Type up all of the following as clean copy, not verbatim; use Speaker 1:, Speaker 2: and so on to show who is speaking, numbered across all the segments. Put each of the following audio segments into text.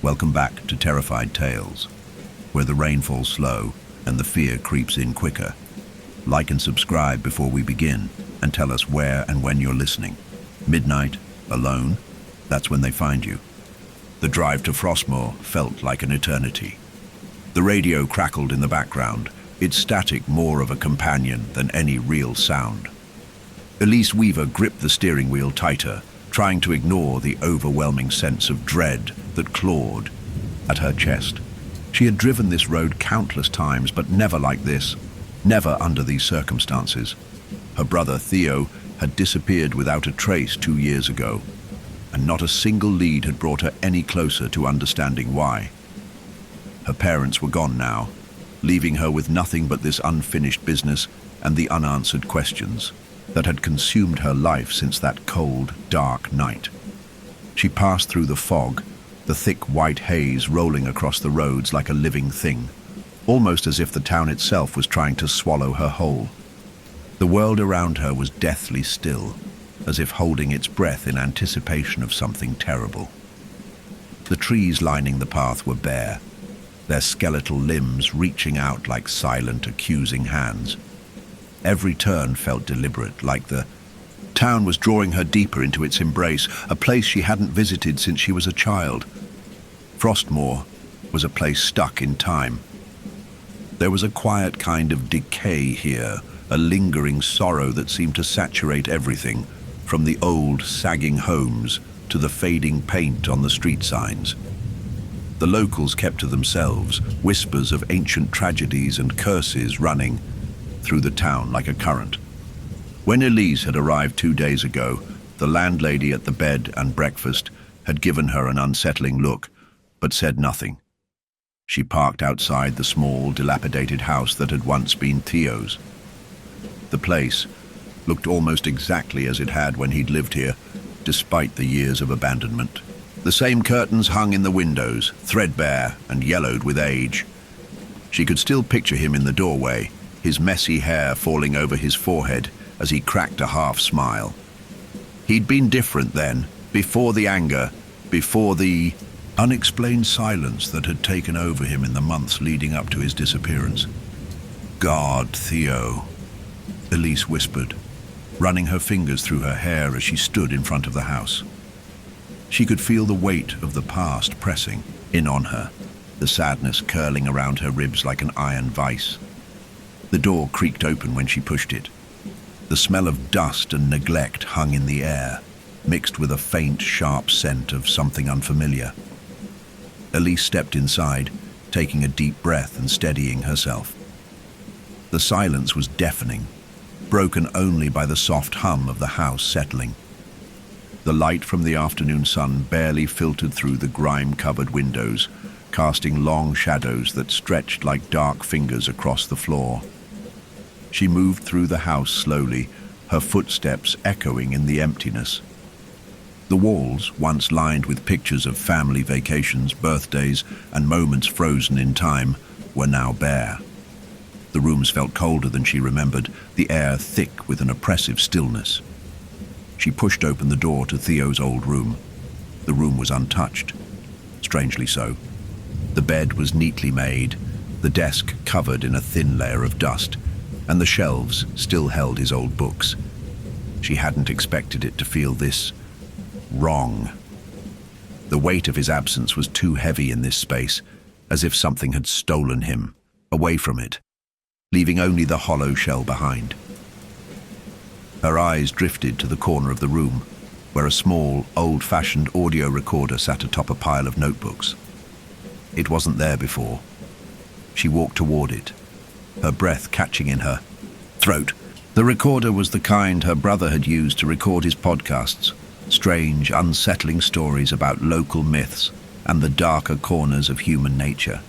Speaker 1: Welcome back to Terrified Tales, where the rain falls slow and the fear creeps in quicker. Like and subscribe before we begin, and tell us where and when you're listening. Midnight, alone, that's when they find you. The drive to Frostmoor felt like an eternity. The radio crackled in the background, its static more of a companion than any real sound. Elise Weaver gripped the steering wheel tighter, trying to ignore the overwhelming sense of dread that clawed at her chest. She had driven this road countless times, but never like this, never under these circumstances. Her brother, Theo, had disappeared without a trace 2 years ago, and not a single lead had brought her any closer to understanding why. Her parents were gone now, leaving her with nothing but this unfinished business and the unanswered questions that had consumed her life since that cold, dark night. She passed through the fog, the thick white haze rolling across the roads like a living thing, almost as if the town itself was trying to swallow her whole. The world around her was deathly still, as if holding its breath in anticipation of something terrible. The trees lining the path were bare, their skeletal limbs reaching out like silent, accusing hands. Every turn felt deliberate, like the town was drawing her deeper into its embrace, a place she hadn't visited since she was a child. Frostmoor was a place stuck in time. There was a quiet kind of decay here, a lingering sorrow that seemed to saturate everything, from the old, sagging homes to the fading paint on the street signs. The locals kept to themselves, whispers of ancient tragedies and curses running through the town like a current. When Elise had arrived 2 days ago, the landlady at the bed and breakfast had given her an unsettling look, but said nothing. She parked outside the small, dilapidated house that had once been Theo's. The place looked almost exactly as it had when he'd lived here, despite the years of abandonment. The same curtains hung in the windows, threadbare and yellowed with age. She could still picture him in the doorway, his messy hair falling over his forehead as he cracked a half smile. He'd been different then, before the anger, before the unexplained silence that had taken over him in the months leading up to his disappearance. "God, Theo," Elise whispered, running her fingers through her hair as she stood in front of the house. She could feel the weight of the past pressing in on her, the sadness curling around her ribs like an iron vice. The door creaked open when she pushed it. The smell of dust and neglect hung in the air, mixed with a faint, sharp scent of something unfamiliar. Elise stepped inside, taking a deep breath and steadying herself. The silence was deafening, broken only by the soft hum of the house settling. The light from the afternoon sun barely filtered through the grime-covered windows, casting long shadows that stretched like dark fingers across the floor. She moved through the house slowly, her footsteps echoing in the emptiness. The walls, once lined with pictures of family vacations, birthdays, and moments frozen in time, were now bare. The rooms felt colder than she remembered, the air thick with an oppressive stillness. She pushed open the door to Theo's old room. The room was untouched, strangely so. The bed was neatly made, the desk covered in a thin layer of dust, and the shelves still held his old books. She hadn't expected it to feel this wrong. The weight of his absence was too heavy in this space, as if something had stolen him, away from it, leaving only the hollow shell behind. Her eyes drifted to the corner of the room, where a small, old-fashioned audio recorder sat atop a pile of notebooks. It wasn't there before. She walked toward it, her breath catching in her throat. The recorder was the kind her brother had used to record his podcasts, strange, unsettling stories about local myths and the darker corners of human nature.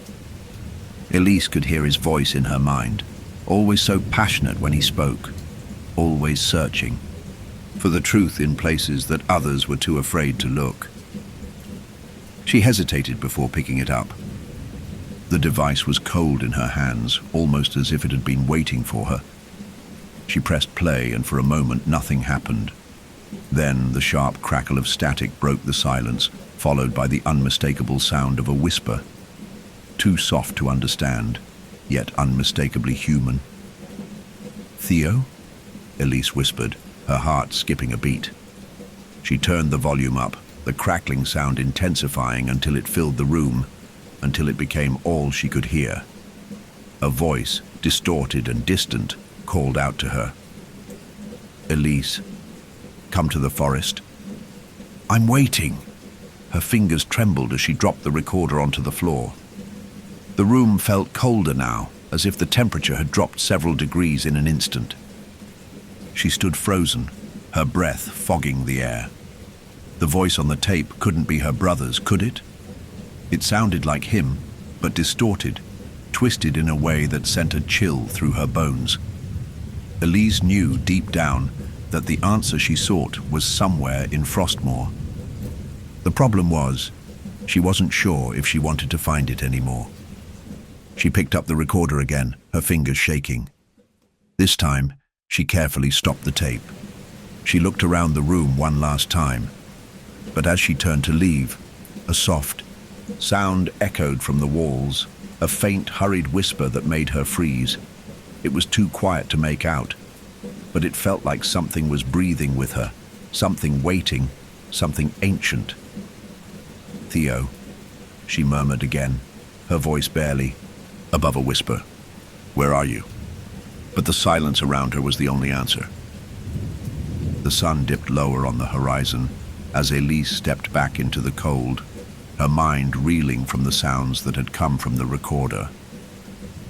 Speaker 1: Elise could hear his voice in her mind, always so passionate when he spoke, always searching for the truth in places that others were too afraid to look. She hesitated before picking it up. The device was cold in her hands, almost as if it had been waiting for her. She pressed play, and for a moment nothing happened. Then the sharp crackle of static broke the silence, followed by the unmistakable sound of a whisper, too soft to understand, yet unmistakably human. "Theo?" Elise whispered, her heart skipping a beat. She turned the volume up, the crackling sound intensifying until it filled the room, until it became all she could hear. A voice, distorted and distant, called out to her. "Elise, come to the forest." "I'm waiting." Her fingers trembled as she dropped the recorder onto the floor. The room felt colder now, as if the temperature had dropped several degrees in an instant. She stood frozen, her breath fogging the air. The voice on the tape couldn't be her brother's, could it? It sounded like him, but distorted, twisted in a way that sent a chill through her bones. Elise knew deep down that the answer she sought was somewhere in Frostmoor. The problem was, she wasn't sure if she wanted to find it anymore. She picked up the recorder again, her fingers shaking. This time, she carefully stopped the tape. She looked around the room one last time, but as she turned to leave, a soft sound echoed from the walls, a faint, hurried whisper that made her freeze. It was too quiet to make out, but it felt like something was breathing with her, something waiting, something ancient. "Theo," she murmured again, her voice barely above a whisper. "Where are you?" But the silence around her was the only answer. The sun dipped lower on the horizon as Elise stepped back into the cold, her mind reeling from the sounds that had come from the recorder.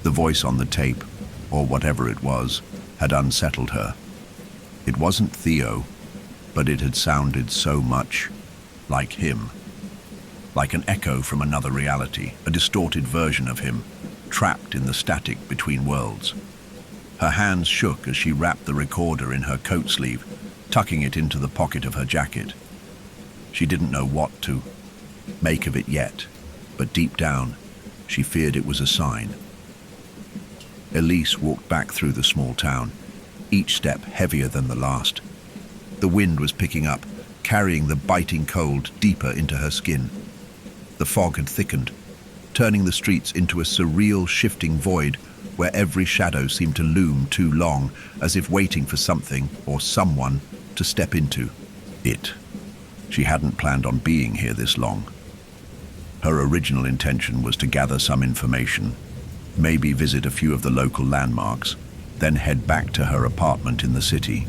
Speaker 1: The voice on the tape, or whatever it was, had unsettled her. It wasn't Theo, but it had sounded so much like him. Like an echo from another reality, a distorted version of him, trapped in the static between worlds. Her hands shook as she wrapped the recorder in her coat sleeve, tucking it into the pocket of her jacket. She didn't know what to make of it yet, but deep down, she feared it was a sign. Elise walked back through the small town, each step heavier than the last. The wind was picking up, carrying the biting cold deeper into her skin. The fog had thickened, turning the streets into a surreal, shifting void where every shadow seemed to loom too long, as if waiting for something or someone to step into it. She hadn't planned on being here this long. Her original intention was to gather some information, maybe visit a few of the local landmarks, then head back to her apartment in the city.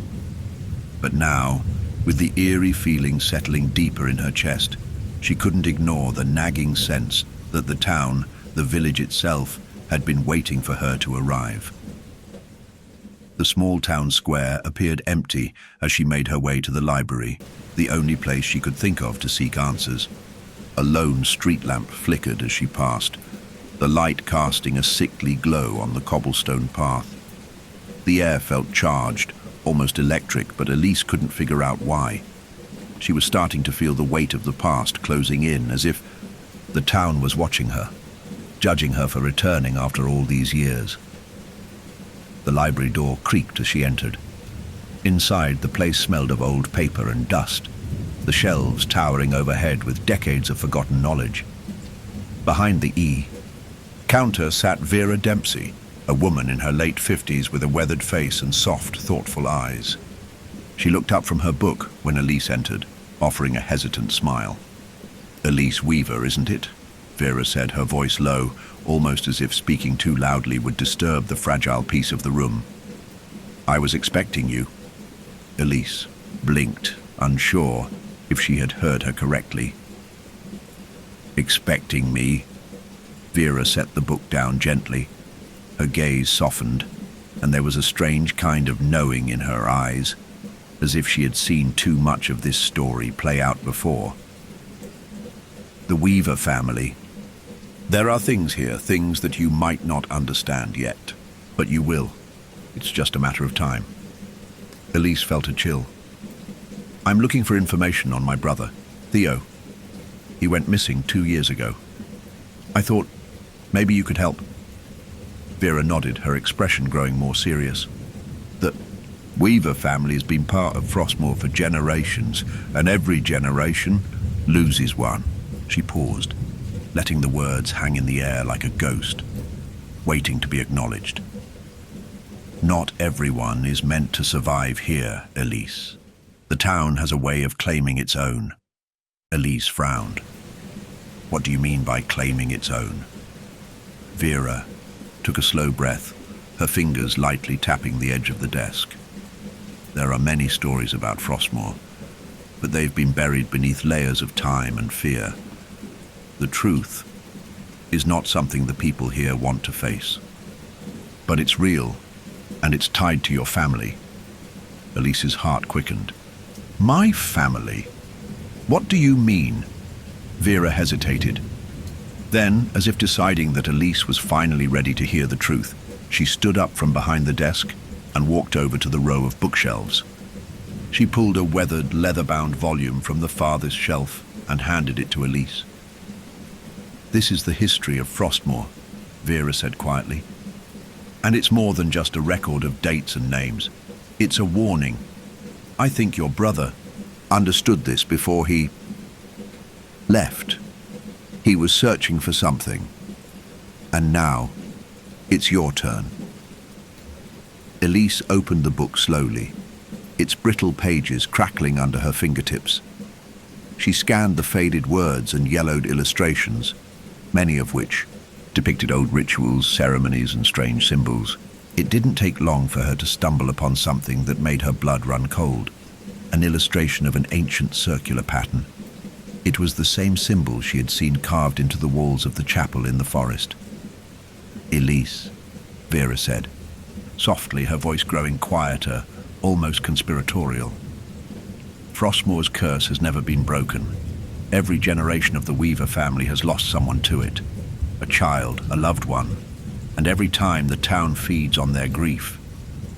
Speaker 1: But now, with the eerie feeling settling deeper in her chest, she couldn't ignore the nagging sense that the town, the village itself, had been waiting for her to arrive. The small town square appeared empty as she made her way to the library, the only place she could think of to seek answers. A lone street lamp flickered as she passed, the light casting a sickly glow on the cobblestone path. The air felt charged, almost electric, but Elise couldn't figure out why. She was starting to feel the weight of the past closing in, as if the town was watching her, judging her for returning after all these years. The library door creaked as she entered. Inside, the place smelled of old paper and dust, the shelves towering overhead with decades of forgotten knowledge. Behind the counter sat Vera Dempsey, a woman in her late 50s with a weathered face and soft, thoughtful eyes. She looked up from her book when Elise entered, offering a hesitant smile. "Elise Weaver, isn't it?" Vera said, her voice low, almost as if speaking too loudly would disturb the fragile peace of the room. "I was expecting you." Elise blinked, unsure if she had heard her correctly. "Expecting me?" Vera set the book down gently. Her gaze softened, and there was a strange kind of knowing in her eyes, as if she had seen too much of this story play out before. "The Weaver family. There are things here, things that you might not understand yet, but you will. It's just a matter of time." Elise felt a chill. "I'm looking for information on my brother, Theo. He went missing 2 years ago. I thought maybe you could help." Vera nodded, her expression growing more serious. "The Weaver family has been part of Frostmoor for generations, and every generation loses one. She paused, letting the words hang in the air like a ghost, waiting to be acknowledged. Not everyone is meant to survive here, Elise. The town has a way of claiming its own. Elise frowned. What do you mean by claiming its own? Vera took a slow breath, her fingers lightly tapping the edge of the desk. There are many stories about Frostmoor, but they've been buried beneath layers of time and fear. The truth is not something the people here want to face. But it's real, and it's tied to your family. Elise's heart quickened. My family? What do you mean? Vera hesitated. Then, as if deciding that Elise was finally ready to hear the truth, she stood up from behind the desk and walked over to the row of bookshelves. She pulled a weathered, leather-bound volume from the farthest shelf and handed it to Elise. This is the history of Frostmoor, Vera said quietly. And it's more than just a record of dates and names. It's a warning. I think your brother understood this before he left. He was searching for something. And now, it's your turn. Elise opened the book slowly, its brittle pages crackling under her fingertips. She scanned the faded words and yellowed illustrations, many of which depicted old rituals, ceremonies, and strange symbols. It didn't take long for her to stumble upon something that made her blood run cold, an illustration of an ancient circular pattern. It was the same symbol she had seen carved into the walls of the chapel in the forest. Elise, Vera said, softly, her voice growing quieter, almost conspiratorial. Frostmoor's curse has never been broken. Every generation of the Weaver family has lost someone to it, a child, a loved one, and every time the town feeds on their grief,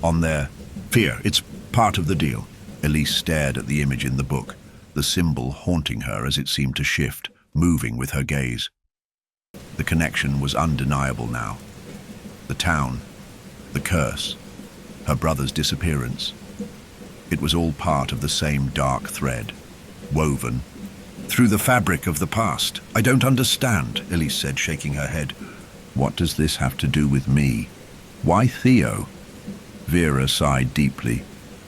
Speaker 1: on their fear. It's part of the deal. Elise stared at the image in the book, the symbol haunting her as it seemed to shift, moving with her gaze. The connection was undeniable now. The town, the curse, her brother's disappearance. It was all part of the same dark thread, woven through the fabric of the past. I don't understand, Elise said, shaking her head. What does this have to do with me? Why Theo? Vera sighed deeply,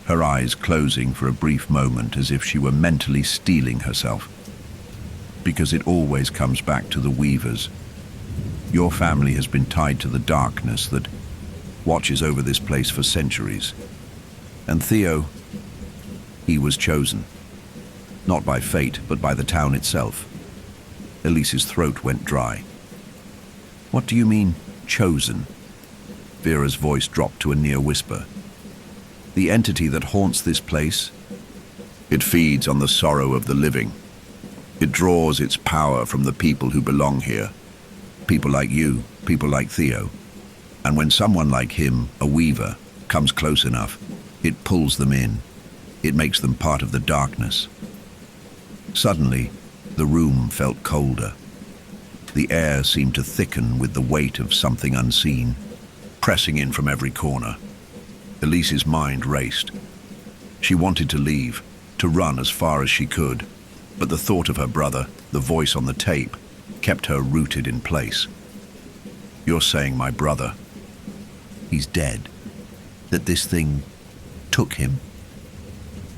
Speaker 1: her eyes closing for a brief moment as if she were mentally steeling herself. Because it always comes back to the Weavers. Your family has been tied to the darkness that watches over this place for centuries. And Theo, he was chosen. Not by fate, but by the town itself. Elise's throat went dry. What do you mean, chosen? Vera's voice dropped to a near whisper. The entity that haunts this place, it feeds on the sorrow of the living. It draws its power from the people who belong here. People like you, people like Theo. And when someone like him, a Weaver, comes close enough, it pulls them in. It makes them part of the darkness. Suddenly, the room felt colder. The air seemed to thicken with the weight of something unseen, pressing in from every corner. Elise's mind raced. She wanted to leave, to run as far as she could, but the thought of her brother, the voice on the tape, kept her rooted in place. You're saying my brother, he's dead? That this thing took him?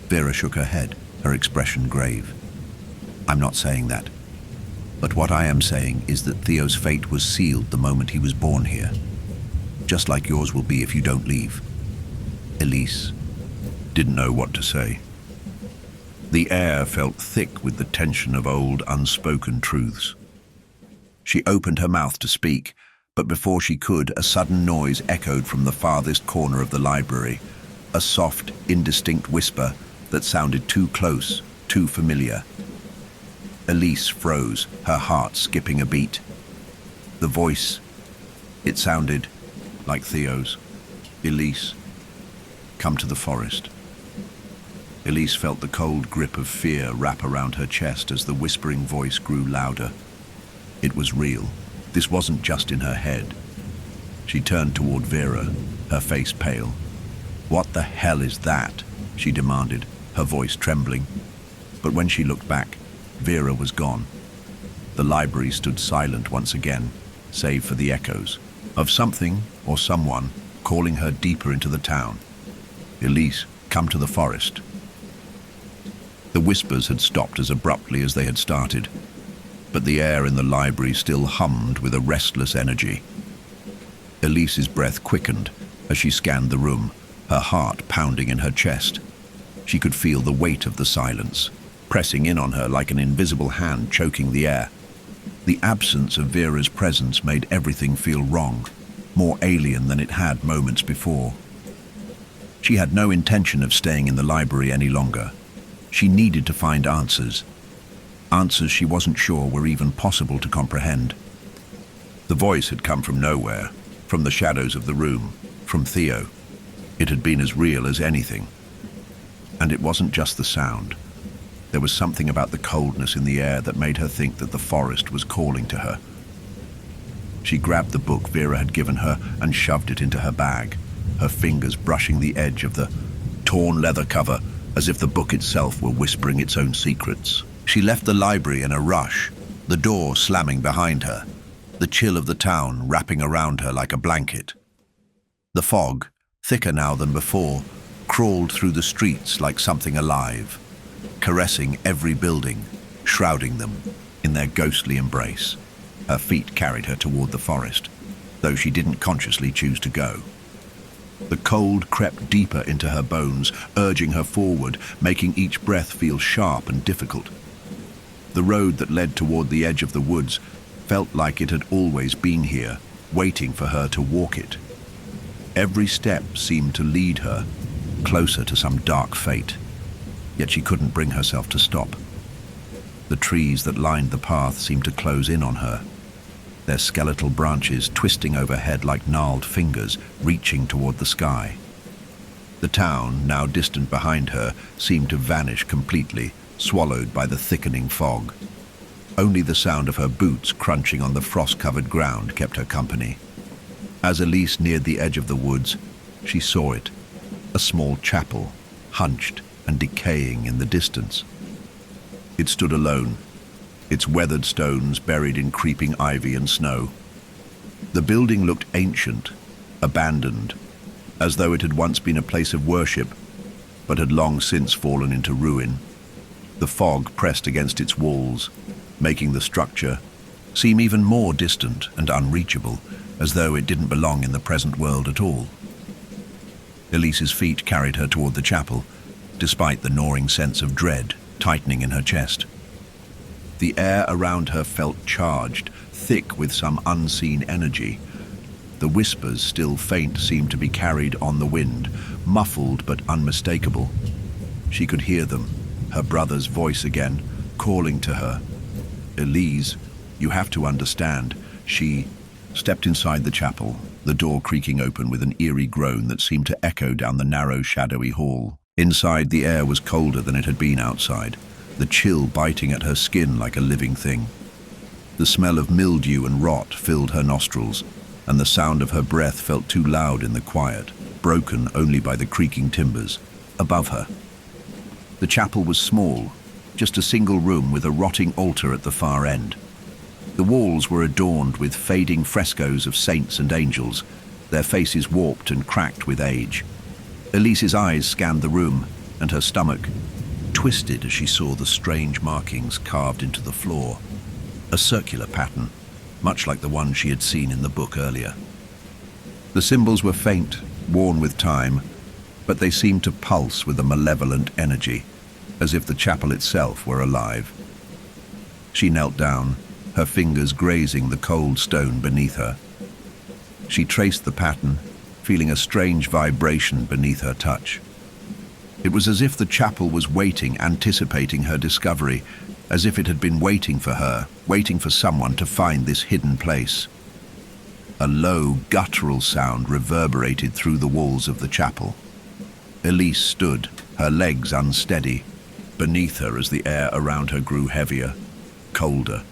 Speaker 1: Vera shook her head, her expression grave. I'm not saying that. But what I am saying is that Theo's fate was sealed the moment he was born here. Just like yours will be if you don't leave. Elise didn't know what to say. The air felt thick with the tension of old, unspoken truths. She opened her mouth to speak, but before she could, a sudden noise echoed from the farthest corner of the library, a soft, indistinct whisper that sounded too close, too familiar. Elise froze, her heart skipping a beat. The voice, it sounded like Theo's. Elise, come to the forest. Elise felt the cold grip of fear wrap around her chest as the whispering voice grew louder. It was real. This wasn't just in her head. She turned toward Vera, her face pale. What the hell is that? She demanded, her voice trembling. But when she looked back, Vera was gone. The library stood silent once again, save for the echoes of something or someone calling her deeper into the town. Elise, come to the forest. The whispers had stopped as abruptly as they had started, but the air in the library still hummed with a restless energy. Elise's breath quickened as she scanned the room, her heart pounding in her chest. She could feel the weight of the silence, pressing in on her like an invisible hand choking the air. The absence of Vera's presence made everything feel wrong, more alien than it had moments before. She had no intention of staying in the library any longer. She needed to find answers. Answers she wasn't sure were even possible to comprehend. The voice had come from nowhere, from the shadows of the room, from Theo. It had been as real as anything. And it wasn't just the sound. There was something about the coldness in the air that made her think that the forest was calling to her. She grabbed the book Vera had given her and shoved it into her bag, her fingers brushing the edge of the torn leather cover as if the book itself were whispering its own secrets. She left the library in a rush, the door slamming behind her, the chill of the town wrapping around her like a blanket. The fog, thicker now than before, crawled through the streets like something alive, caressing every building, shrouding them in their ghostly embrace. Her feet carried her toward the forest, though she didn't consciously choose to go. The cold crept deeper into her bones, urging her forward, making each breath feel sharp and difficult. The road that led toward the edge of the woods felt like it had always been here, waiting for her to walk it. Every step seemed to lead her closer to some dark fate, yet she couldn't bring herself to stop. The trees that lined the path seemed to close in on her, their skeletal branches twisting overhead like gnarled fingers reaching toward the sky. The town, now distant behind her, seemed to vanish completely, swallowed by the thickening fog. Only the sound of her boots crunching on the frost-covered ground kept her company. As Elise neared the edge of the woods, she saw it, a small chapel, hunched and decaying in the distance. It stood alone, its weathered stones buried in creeping ivy and snow. The building looked ancient, abandoned, as though it had once been a place of worship, but had long since fallen into ruin. The fog pressed against its walls, making the structure seem even more distant and unreachable, as though it didn't belong in the present world at all. Elise's feet carried her toward the chapel, despite the gnawing sense of dread tightening in her chest. The air around her felt charged, thick with some unseen energy. The whispers, still faint, seemed to be carried on the wind, muffled but unmistakable. She could hear them, her brother's voice again, calling to her. Elise, you have to understand. She stepped inside the chapel, the door creaking open with an eerie groan that seemed to echo down the narrow, shadowy hall. Inside, the air was colder than it had been outside, the chill biting at her skin like a living thing. The smell of mildew and rot filled her nostrils, and the sound of her breath felt too loud in the quiet, broken only by the creaking timbers above her. The chapel was small, just a single room with a rotting altar at the far end. The walls were adorned with fading frescoes of saints and angels, their faces warped and cracked with age. Elise's eyes scanned the room, and her stomach twisted as she saw the strange markings carved into the floor, a circular pattern, much like the one she had seen in the book earlier. The symbols were faint, worn with time, but they seemed to pulse with a malevolent energy, as if the chapel itself were alive. She knelt down, her fingers grazing the cold stone beneath her. She traced the pattern, feeling a strange vibration beneath her touch. It was as if the chapel was waiting, anticipating her discovery, as if it had been waiting for her, waiting for someone to find this hidden place. A low, guttural sound reverberated through the walls of the chapel. Elise stood, her legs unsteady, beneath her as the air around her grew heavier, colder.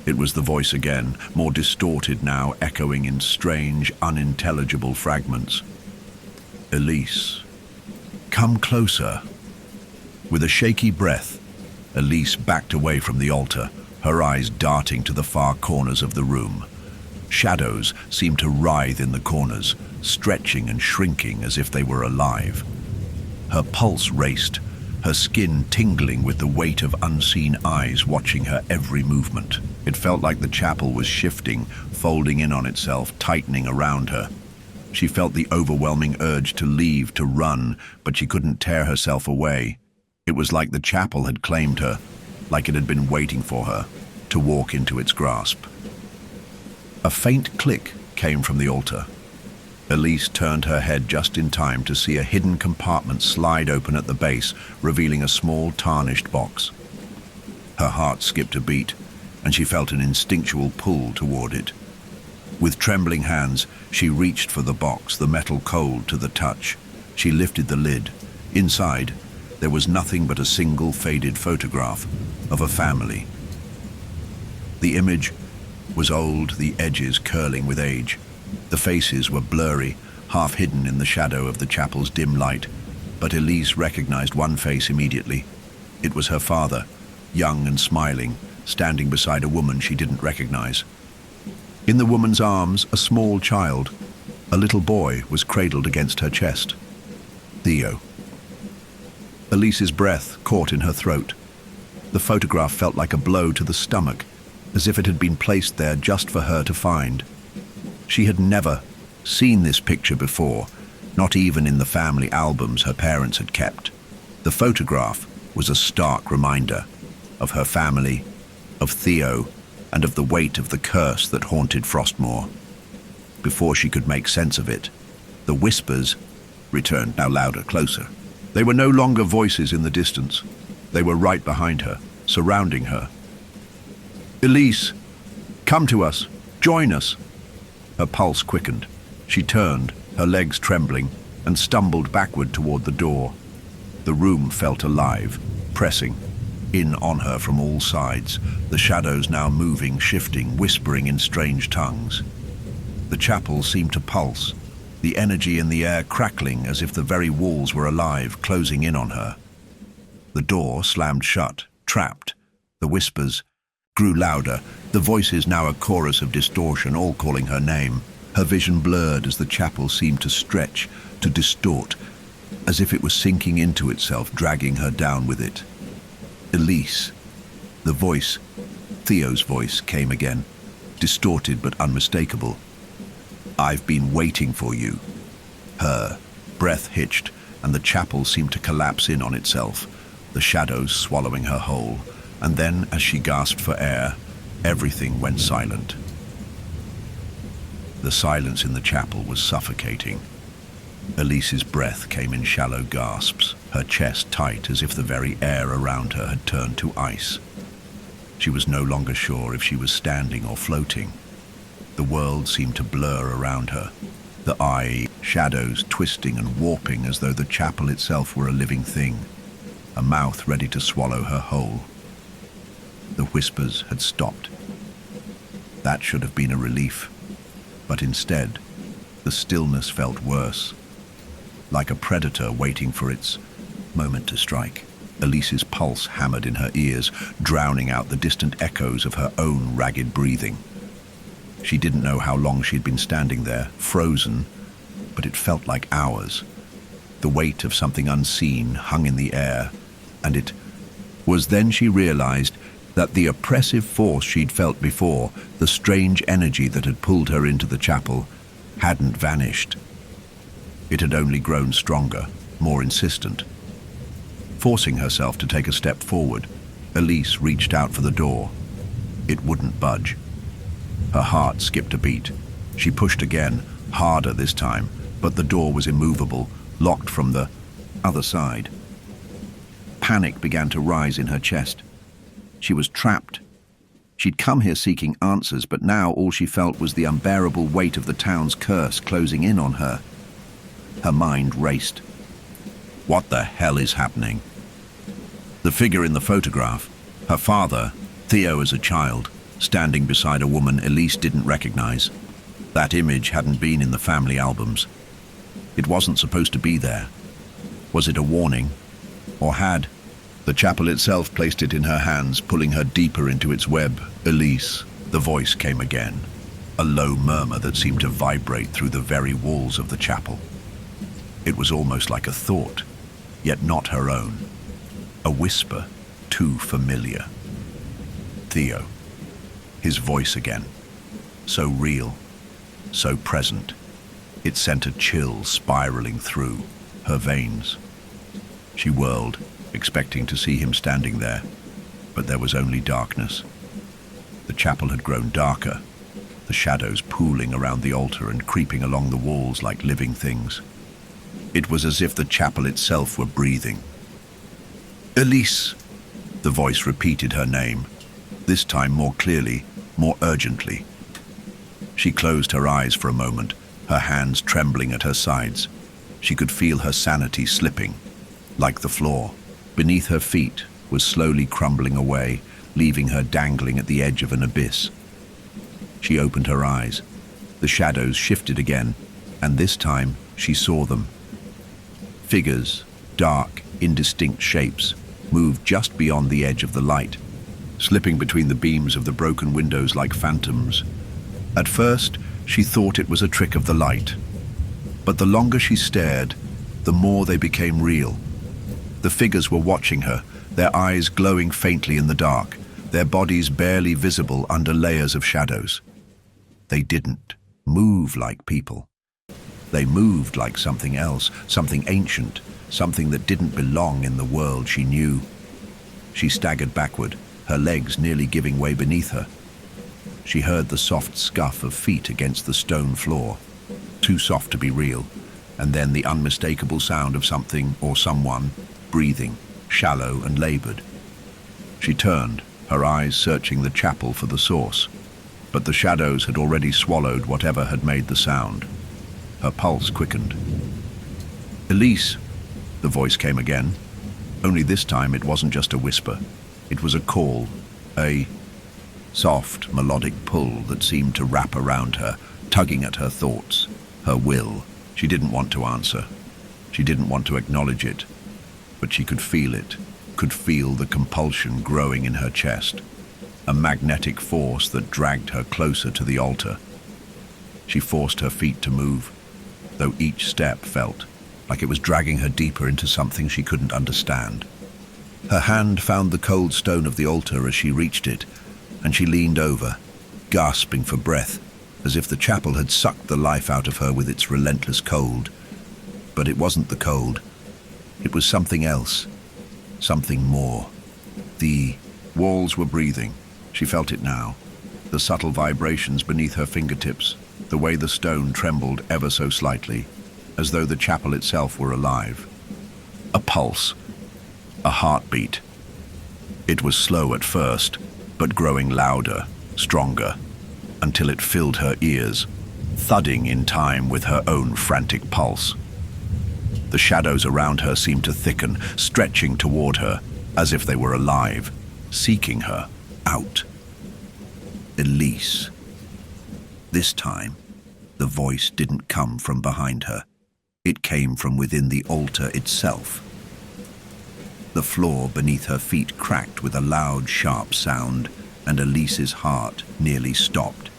Speaker 1: It was the voice again, more distorted now, echoing in strange, unintelligible fragments. Elise, come closer. With a shaky breath, Elise backed away from the altar, her eyes darting to the far corners of the room. Shadows seemed to writhe in the corners, stretching and shrinking as if they were alive. Her pulse raced, her skin tingling with the weight of unseen eyes watching her every movement. It felt like the chapel was shifting, folding in on itself, tightening around her. She felt the overwhelming urge to leave, to run, but she couldn't tear herself away. It was like the chapel had claimed her, like it had been waiting for her, to walk into its grasp. A faint click came from the altar. Elise turned her head just in time to see a hidden compartment slide open at the base, revealing a small tarnished box. Her heart skipped a beat, and she felt an instinctual pull toward it. With trembling hands, she reached for the box, the metal cold to the touch. She lifted the lid. Inside, there was nothing but a single faded photograph of a family. The image was old, the edges curling with age. The faces were blurry, half hidden in the shadow of the chapel's dim light, but Elise recognized one face immediately. It was her father, young and smiling, standing beside a woman she didn't recognize. In the woman's arms, a small child, a little boy, was cradled against her chest. Theo. Elise's breath caught in her throat. The photograph felt like a blow to the stomach, as if it had been placed there just for her to find. She had never seen this picture before, not even in the family albums her parents had kept. The photograph was a stark reminder of her family, of Theo, and of the weight of the curse that haunted Frostmoor. Before she could make sense of it, the whispers returned, now louder, closer. They were no longer voices in the distance. They were right behind her, surrounding her. "Elise, come to us, join us." Her pulse quickened. She turned, her legs trembling, and stumbled backward toward the door. The room felt alive, pressing in on her from all sides, the shadows now moving, shifting, whispering in strange tongues. The chapel seemed to pulse, the energy in the air crackling as if the very walls were alive, closing in on her. The door slammed shut, trapped. The whispers grew louder, the voices now a chorus of distortion, all calling her name. Her vision blurred as the chapel seemed to stretch, to distort, as if it was sinking into itself, dragging her down with it. Elise. The voice, Theo's voice, came again, distorted but unmistakable. "I've been waiting for you." Her breath hitched, and the chapel seemed to collapse in on itself, the shadows swallowing her whole. And then, as she gasped for air, everything went silent. The silence in the chapel was suffocating. Elise's breath came in shallow gasps, her chest tight as if the very air around her had turned to ice. She was no longer sure if she was standing or floating. The world seemed to blur around her, the eye shadows twisting and warping as though the chapel itself were a living thing, a mouth ready to swallow her whole. The whispers had stopped. That should have been a relief, but instead, the stillness felt worse, like a predator waiting for its moment to strike. Elise's pulse hammered in her ears, drowning out the distant echoes of her own ragged breathing. She didn't know how long she'd been standing there, frozen, but it felt like hours. The weight of something unseen hung in the air, and it was then she realized that the oppressive force she'd felt before, the strange energy that had pulled her into the chapel, hadn't vanished. It had only grown stronger, more insistent. Forcing herself to take a step forward, Elise reached out for the door. It wouldn't budge. Her heart skipped a beat. She pushed again, harder this time, but the door was immovable, locked from the other side. Panic began to rise in her chest. She was trapped. She'd come here seeking answers, but now all she felt was the unbearable weight of the town's curse closing in on her. Her mind raced. What the hell is happening? The figure in the photograph, her father, Theo as a child, standing beside a woman Elise didn't recognize. That image hadn't been in the family albums. It wasn't supposed to be there. Was it a warning? Or had The chapel itself placed it in her hands, pulling her deeper into its web. "Elise," the voice came again, a low murmur that seemed to vibrate through the very walls of the chapel. It was almost like a thought, yet not her own. A whisper, too familiar. "Theo." His voice again. So real, so present. It sent a chill spiraling through her veins. She whirled, expecting to see him standing there, but there was only darkness. The chapel had grown darker, the shadows pooling around the altar and creeping along the walls like living things. It was as if the chapel itself were breathing. "Elise!" The voice repeated her name, this time more clearly, more urgently. She closed her eyes for a moment, her hands trembling at her sides. She could feel her sanity slipping, like the floor beneath her feet was slowly crumbling away, leaving her dangling at the edge of an abyss. She opened her eyes. The shadows shifted again, and this time she saw them. Figures, dark, indistinct shapes, moved just beyond the edge of the light, slipping between the beams of the broken windows like phantoms. At first, she thought it was a trick of the light, but the longer she stared, the more they became real. The figures were watching her, their eyes glowing faintly in the dark, their bodies barely visible under layers of shadows. They didn't move like people. They moved like something else, something ancient, something that didn't belong in the world she knew. She staggered backward, her legs nearly giving way beneath her. She heard the soft scuff of feet against the stone floor, too soft to be real, and then the unmistakable sound of something or someone breathing, shallow and labored. She turned, her eyes searching the chapel for the source, but the shadows had already swallowed whatever had made the sound. Her pulse quickened. "Elise," the voice came again, only this time it wasn't just a whisper. It was a call, a soft, melodic pull that seemed to wrap around her, tugging at her thoughts, her will. She didn't want to answer. She didn't want to acknowledge it, but she could feel it, could feel the compulsion growing in her chest, a magnetic force that dragged her closer to the altar. She forced her feet to move, though each step felt like it was dragging her deeper into something she couldn't understand. Her hand found the cold stone of the altar as she reached it, and she leaned over, gasping for breath, as if the chapel had sucked the life out of her with its relentless cold. But it wasn't the cold. It was something else, something more. The walls were breathing. She felt it now, the subtle vibrations beneath her fingertips, the way the stone trembled ever so slightly, as though the chapel itself were alive. A pulse, a heartbeat. It was slow at first, but growing louder, stronger, until it filled her ears, thudding in time with her own frantic pulse. The shadows around her seemed to thicken, stretching toward her, as if they were alive, seeking her out. Elise. This time, the voice didn't come from behind her. It came from within the altar itself. The floor beneath her feet cracked with a loud, sharp sound, and Elise's heart nearly stopped.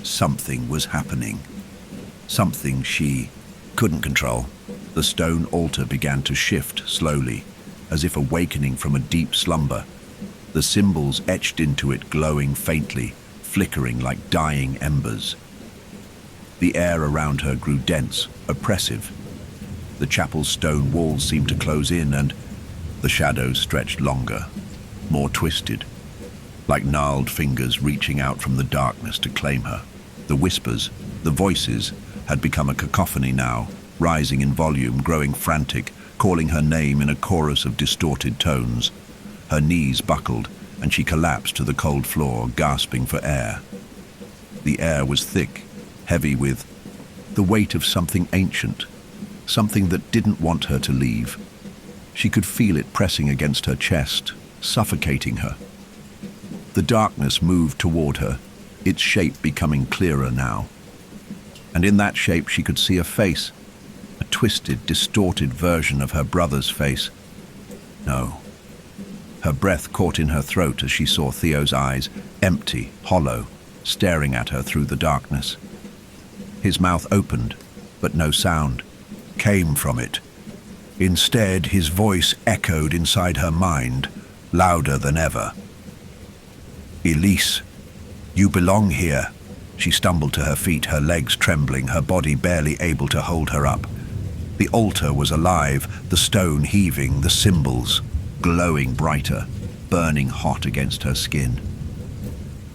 Speaker 1: Something was happening. Something she couldn't control. The stone altar began to shift slowly, as if awakening from a deep slumber. The symbols etched into it glowing faintly, flickering like dying embers. The air around her grew dense, oppressive. The chapel's stone walls seemed to close in, and the shadows stretched longer, more twisted, like gnarled fingers reaching out from the darkness to claim her. The whispers, the voices, had become a cacophony now, rising in volume, growing frantic, calling her name in a chorus of distorted tones. Her knees buckled, and she collapsed to the cold floor, gasping for air. The air was thick, heavy with the weight of something ancient, something that didn't want her to leave. She could feel it pressing against her chest, suffocating her. The darkness moved toward her, its shape becoming clearer now. And in that shape she could see a face, a twisted, distorted version of her brother's face. No, Her breath caught in her throat as she saw Theo's eyes, empty, hollow, staring at her through the darkness. His mouth opened, but no sound came from it. Instead, his voice echoed inside her mind, louder than ever. "Elise, you belong here." She stumbled to her feet, her legs trembling, her body barely able to hold her up. The altar was alive, the stone heaving, the symbols glowing brighter, burning hot against her skin.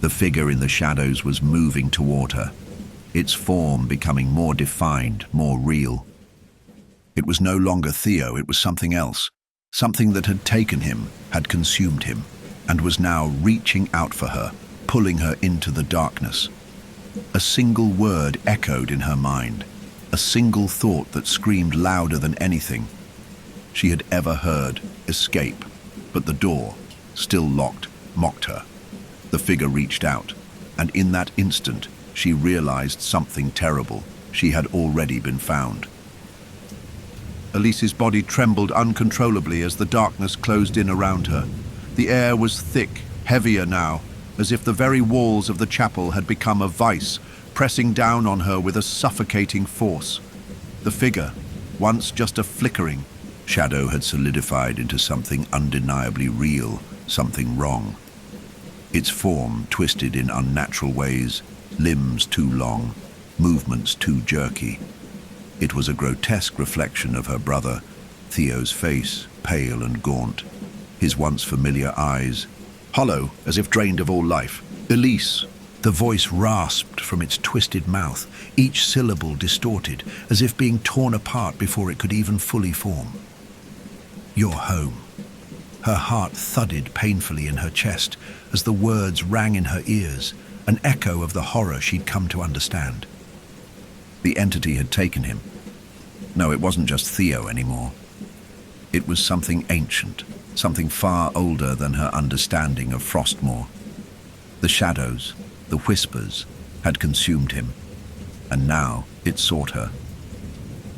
Speaker 1: The figure in the shadows was moving toward her, its form becoming more defined, more real. It was no longer Theo, it was something else, something that had taken him, had consumed him, and was now reaching out for her, pulling her into the darkness. A single word echoed in her mind, a single thought that screamed louder than anything she had ever heard: escape. But the door, still locked, mocked her. The figure reached out, and in that instant, she realized something terrible. She had already been found. Elise's body trembled uncontrollably as the darkness closed in around her. The air was thick, heavier now, as if the very walls of the chapel had become a vice, pressing down on her with a suffocating force. The figure, once just a flickering shadow, had solidified into something undeniably real, something wrong. Its form twisted in unnatural ways, limbs too long, movements too jerky. It was a grotesque reflection of her brother, Theo's face, pale and gaunt, his once familiar eyes hollow as if drained of all life. "Elise!" The voice rasped from its twisted mouth, each syllable distorted, as if being torn apart before it could even fully form. "You're home." Her heart thudded painfully in her chest as the words rang in her ears, an echo of the horror she'd come to understand. The entity had taken him. No, it wasn't just Theo anymore. It was something ancient, something far older than her understanding of Frostmoor. The shadows, the whispers, had consumed him, and now it sought her.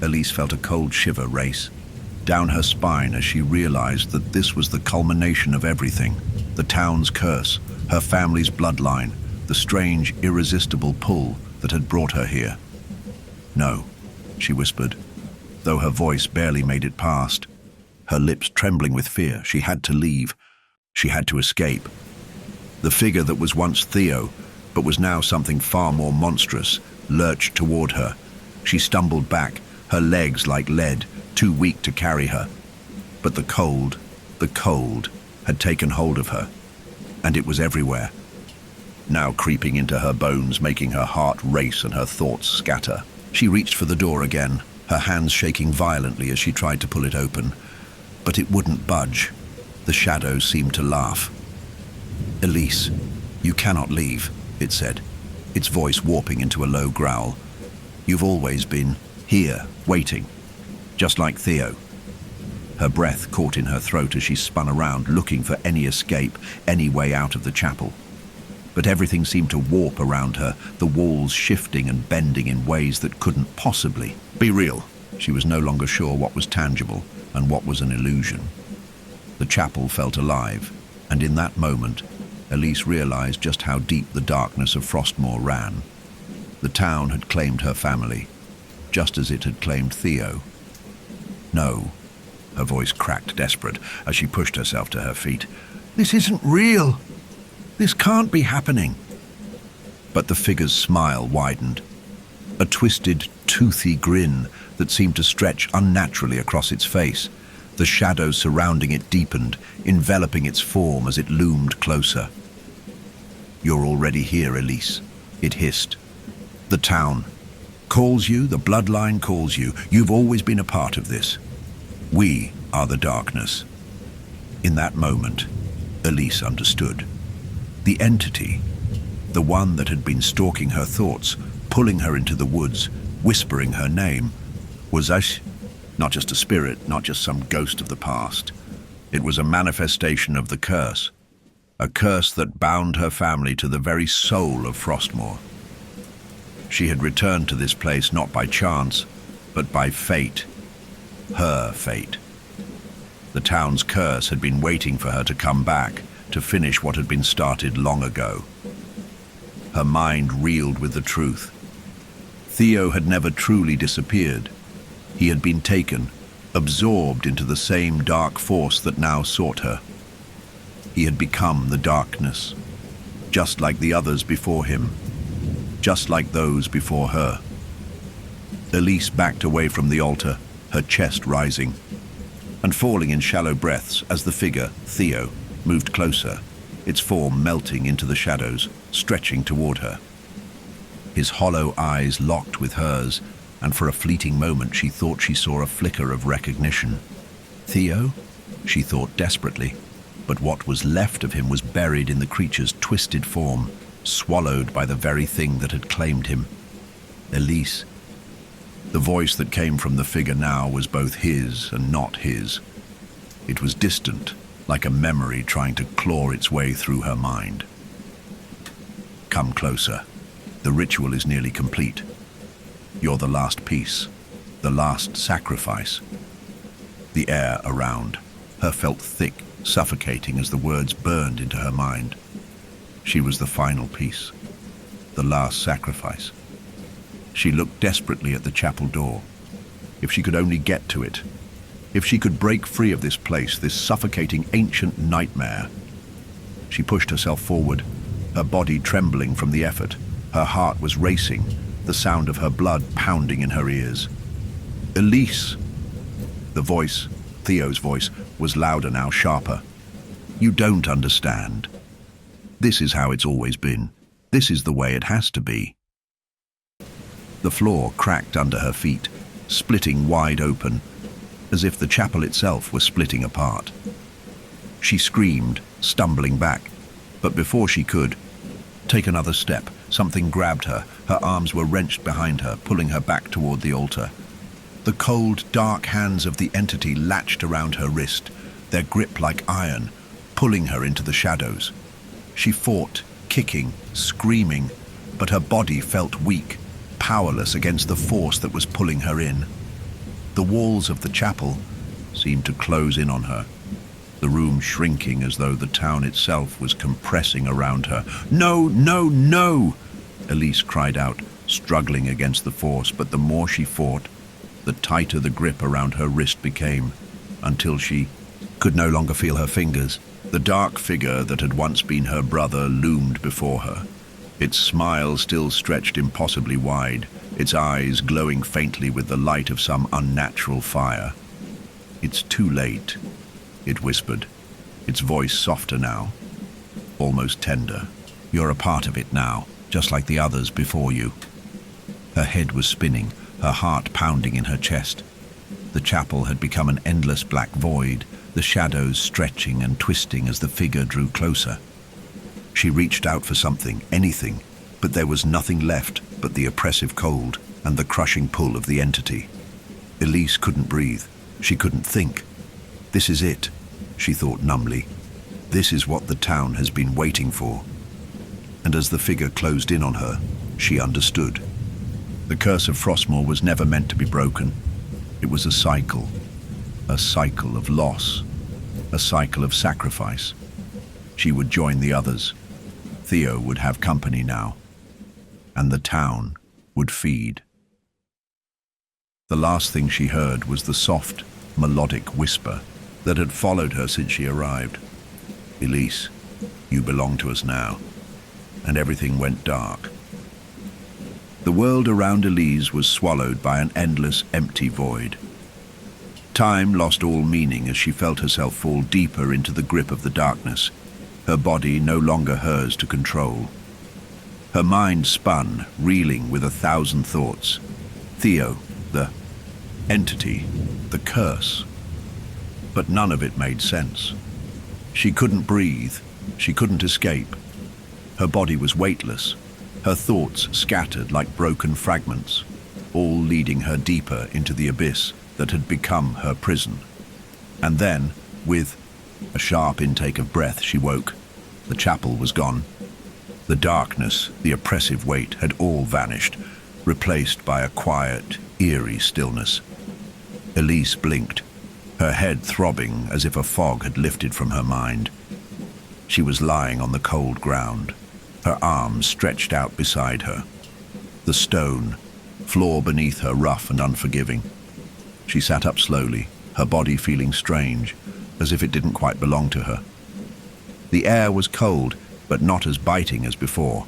Speaker 1: Elise felt a cold shiver race down her spine as she realized that this was the culmination of everything: the town's curse, her family's bloodline, the strange, irresistible pull that had brought her here. "No," she whispered, though her voice barely made it past. Her lips trembling with fear. She had to leave. She had to escape. The figure that was once Theo, but was now something far more monstrous, lurched toward her. She stumbled back, her legs like lead, too weak to carry her. But the cold, had taken hold of her, and it was everywhere, now creeping into her bones, making her heart race and her thoughts scatter. She reached for the door again, her hands shaking violently as she tried to pull it open. But it wouldn't budge. The shadows seemed to laugh. "Elise, you cannot leave," it said, its voice warping into a low growl. "You've always been here, waiting, just like Theo." Her breath caught in her throat as she spun around, looking for any escape, any way out of the chapel. But everything seemed to warp around her, the walls shifting and bending in ways that couldn't possibly be real. She was no longer sure what was tangible and what was an illusion. The chapel felt alive, and in that moment, Elise realized just how deep the darkness of Frostmoor ran. The town had claimed her family, just as it had claimed Theo. "No," her voice cracked, desperate, as she pushed herself to her feet. "This isn't real. This can't be happening." But the figure's smile widened, a twisted, toothy grin that seemed to stretch unnaturally across its face. The shadows surrounding it deepened, enveloping its form as it loomed closer. "You're already here, Elise," it hissed. "The town calls you, the bloodline calls you. You've always been a part of this. We are the darkness." In that moment, Elise understood. The entity, the one that had been stalking her thoughts, pulling her into the woods, whispering her name, was not just a spirit, not just some ghost of the past. It was a manifestation of the curse, a curse that bound her family to the very soul of Frostmoor. She had returned to this place not by chance, but by fate, her fate. The town's curse had been waiting for her to come back, to finish what had been started long ago. Her mind reeled with the truth. Theo had never truly disappeared. He had been taken, absorbed into the same dark force that now sought her. He had become the darkness, just like the others before him, just like those before her. Elise backed away from the altar, her chest rising, and falling in shallow breaths as the figure, Theo, moved closer, its form melting into the shadows, stretching toward her. His hollow eyes locked with hers, and for a fleeting moment she thought she saw a flicker of recognition. Theo? She thought desperately, but what was left of him was buried in the creature's twisted form, swallowed by the very thing that had claimed him. Elise. The voice that came from the figure now was both his and not his. It was distant, like a memory trying to claw its way through her mind. Come closer. The ritual is nearly complete. You're the last piece, the last sacrifice. The air around her felt thick, suffocating as the words burned into her mind. She was the final piece, the last sacrifice. She looked desperately at the chapel door. If she could only get to it, if she could break free of this place, this suffocating ancient nightmare. She pushed herself forward, her body trembling from the effort. Her heart was racing, the sound of her blood pounding in her ears. Elise! The voice, Theo's voice, was louder now, sharper. You don't understand. This is how it's always been. This is the way it has to be. The floor cracked under her feet, splitting wide open, as if the chapel itself were splitting apart. She screamed, stumbling back, but before she could take another step, something grabbed her. Her arms were wrenched behind her, pulling her back toward the altar. The cold, dark hands of the entity latched around her wrist, their grip like iron, pulling her into the shadows. She fought, kicking, screaming, but her body felt weak, powerless against the force that was pulling her in. The walls of the chapel seemed to close in on her, the room shrinking as though the town itself was compressing around her. No, no, no! Elise cried out, struggling against the force, but the more she fought, the tighter the grip around her wrist became, until she could no longer feel her fingers. The dark figure that had once been her brother loomed before her, its smile still stretched impossibly wide, its eyes glowing faintly with the light of some unnatural fire. It's too late, it whispered, its voice softer now, almost tender. You're a part of it now, just like the others before you. Her head was spinning, her heart pounding in her chest. The chapel had become an endless black void, the shadows stretching and twisting as the figure drew closer. She reached out for something, anything, but there was nothing left but the oppressive cold and the crushing pull of the entity. Elise couldn't breathe. She couldn't think. This is it, she thought numbly. This is what the town has been waiting for. And as the figure closed in on her, she understood. The curse of Frostmoor was never meant to be broken. It was a cycle of loss, a cycle of sacrifice. She would join the others. Theo would have company now, and the town would feed. The last thing she heard was the soft, melodic whisper that had followed her since she arrived. Elise, you belong to us now. And everything went dark. The world around Elise was swallowed by an endless, empty void. Time lost all meaning as she felt herself fall deeper into the grip of the darkness, her body no longer hers to control. Her mind spun, reeling with 1,000 thoughts. Theo, the entity, the curse. But none of it made sense. She couldn't breathe. She couldn't escape. Her body was weightless, her thoughts scattered like broken fragments, all leading her deeper into the abyss that had become her prison. And then, with a sharp intake of breath, she woke. The chapel was gone. The darkness, the oppressive weight had all vanished, replaced by a quiet, eerie stillness. Elise blinked, her head throbbing as if a fog had lifted from her mind. She was lying on the cold ground, her arms stretched out beside her. The stone floor beneath her rough and unforgiving. She sat up slowly, her body feeling strange, as if it didn't quite belong to her. The air was cold, but not as biting as before.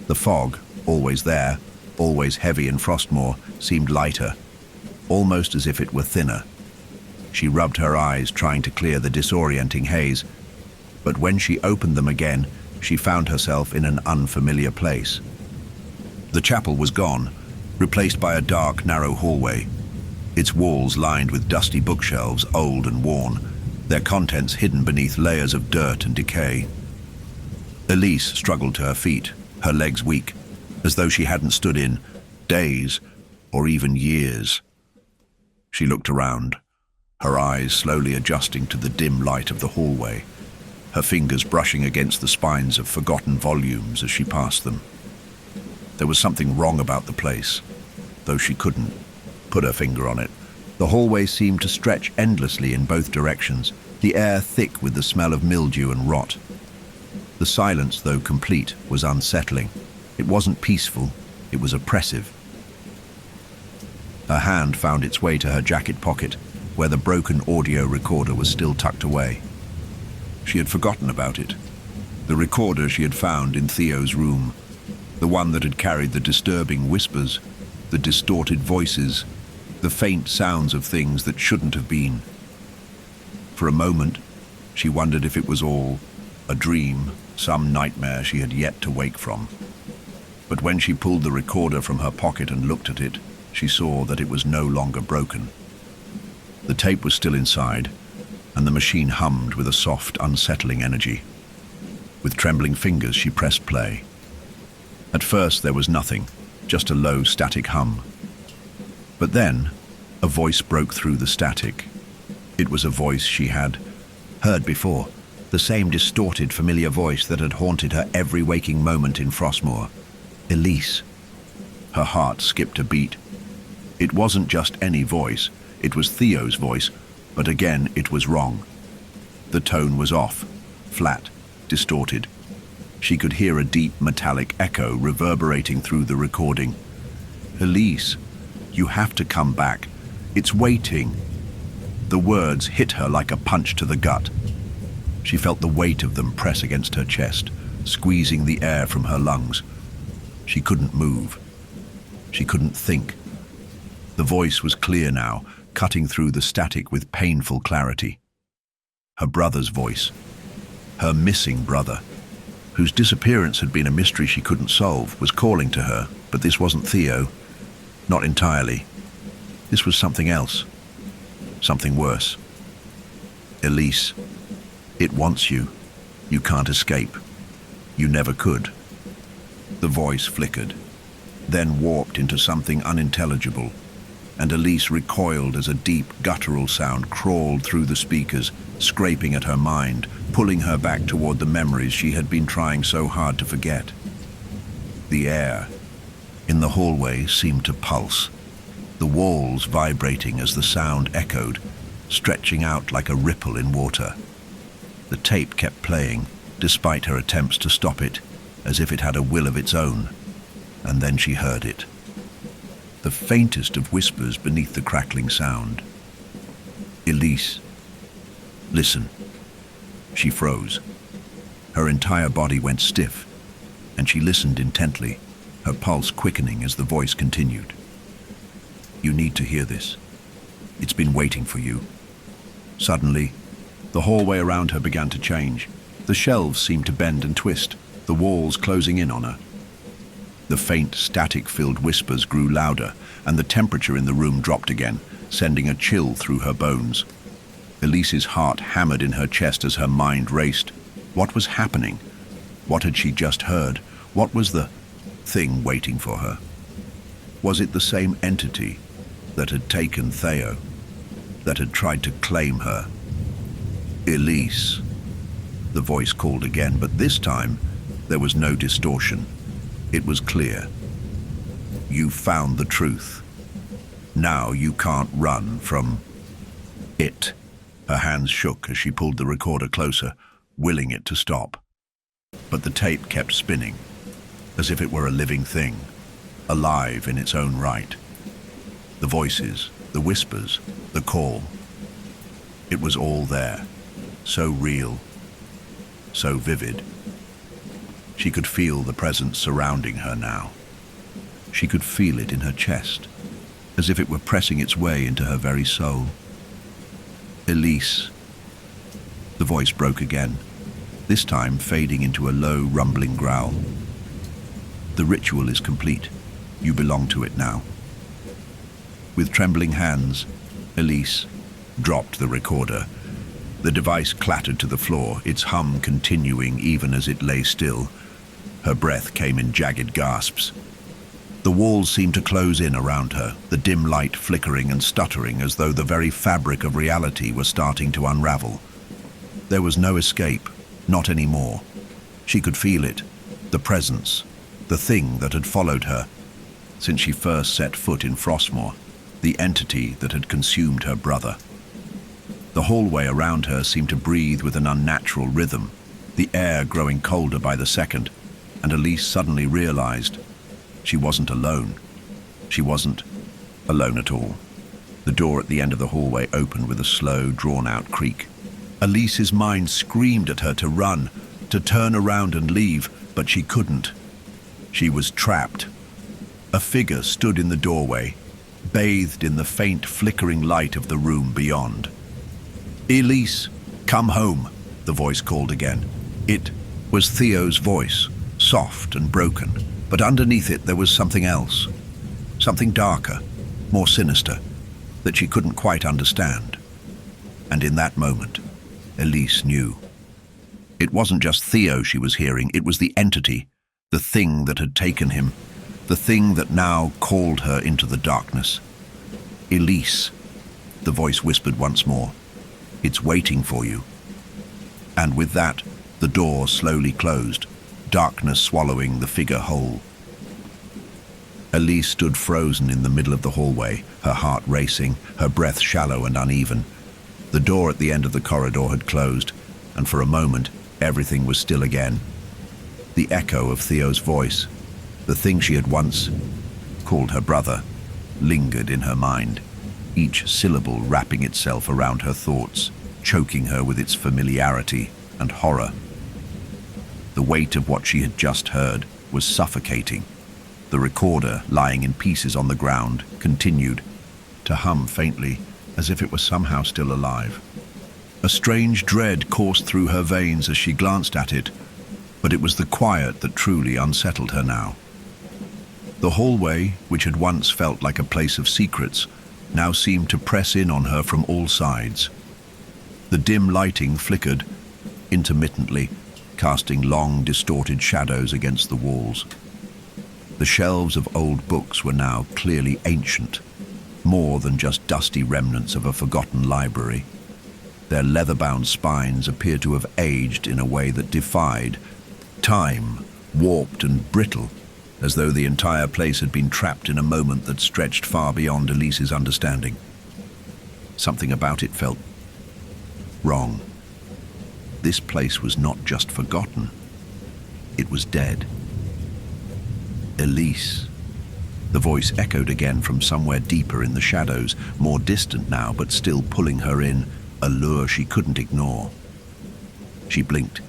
Speaker 1: The fog, always there, always heavy in Frostmoor, seemed lighter, almost as if it were thinner. She rubbed her eyes, trying to clear the disorienting haze, but when she opened them again, she found herself in an unfamiliar place. The chapel was gone, replaced by a dark, narrow hallway, its walls lined with dusty bookshelves, old and worn, their contents hidden beneath layers of dirt and decay. Elise struggled to her feet, her legs weak, as though she hadn't stood in days or even years. She looked around, her eyes slowly adjusting to the dim light of the hallway, her fingers brushing against the spines of forgotten volumes as she passed them. There was something wrong about the place, though she couldn't put her finger on it. The hallway seemed to stretch endlessly in both directions, the air thick with the smell of mildew and rot. The silence, though complete, was unsettling. It wasn't peaceful, it was oppressive. Her hand found its way to her jacket pocket, where the broken audio recorder was still tucked away. She had forgotten about it. The recorder she had found in Theo's room, the one that had carried the disturbing whispers, the distorted voices, the faint sounds of things that shouldn't have been. For a moment, she wondered if it was all a dream, some nightmare she had yet to wake from. But when she pulled the recorder from her pocket and looked at it, she saw that it was no longer broken. The tape was still inside, and the machine hummed with a soft, unsettling energy. With trembling fingers, she pressed play. At first, there was nothing, just a low, static hum. But then, a voice broke through the static. It was a voice she had heard before, the same distorted, familiar voice that had haunted her every waking moment in Frostmoor. Elise. Her heart skipped a beat. It wasn't just any voice, it was Theo's voice, but again it was wrong. The tone was off, flat, distorted. She could hear a deep metallic echo reverberating through the recording. Elise, you have to come back. It's waiting. The words hit her like a punch to the gut. She felt the weight of them press against her chest, squeezing the air from her lungs. She couldn't move. She couldn't think. The voice was clear now, cutting through the static with painful clarity. Her brother's voice. Her missing brother, whose disappearance had been a mystery she couldn't solve, was calling to her, but this wasn't Theo. Not entirely. This was something else. Something worse. Elise, it wants you. You can't escape. You never could. The voice flickered, then warped into something unintelligible, and Elise recoiled as a deep, guttural sound crawled through the speakers, scraping at her mind, pulling her back toward the memories she had been trying so hard to forget. The air in the hallway seemed to pulse, the walls vibrating as the sound echoed, stretching out like a ripple in water. The tape kept playing, despite her attempts to stop it, as if it had a will of its own. And then she heard it. The faintest of whispers beneath the crackling sound. Elise, listen. She froze. Her entire body went stiff, and she listened intently, her pulse quickening as the voice continued. You need to hear this. It's been waiting for you. Suddenly, the hallway around her began to change. The shelves seemed to bend and twist, the walls closing in on her. The faint, static-filled whispers grew louder, and the temperature in the room dropped again, sending a chill through her bones. Elise's heart hammered in her chest as her mind raced. What was happening? What had she just heard? What was the thing waiting for her? Was it the same entity that had taken Theo, that had tried to claim her? Elise. The voice called again, but this time there was no distortion. It was clear. You found the truth. Now you can't run from... It. Her hands shook as she pulled the recorder closer, willing it to stop. But the tape kept spinning, as if it were a living thing, alive in its own right. The voices, the whispers, the call. It was all there, so real, so vivid. She could feel the presence surrounding her now. She could feel it in her chest, as if it were pressing its way into her very soul. Elise. The voice broke again, this time fading into a low, rumbling growl. The ritual is complete. You belong to it now. With trembling hands, Elise dropped the recorder. The device clattered to the floor, its hum continuing even as it lay still. Her breath came in jagged gasps. The walls seemed to close in around her, the dim light flickering and stuttering as though the very fabric of reality were starting to unravel. There was no escape, not anymore. She could feel it, the presence, the thing that had followed her since she first set foot in Frostmoor, the entity that had consumed her brother. The hallway around her seemed to breathe with an unnatural rhythm, the air growing colder by the second, and Elise suddenly realized she wasn't alone. She wasn't alone at all. The door at the end of the hallway opened with a slow, drawn-out creak. Elise's mind screamed at her to run, to turn around and leave, but she couldn't. She was trapped. A figure stood in the doorway, bathed in the faint, flickering light of the room beyond. "Elise, come home," the voice called again. It was Theo's voice, soft and broken, but underneath it there was something else, something darker, more sinister, that she couldn't quite understand. And in that moment, Elise knew. It wasn't just Theo she was hearing, it was the entity, the thing that had taken him, the thing that now called her into the darkness. "Elise," the voice whispered once more, "it's waiting for you." And with that, the door slowly closed, darkness swallowing the figure whole. Elise stood frozen in the middle of the hallway, her heart racing, her breath shallow and uneven. The door at the end of the corridor had closed, and for a moment, everything was still again. The echo of Theo's voice, the thing she had once called her brother, lingered in her mind, each syllable wrapping itself around her thoughts, choking her with its familiarity and horror. The weight of what she had just heard was suffocating. The recorder, lying in pieces on the ground, continued to hum faintly, as if it were somehow still alive. A strange dread coursed through her veins as she glanced at it, but it was the quiet that truly unsettled her now. The hallway, which had once felt like a place of secrets, now seemed to press in on her from all sides. The dim lighting flickered intermittently, casting long, distorted shadows against the walls. The shelves of old books were now clearly ancient, more than just dusty remnants of a forgotten library. Their leather-bound spines appeared to have aged in a way that defied time, warped and brittle, as though the entire place had been trapped in a moment that stretched far beyond Elise's understanding. Something about it felt wrong. This place was not just forgotten. It was dead. "Elise." The voice echoed again from somewhere deeper in the shadows, more distant now, but still pulling her in, a lure she couldn't ignore. She blinked,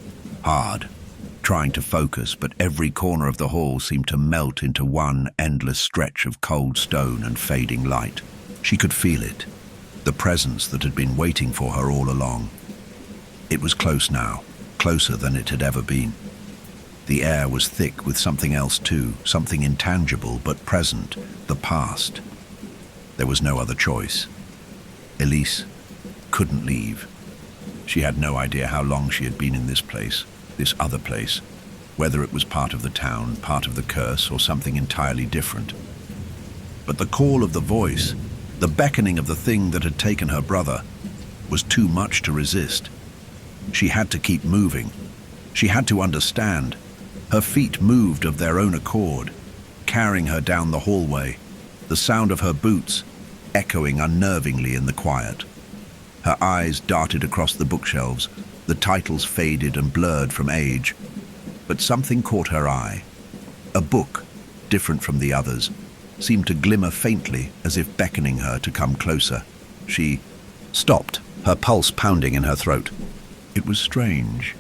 Speaker 1: hard, trying to focus, but every corner of the hall seemed to melt into one endless stretch of cold stone and fading light. She could feel it, the presence that had been waiting for her all along. It was close now, closer than it had ever been. The air was thick with something else too, something intangible but present, the past. There was no other choice. Elise couldn't leave. She had no idea how long she had been in this place, this other place, whether it was part of the town, part of the curse, or something entirely different. But the call of the voice, the beckoning of the thing that had taken her brother, was too much to resist. She had to keep moving. She had to understand. Her feet moved of their own accord, carrying her down the hallway, the sound of her boots echoing unnervingly in the quiet. Her eyes darted across the bookshelves, the titles faded and blurred from age. But something caught her eye. A book, different from the others, seemed to glimmer faintly as if beckoning her to come closer. She stopped, her pulse pounding in her throat. It was strange.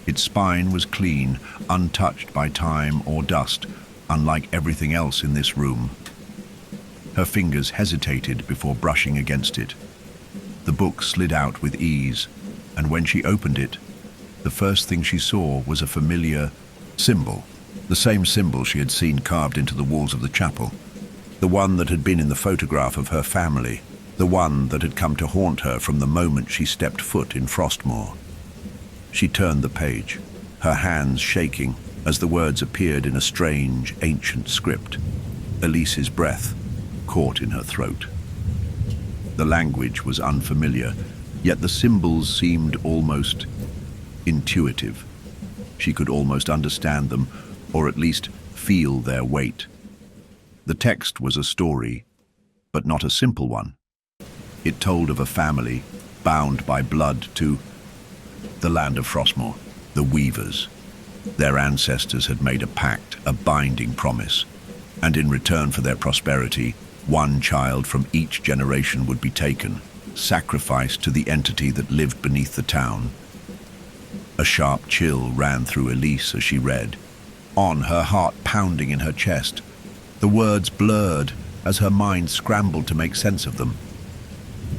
Speaker 1: Its spine was clean, untouched by time or dust, unlike everything else in this room. Her fingers hesitated before brushing against it. The book slid out with ease, and when she opened it, the first thing she saw was a familiar symbol, the same symbol she had seen carved into the walls of the chapel, the one that had been in the photograph of her family, the one that had come to haunt her from the moment she stepped foot in Frostmoor. She turned the page, her hands shaking as the words appeared in a strange, ancient script. Elise's breath caught in her throat. The language was unfamiliar, yet the symbols seemed almost intuitive. She could almost understand them, or at least feel their weight. The text was a story, but not a simple one. It told of a family bound by blood to the land of Frostmoor, the Weavers. Their ancestors had made a pact, a binding promise, and in return for their prosperity, one child from each generation would be taken, sacrificed to the entity that lived beneath the town. A sharp chill ran through Elise as she read, on, her heart pounding in her chest. The words blurred as her mind scrambled to make sense of them.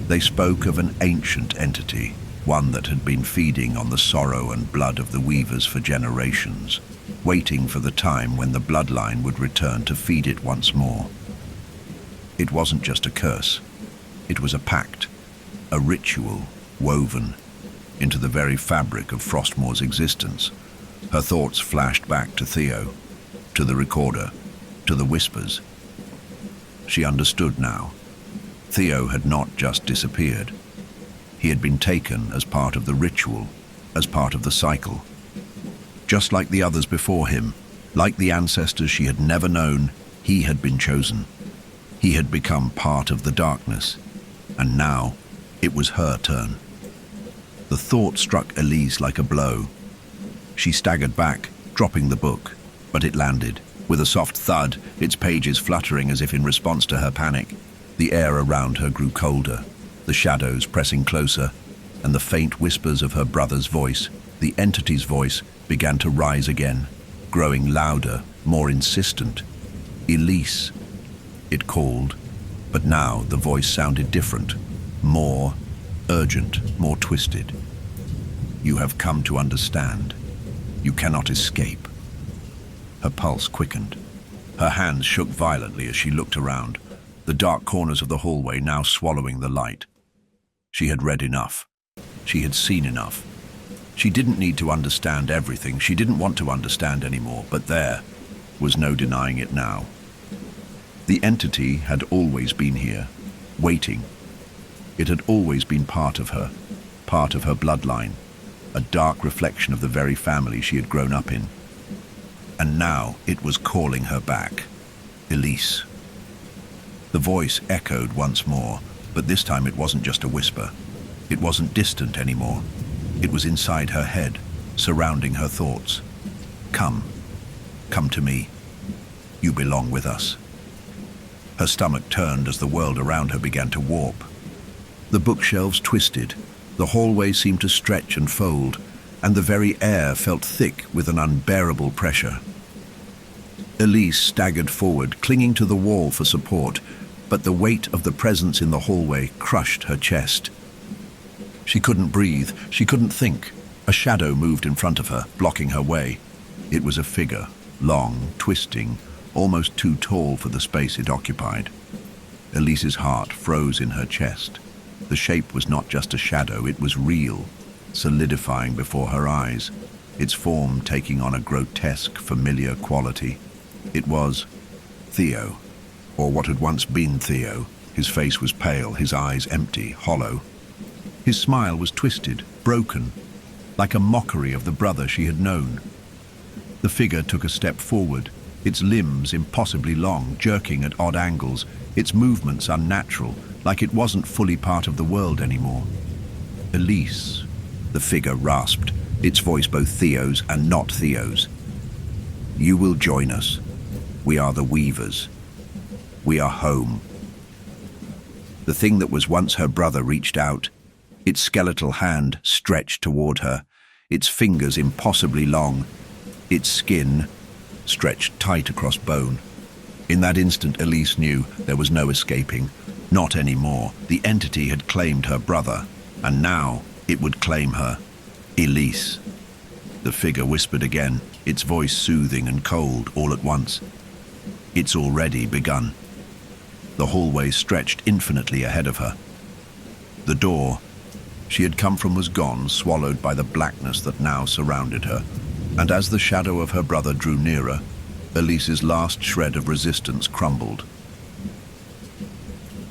Speaker 1: They spoke of an ancient entity, one that had been feeding on the sorrow and blood of the Weavers for generations, waiting for the time when the bloodline would return to feed it once more. It wasn't just a curse. It was a pact, a ritual woven into the very fabric of Frostmoor's existence. Her thoughts flashed back to Theo, to the recorder, to the whispers. She understood now. Theo had not just disappeared. He had been taken as part of the ritual, as part of the cycle. Just like the others before him, like the ancestors she had never known, he had been chosen. He had become part of the darkness, and now it was her turn. The thought struck Elise like a blow. She staggered back, dropping the book, but it landed. With a soft thud, its pages fluttering as if in response to her panic. The air around her grew colder, the shadows pressing closer, and the faint whispers of her brother's voice, the entity's voice, began to rise again, growing louder, more insistent. Elise, it called, but now the voice sounded different, more urgent, more twisted. You have come to understand. You cannot escape. Her pulse quickened. Her hands shook violently as she looked around, the dark corners of the hallway now swallowing the light. She had read enough. She had seen enough. She didn't need to understand everything. She didn't want to understand anymore, but there was no denying it now. The entity had always been here, waiting. It had always been part of her bloodline, a dark reflection of the very family she had grown up in. And now it was calling her back. Elise. The voice echoed once more, but this time it wasn't just a whisper. It wasn't distant anymore. It was inside her head, surrounding her thoughts. Come to me. You belong with us. Her stomach turned as the world around her began to warp. The bookshelves twisted, the hallway seemed to stretch and fold, and the very air felt thick with an unbearable pressure. Elise staggered forward, clinging to the wall for support, but the weight of the presence in the hallway crushed her chest. She couldn't breathe, she couldn't think. A shadow moved in front of her, blocking her way. It was a figure, long, twisting, almost too tall for the space it occupied. Elise's heart froze in her chest. The shape was not just a shadow, it was real, solidifying before her eyes, its form taking on a grotesque, familiar quality. It was Theo, or what had once been Theo. His face was pale, his eyes empty, hollow. His smile was twisted, broken, like a mockery of the brother she had known. The figure took a step forward, its limbs impossibly long, jerking at odd angles, its movements unnatural, like it wasn't fully part of the world anymore. Elise, the figure rasped, its voice both Theo's and not Theo's. You will join us. We are the Weavers. We are home. The thing that was once her brother reached out, its skeletal hand stretched toward her, its fingers impossibly long, its skin stretched tight across bone. In that instant, Elise knew there was no escaping. Not anymore. The entity had claimed her brother, and now it would claim her. Elise. The figure whispered again, its voice soothing and cold all at once. It's already begun. The hallway stretched infinitely ahead of her. The door she had come from was gone, swallowed by the blackness that now surrounded her. And as the shadow of her brother drew nearer, Elise's last shred of resistance crumbled.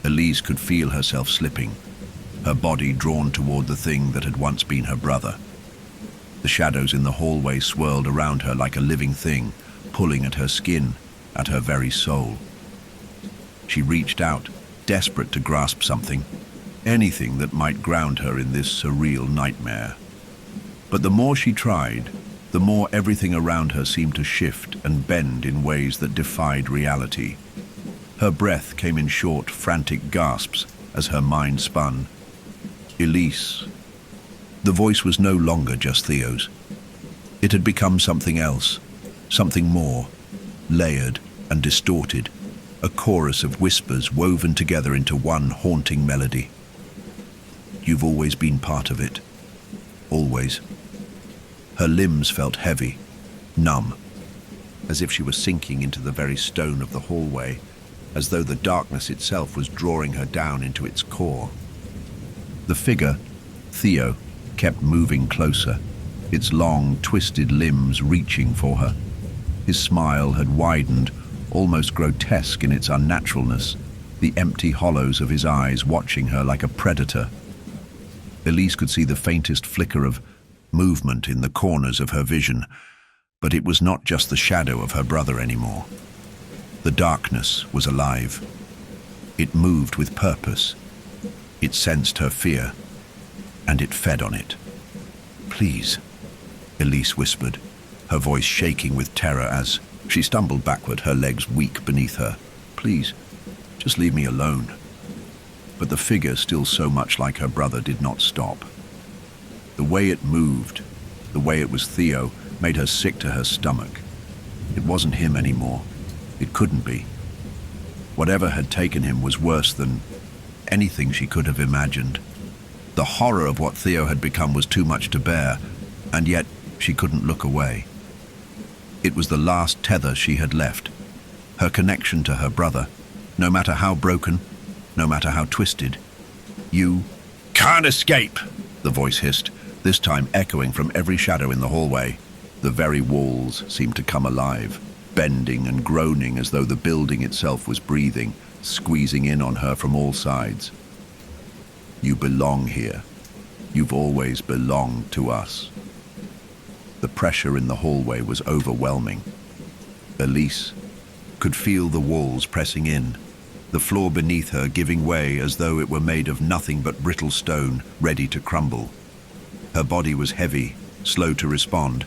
Speaker 1: Elise could feel herself slipping, her body drawn toward the thing that had once been her brother. The shadows in the hallway swirled around her like a living thing, pulling at her skin, at her very soul. She reached out, desperate to grasp something, anything that might ground her in this surreal nightmare. But the more she tried, the more everything around her seemed to shift and bend in ways that defied reality. Her breath came in short, frantic gasps as her mind spun. Elise. The voice was no longer just Theo's. It had become something else, something more, layered and distorted, a chorus of whispers woven together into one haunting melody. You've always been part of it. Always. Her limbs felt heavy, numb, as if she was sinking into the very stone of the hallway, as though the darkness itself was drawing her down into its core. The figure, Theo, kept moving closer, its long, twisted limbs reaching for her. His smile had widened, almost grotesque in its unnaturalness, the empty hollows of his eyes watching her like a predator. Elise could see the faintest flicker of movement in the corners of her vision, but it was not just the shadow of her brother anymore. The darkness was alive. It moved with purpose. It sensed her fear, and it fed on it. Please, Elise whispered, her voice shaking with terror as she stumbled backward, her legs weak beneath her. Please, just leave me alone. But the figure, still so much like her brother, did not stop. The way it moved, the way it was Theo, made her sick to her stomach. It wasn't him anymore. It couldn't be. Whatever had taken him was worse than anything she could have imagined. The horror of what Theo had become was too much to bear, and yet she couldn't look away. It was the last tether she had left, her connection to her brother, no matter how broken, no matter how twisted. You can't escape, the voice hissed, this time echoing from every shadow in the hallway. The very walls seemed to come alive, bending and groaning as though the building itself was breathing, squeezing in on her from all sides. You belong here. You've always belonged to us. The pressure in the hallway was overwhelming. Elise could feel the walls pressing in, the floor beneath her giving way as though it were made of nothing but brittle stone, ready to crumble. Her body was heavy, slow to respond,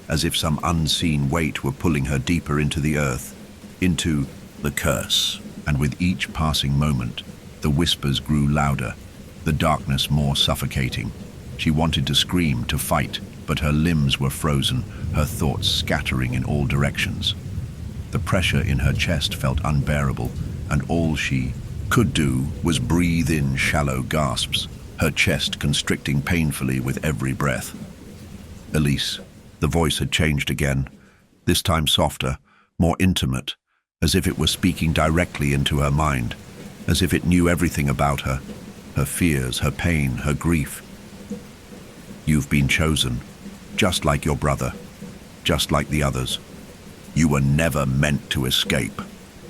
Speaker 1: as if some unseen weight were pulling her deeper into the earth, into the curse. And with each passing moment, the whispers grew louder, the darkness more suffocating. She wanted to scream, to fight, but her limbs were frozen, her thoughts scattering in all directions. The pressure in her chest felt unbearable, and all she could do was breathe in shallow gasps, her chest constricting painfully with every breath. Elise, the voice had changed again, this time softer, more intimate, as if it were speaking directly into her mind, as if it knew everything about her, her fears, her pain, her grief. You've been chosen, just like your brother, just like the others. You were never meant to escape.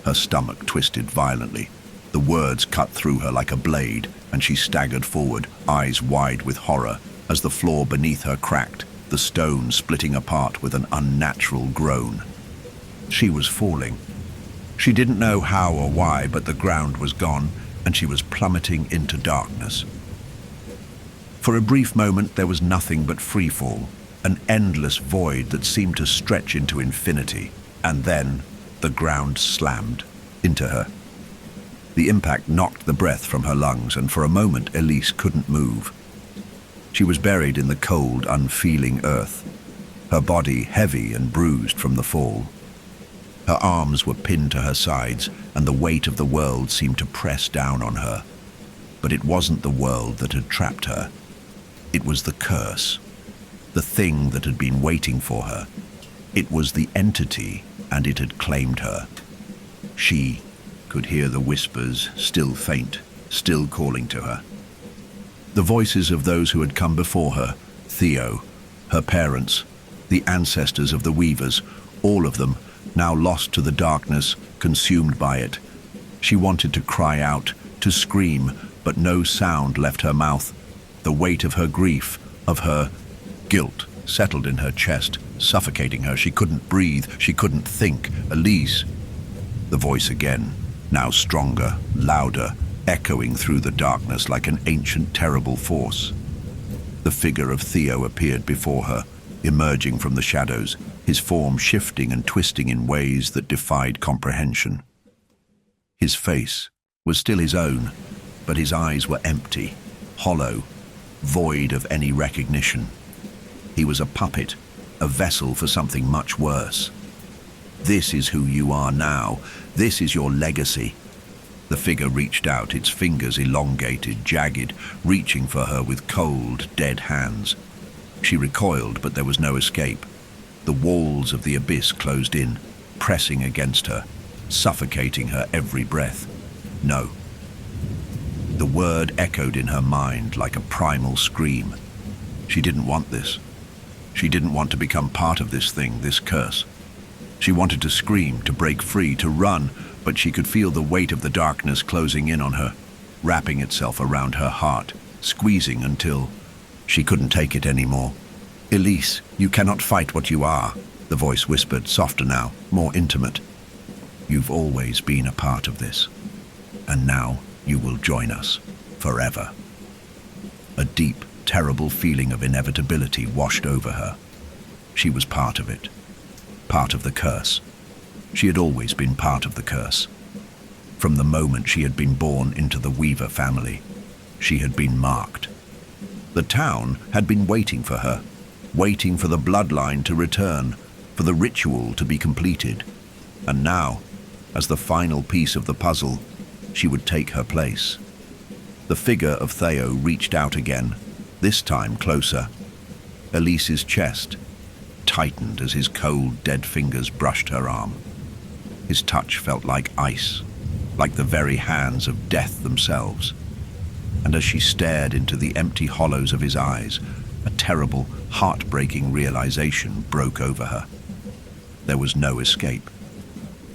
Speaker 1: Her stomach twisted violently. The words cut through her like a blade, and she staggered forward, eyes wide with horror, as the floor beneath her cracked, the stone splitting apart with an unnatural groan. She was falling. She didn't know how or why, but the ground was gone, and she was plummeting into darkness. For a brief moment there was nothing but freefall, an endless void that seemed to stretch into infinity, and then the ground slammed into her. The impact knocked the breath from her lungs, and for a moment Elise couldn't move. She was buried in the cold, unfeeling earth, her body heavy and bruised from the fall. Her arms were pinned to her sides, and the weight of the world seemed to press down on her. But it wasn't the world that had trapped her. It was the curse, the thing that had been waiting for her. It was the entity, and it had claimed her. She could hear the whispers, still faint, still calling to her. The voices of those who had come before her, Theo, her parents, the ancestors of the Weavers, all of them, now lost to the darkness, consumed by it. She wanted to cry out, to scream, but no sound left her mouth. The weight of her grief, of her guilt, settled in her chest, suffocating her. She couldn't breathe, she couldn't think. Elise. The voice again, now stronger, louder, echoing through the darkness like an ancient, terrible force. The figure of Theo appeared before her, emerging from the shadows, his form shifting and twisting in ways that defied comprehension. His face was still his own, but his eyes were empty, hollow, void of any recognition. He was a puppet, a vessel for something much worse. This is who you are now. This is your legacy. The figure reached out, its fingers elongated, jagged, reaching for her with cold, dead hands. She recoiled, but there was no escape. The walls of the abyss closed in, pressing against her, suffocating her every breath. No. The word echoed in her mind like a primal scream. She didn't want this. She didn't want to become part of this thing, this curse. She wanted to scream, to break free, to run, but she could feel the weight of the darkness closing in on her, wrapping itself around her heart, squeezing until she couldn't take it anymore. Elise, you cannot fight what you are, the voice whispered, softer now, more intimate. You've always been a part of this, and now you will join us, forever. A deep, terrible feeling of inevitability washed over her. She was part of it, part of the curse. She had always been part of the curse. From the moment she had been born into the Weaver family, she had been marked. The town had been waiting for her, waiting for the bloodline to return, for the ritual to be completed. And now, as the final piece of the puzzle, she would take her place. The figure of Theo reached out again, this time closer. Elise's chest tightened as his cold, dead fingers brushed her arm. His touch felt like ice, like the very hands of death themselves. And as she stared into the empty hollows of his eyes, a terrible, heartbreaking realization broke over her. There was no escape.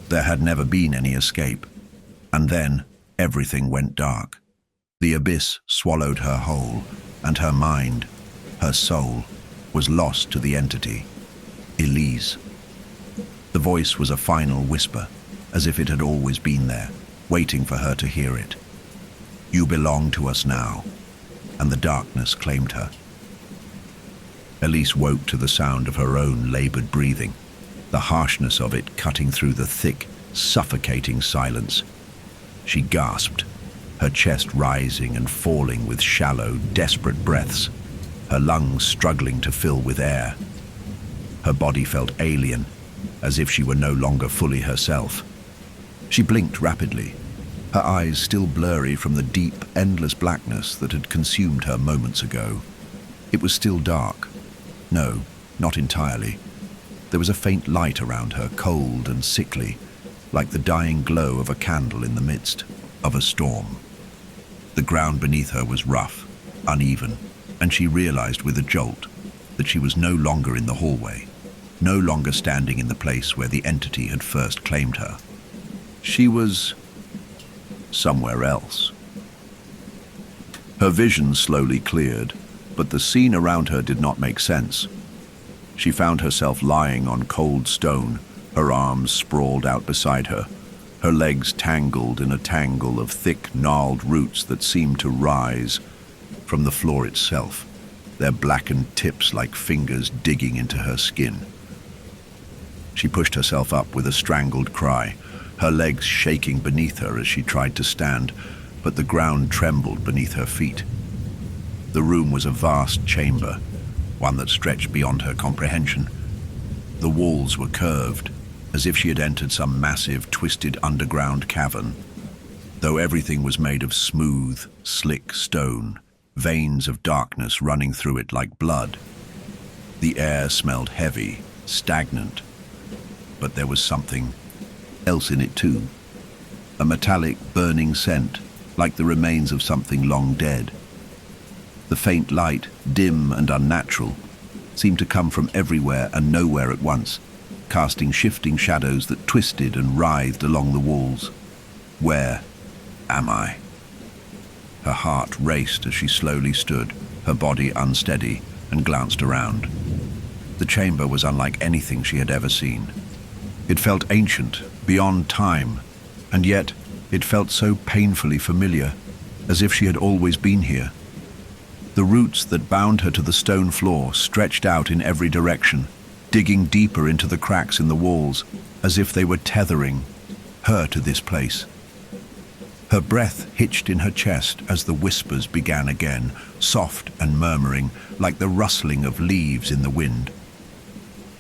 Speaker 1: There had never been any escape. And then everything went dark. The abyss swallowed her whole, and her mind, her soul, was lost to the entity, Elise. The voice was a final whisper, as if it had always been there, waiting for her to hear it. You belong to us now, and the darkness claimed her. Elise woke to the sound of her own labored breathing, the harshness of it cutting through the thick, suffocating silence. She gasped, her chest rising and falling with shallow, desperate breaths, her lungs struggling to fill with air. Her body felt alien, as if she were no longer fully herself. She blinked rapidly, her eyes still blurry from the deep, endless blackness that had consumed her moments ago. It was still dark. No, not entirely. There was a faint light around her, cold and sickly, like the dying glow of a candle in the midst of a storm. The ground beneath her was rough, uneven, and she realized with a jolt that she was no longer in the hallway, no longer standing in the place where the entity had first claimed her. She was somewhere else. Her vision slowly cleared, but the scene around her did not make sense. She found herself lying on cold stone, her arms sprawled out beside her, her legs tangled in a tangle of thick, gnarled roots that seemed to rise from the floor itself, their blackened tips like fingers digging into her skin. She pushed herself up with a strangled cry, her legs shaking beneath her as she tried to stand, but the ground trembled beneath her feet. The room was a vast chamber, one that stretched beyond her comprehension. The walls were curved, as if she had entered some massive, twisted underground cavern. Though everything was made of smooth, slick stone, veins of darkness running through it like blood. The air smelled heavy, stagnant, but there was something else in it too. A metallic, burning scent, like the remains of something long dead. The faint light, dim and unnatural, seemed to come from everywhere and nowhere at once, casting shifting shadows that twisted and writhed along the walls. Where am I? Her heart raced as she slowly stood, her body unsteady, and glanced around. The chamber was unlike anything she had ever seen. It felt ancient, beyond time, and yet it felt so painfully familiar, as if she had always been here. The roots that bound her to the stone floor stretched out in every direction, digging deeper into the cracks in the walls, as if they were tethering her to this place. Her breath hitched in her chest as the whispers began again, soft and murmuring, like the rustling of leaves in the wind.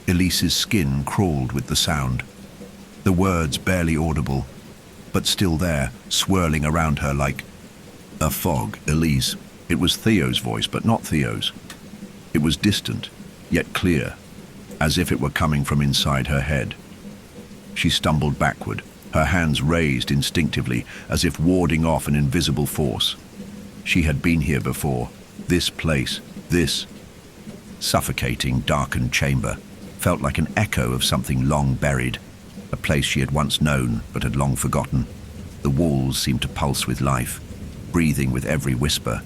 Speaker 1: Elise's skin crawled with the sound, the words barely audible, but still there, swirling around her like a fog. Elise. It was Theo's voice, but not Theo's. It was distant, yet clear, as if it were coming from inside her head. She stumbled backward, her hands raised instinctively, as if warding off an invisible force. She had been here before. This place, this suffocating, darkened chamber, felt like an echo of something long buried, a place she had once known but had long forgotten. The walls seemed to pulse with life, breathing with every whisper,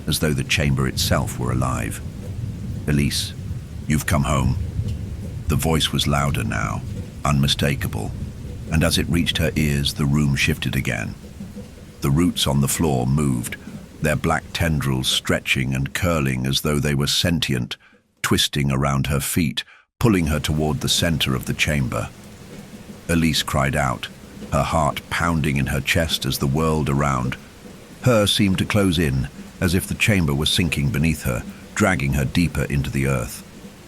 Speaker 1: as though the chamber itself were alive. Elise, you've come home. The voice was louder now, unmistakable, and as it reached her ears, the room shifted again. The roots on the floor moved, their black tendrils stretching and curling as though they were sentient, twisting around her feet, pulling her toward the center of the chamber. Elise cried out, her heart pounding in her chest as the world around her seemed to close in, as if the chamber was sinking beneath her, dragging her deeper into the earth.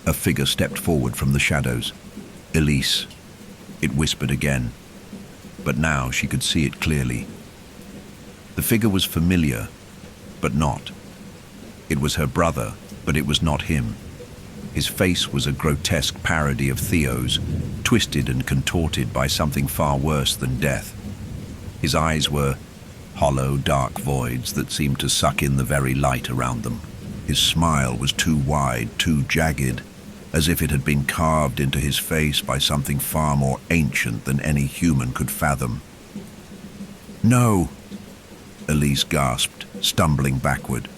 Speaker 1: A figure stepped forward from the shadows. Elise, it whispered again, but now she could see it clearly. The figure was familiar, but not. It was her brother, but it was not him. His face was a grotesque parody of Theo's, twisted and contorted by something far worse than death. His eyes were hollow, dark voids that seemed to suck in the very light around them. His smile was too wide, too jagged, as if it had been carved into his face by something far more ancient than any human could fathom. "No!" Elise gasped, stumbling backward.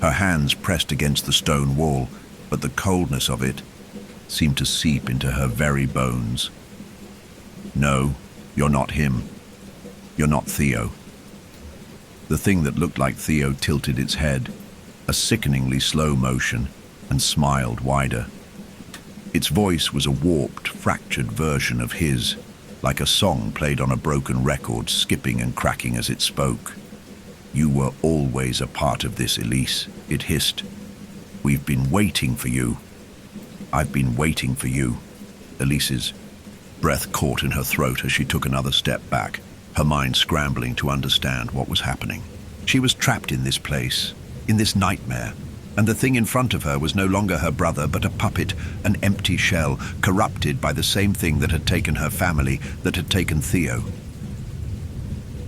Speaker 1: Her hands pressed against the stone wall, but the coldness of it seemed to seep into her very bones. "No, you're not him. You're not Theo." The thing that looked like Theo tilted its head, a sickeningly slow motion, and smiled wider. Its voice was a warped, fractured version of his, like a song played on a broken record, skipping and cracking as it spoke. "You were always a part of this, Elise," it hissed. "We've been waiting for you. I've been waiting for you." Elise's breath caught in her throat as she took another step back, her mind scrambling to understand what was happening. She was trapped in this place, in this nightmare, and the thing in front of her was no longer her brother, but a puppet, an empty shell, corrupted by the same thing that had taken her family, that had taken Theo.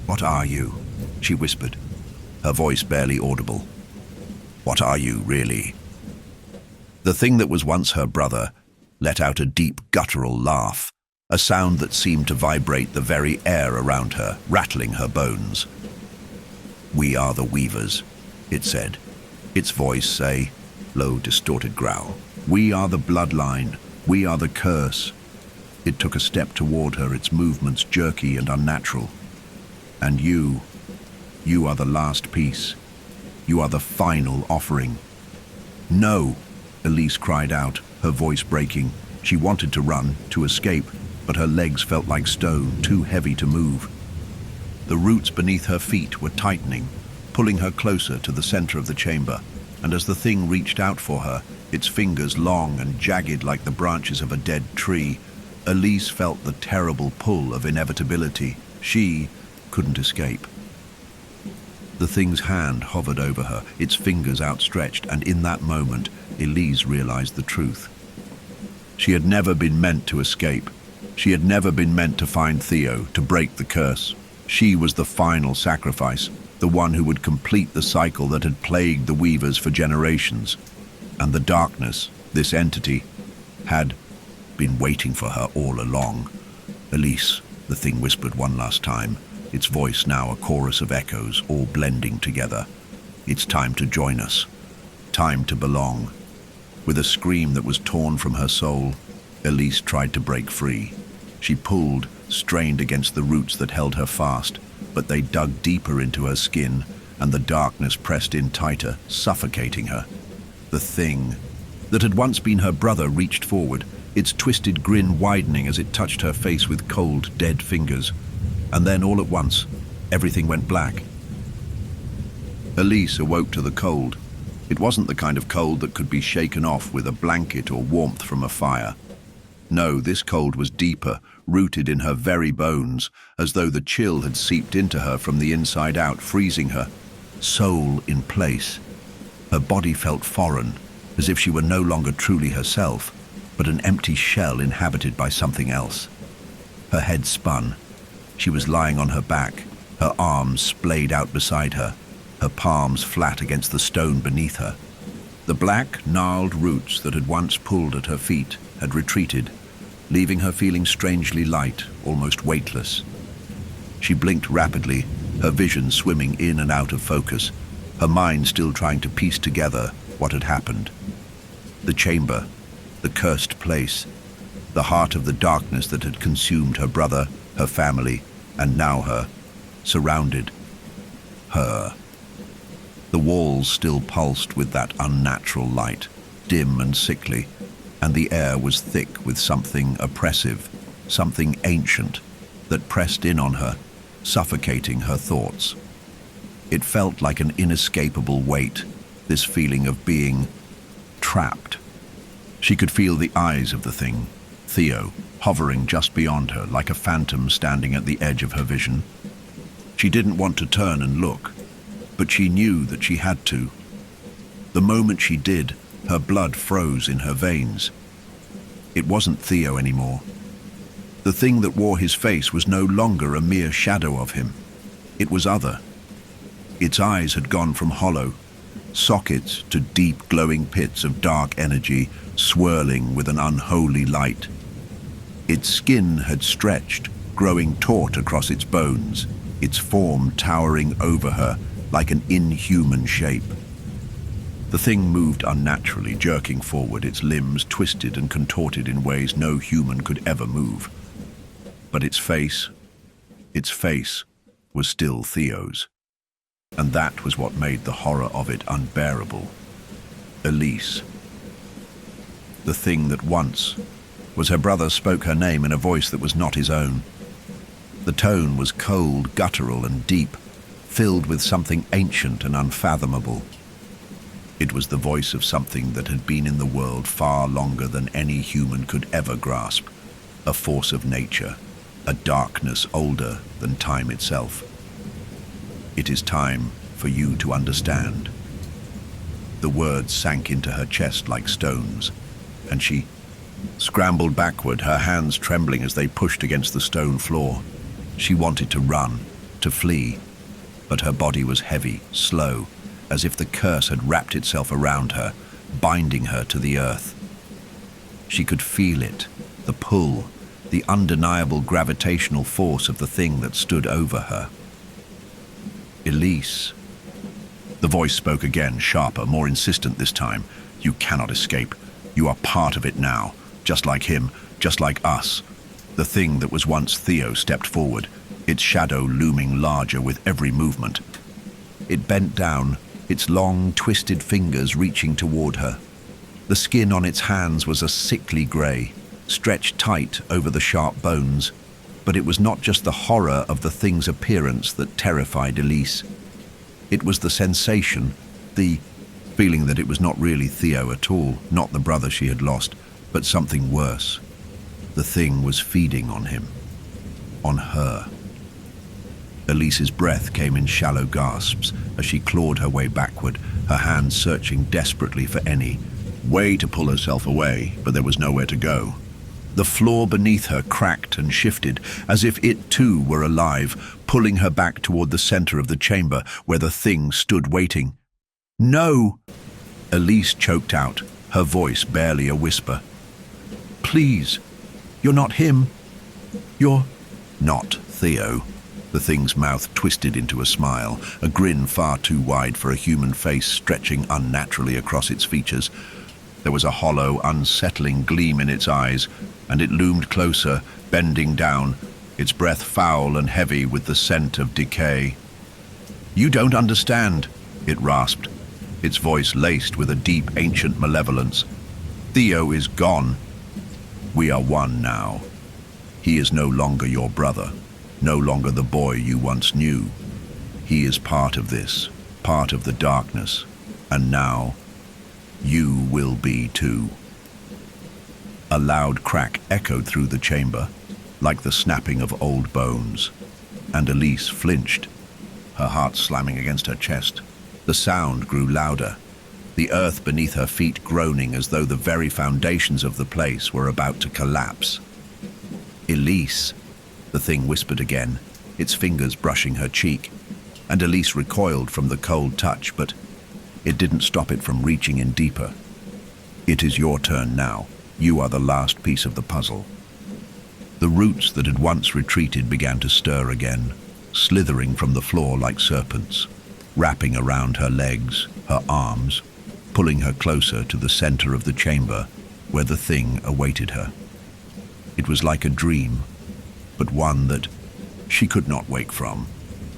Speaker 1: "What are you?" she whispered, her voice barely audible. "What are you, really?" The thing that was once her brother let out a deep, guttural laugh, a sound that seemed to vibrate the very air around her, rattling her bones. "We are the Weavers," it said, its voice a low, distorted growl. "We are the bloodline. We are the curse." It took a step toward her, its movements jerky and unnatural. "And you are the last piece. You are the final offering." "No," Elise cried out, her voice breaking. She wanted to run, to escape, but her legs felt like stone, too heavy to move. The roots beneath her feet were tightening, pulling her closer to the center of the chamber, and as the thing reached out for her, its fingers long and jagged like the branches of a dead tree, Elise felt the terrible pull of inevitability. She couldn't escape. The thing's hand hovered over her, its fingers outstretched, and in that moment, Elise realized the truth. She had never been meant to escape. She had never been meant to find Theo, to break the curse. She was the final sacrifice, the one who would complete the cycle that had plagued the Weavers for generations. And the darkness, this entity, had been waiting for her all along. "Elise," the thing whispered one last time, its voice now a chorus of echoes, all blending together. "It's time to join us. Time to belong." With a scream that was torn from her soul, Elise tried to break free. She pulled, strained against the roots that held her fast, but they dug deeper into her skin, and the darkness pressed in tighter, suffocating her. The thing that had once been her brother reached forward, its twisted grin widening as it touched her face with cold, dead fingers. And then all at once, everything went black. Elise awoke to the cold. It wasn't the kind of cold that could be shaken off with a blanket or warmth from a fire. No, this cold was deeper, rooted in her very bones, as though the chill had seeped into her from the inside out, freezing her soul in place. Her body felt foreign, as if she were no longer truly herself, but an empty shell inhabited by something else. Her head spun. She was lying on her back, her arms splayed out beside her, her palms flat against the stone beneath her. The black, gnarled roots that had once pulled at her feet had retreated, leaving her feeling strangely light, almost weightless. She blinked rapidly, her vision swimming in and out of focus, her mind still trying to piece together what had happened. The chamber, the cursed place, the heart of the darkness that had consumed her brother, her family, and now her, surrounded her. The walls still pulsed with that unnatural light, dim and sickly, and the air was thick with something oppressive, something ancient, that pressed in on her, suffocating her thoughts. It felt like an inescapable weight, this feeling of being trapped. She could feel the eyes of the thing, Theo, hovering just beyond her like a phantom standing at the edge of her vision. She didn't want to turn and look, but she knew that she had to. The moment she did, her blood froze in her veins. It wasn't Theo anymore. The thing that wore his face was no longer a mere shadow of him. It was other. Its eyes had gone from hollow sockets to deep glowing pits of dark energy swirling with an unholy light. Its skin had stretched, growing taut across its bones, its form towering over her like an inhuman shape. The thing moved unnaturally, jerking forward, its limbs twisted and contorted in ways no human could ever move. But its face was still Theo's. And that was what made the horror of it unbearable. Elise. The thing that once was her brother spoke her name in a voice that was not his own. The tone was cold, guttural, and deep, filled with something ancient and unfathomable. It was the voice of something that had been in the world far longer than any human could ever grasp, a force of nature, a darkness older than time itself. "It is time for you to understand." The words sank into her chest like stones, and she scrambled backward, her hands trembling as they pushed against the stone floor. She wanted to run, to flee, but her body was heavy, slow, as if the curse had wrapped itself around her, binding her to the earth. She could feel it, the pull, the undeniable gravitational force of the thing that stood over her. "Elise." The voice spoke again, sharper, more insistent this time. "You cannot escape. You are part of it now, just like him, just like us." The thing that was once Theo stepped forward, its shadow looming larger with every movement. It bent down, its long, twisted fingers reaching toward her. The skin on its hands was a sickly grey, stretched tight over the sharp bones, but it was not just the horror of the thing's appearance that terrified Elise. It was the sensation, the feeling that it was not really Theo at all, not the brother she had lost, but something worse. The thing was feeding on him, on her. Elise's breath came in shallow gasps as she clawed her way backward, her hands searching desperately for any way to pull herself away, but there was nowhere to go. The floor beneath her cracked and shifted, as if it too were alive, pulling her back toward the center of the chamber where the thing stood waiting. "No!" Elise choked out, her voice barely a whisper. "Please, you're not him. You're not Theo." The thing's mouth twisted into a smile, a grin far too wide for a human face stretching unnaturally across its features. There was a hollow, unsettling gleam in its eyes, and it loomed closer, bending down, its breath foul and heavy with the scent of decay. "You don't understand," it rasped, its voice laced with a deep, ancient malevolence. "Theo is gone. We are one now. He is no longer your brother, no longer the boy you once knew. He is part of this, part of the darkness, and now you will be too." A loud crack echoed through the chamber, like the snapping of old bones, and Elise flinched, her heart slamming against her chest. The sound grew louder, the earth beneath her feet groaning as though the very foundations of the place were about to collapse. "Elise," the thing whispered again, its fingers brushing her cheek, and Elise recoiled from the cold touch, but it didn't stop it from reaching in deeper. "It is your turn now. You are the last piece of the puzzle." The roots that had once retreated began to stir again, slithering from the floor like serpents, wrapping around her legs, her arms, pulling her closer to the center of the chamber where the thing awaited her. It was like a dream, but one that she could not wake from.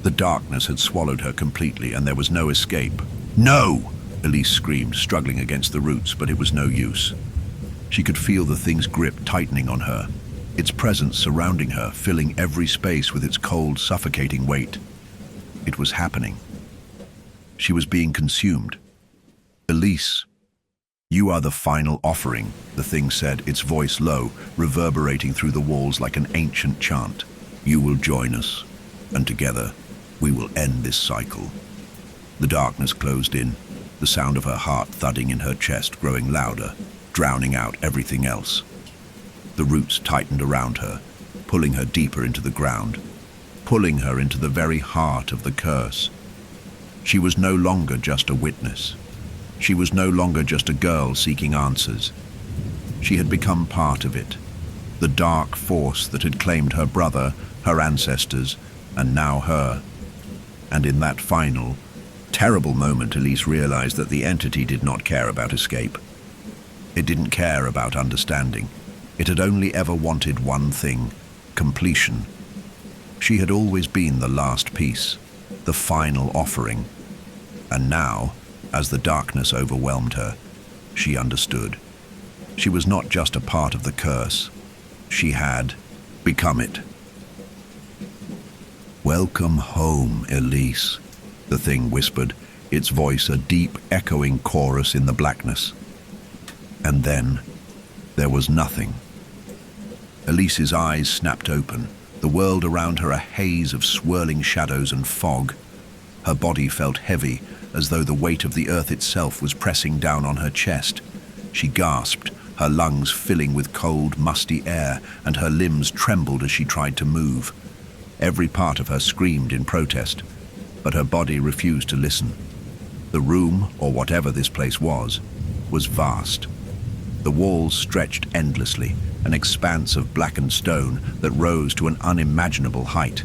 Speaker 1: The darkness had swallowed her completely, and there was no escape. "No!" Elise screamed, struggling against the roots, but it was no use. She could feel the thing's grip tightening on her, its presence surrounding her, filling every space with its cold, suffocating weight. It was happening. She was being consumed. "Elise, you are the final offering," the thing said, its voice low, reverberating through the walls like an ancient chant. "You will join us, and together we will end this cycle." The darkness closed in, the sound of her heart thudding in her chest growing louder, drowning out everything else. The roots tightened around her, pulling her deeper into the ground, pulling her into the very heart of the curse. She was no longer just a witness. She was no longer just a girl seeking answers. She had become part of it, the dark force that had claimed her brother, her ancestors, and now her. And in that final, terrible moment, Elise realized that the entity did not care about escape. It didn't care about understanding. It had only ever wanted one thing: completion. She had always been the last piece, the final offering. And now, as the darkness overwhelmed her, she understood. She was not just a part of the curse. She had become it. "Welcome home, Elise," the thing whispered, its voice a deep, echoing chorus in the blackness. And then there was nothing. Elise's eyes snapped open, the world around her a haze of swirling shadows and fog. Her body felt heavy, as though the weight of the earth itself was pressing down on her chest. She gasped, her lungs filling with cold, musty air, and her limbs trembled as she tried to move. Every part of her screamed in protest, but her body refused to listen. The room, or whatever this place was vast. The walls stretched endlessly, an expanse of blackened stone that rose to an unimaginable height.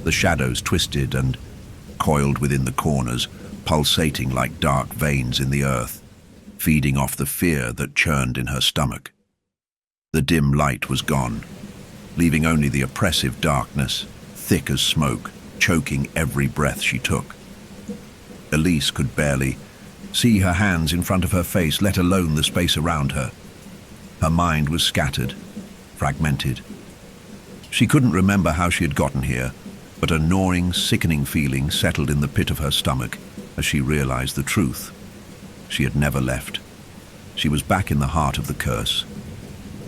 Speaker 1: The shadows twisted and coiled within the corners, pulsating like dark veins in the earth, feeding off the fear that churned in her stomach. The dim light was gone, leaving only the oppressive darkness, thick as smoke, choking every breath she took. Elise could barely see her hands in front of her face, let alone the space around her. Her mind was scattered, fragmented. She couldn't remember how she had gotten here, but a gnawing, sickening feeling settled in the pit of her stomach as she realized the truth. She had never left. She was back in the heart of the curse.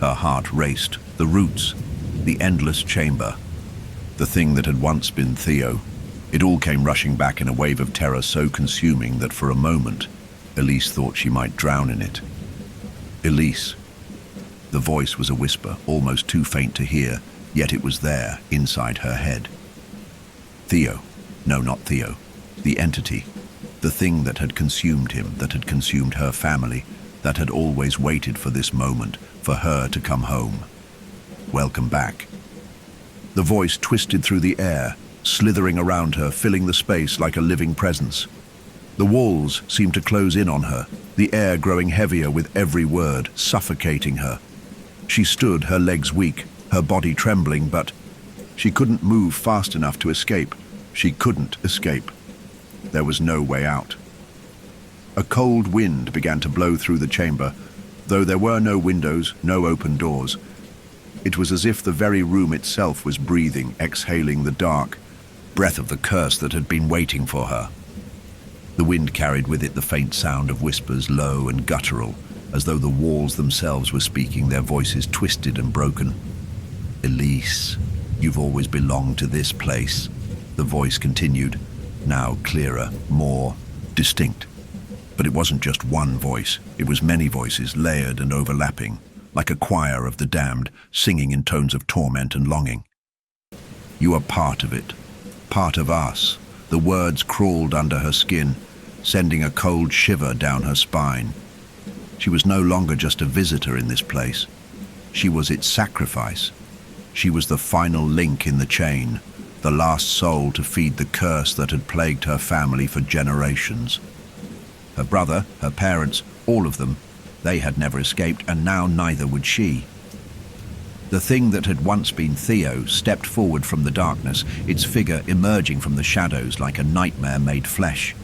Speaker 1: Her heart raced, the roots, the endless chamber, the thing that had once been Theo. It all came rushing back in a wave of terror so consuming that for a moment, Elise thought she might drown in it. Elise. The voice was a whisper, almost too faint to hear, yet it was there, inside her head. Theo. No, not Theo. The entity. The thing that had consumed him, that had consumed her family, that had always waited for this moment, for her to come home. Welcome back. The voice twisted through the air, slithering around her, filling the space like a living presence. The walls seemed to close in on her, the air growing heavier with every word, suffocating her. She stood, her legs weak, her body trembling, but she couldn't move fast enough to escape. She couldn't escape. There was no way out. A cold wind began to blow through the chamber, though there were no windows, no open doors. It was as if the very room itself was breathing, exhaling the dark breath of the curse that had been waiting for her. The wind carried with it the faint sound of whispers, low and guttural, as though the walls themselves were speaking, their voices twisted and broken. Elise, you've always belonged to this place, the voice continued, now clearer, more distinct. But it wasn't just one voice, it was many voices, layered and overlapping, like a choir of the damned, singing in tones of torment and longing. You are part of it, part of us. The words crawled under her skin, sending a cold shiver down her spine. She was no longer just a visitor in this place. She was its sacrifice. She was the final link in the chain, the last soul to feed the curse that had plagued her family for generations. Her brother, her parents, all of them, they had never escaped, and now neither would she. The thing that had once been Theo stepped forward from the darkness, its figure emerging from the shadows like a nightmare made flesh.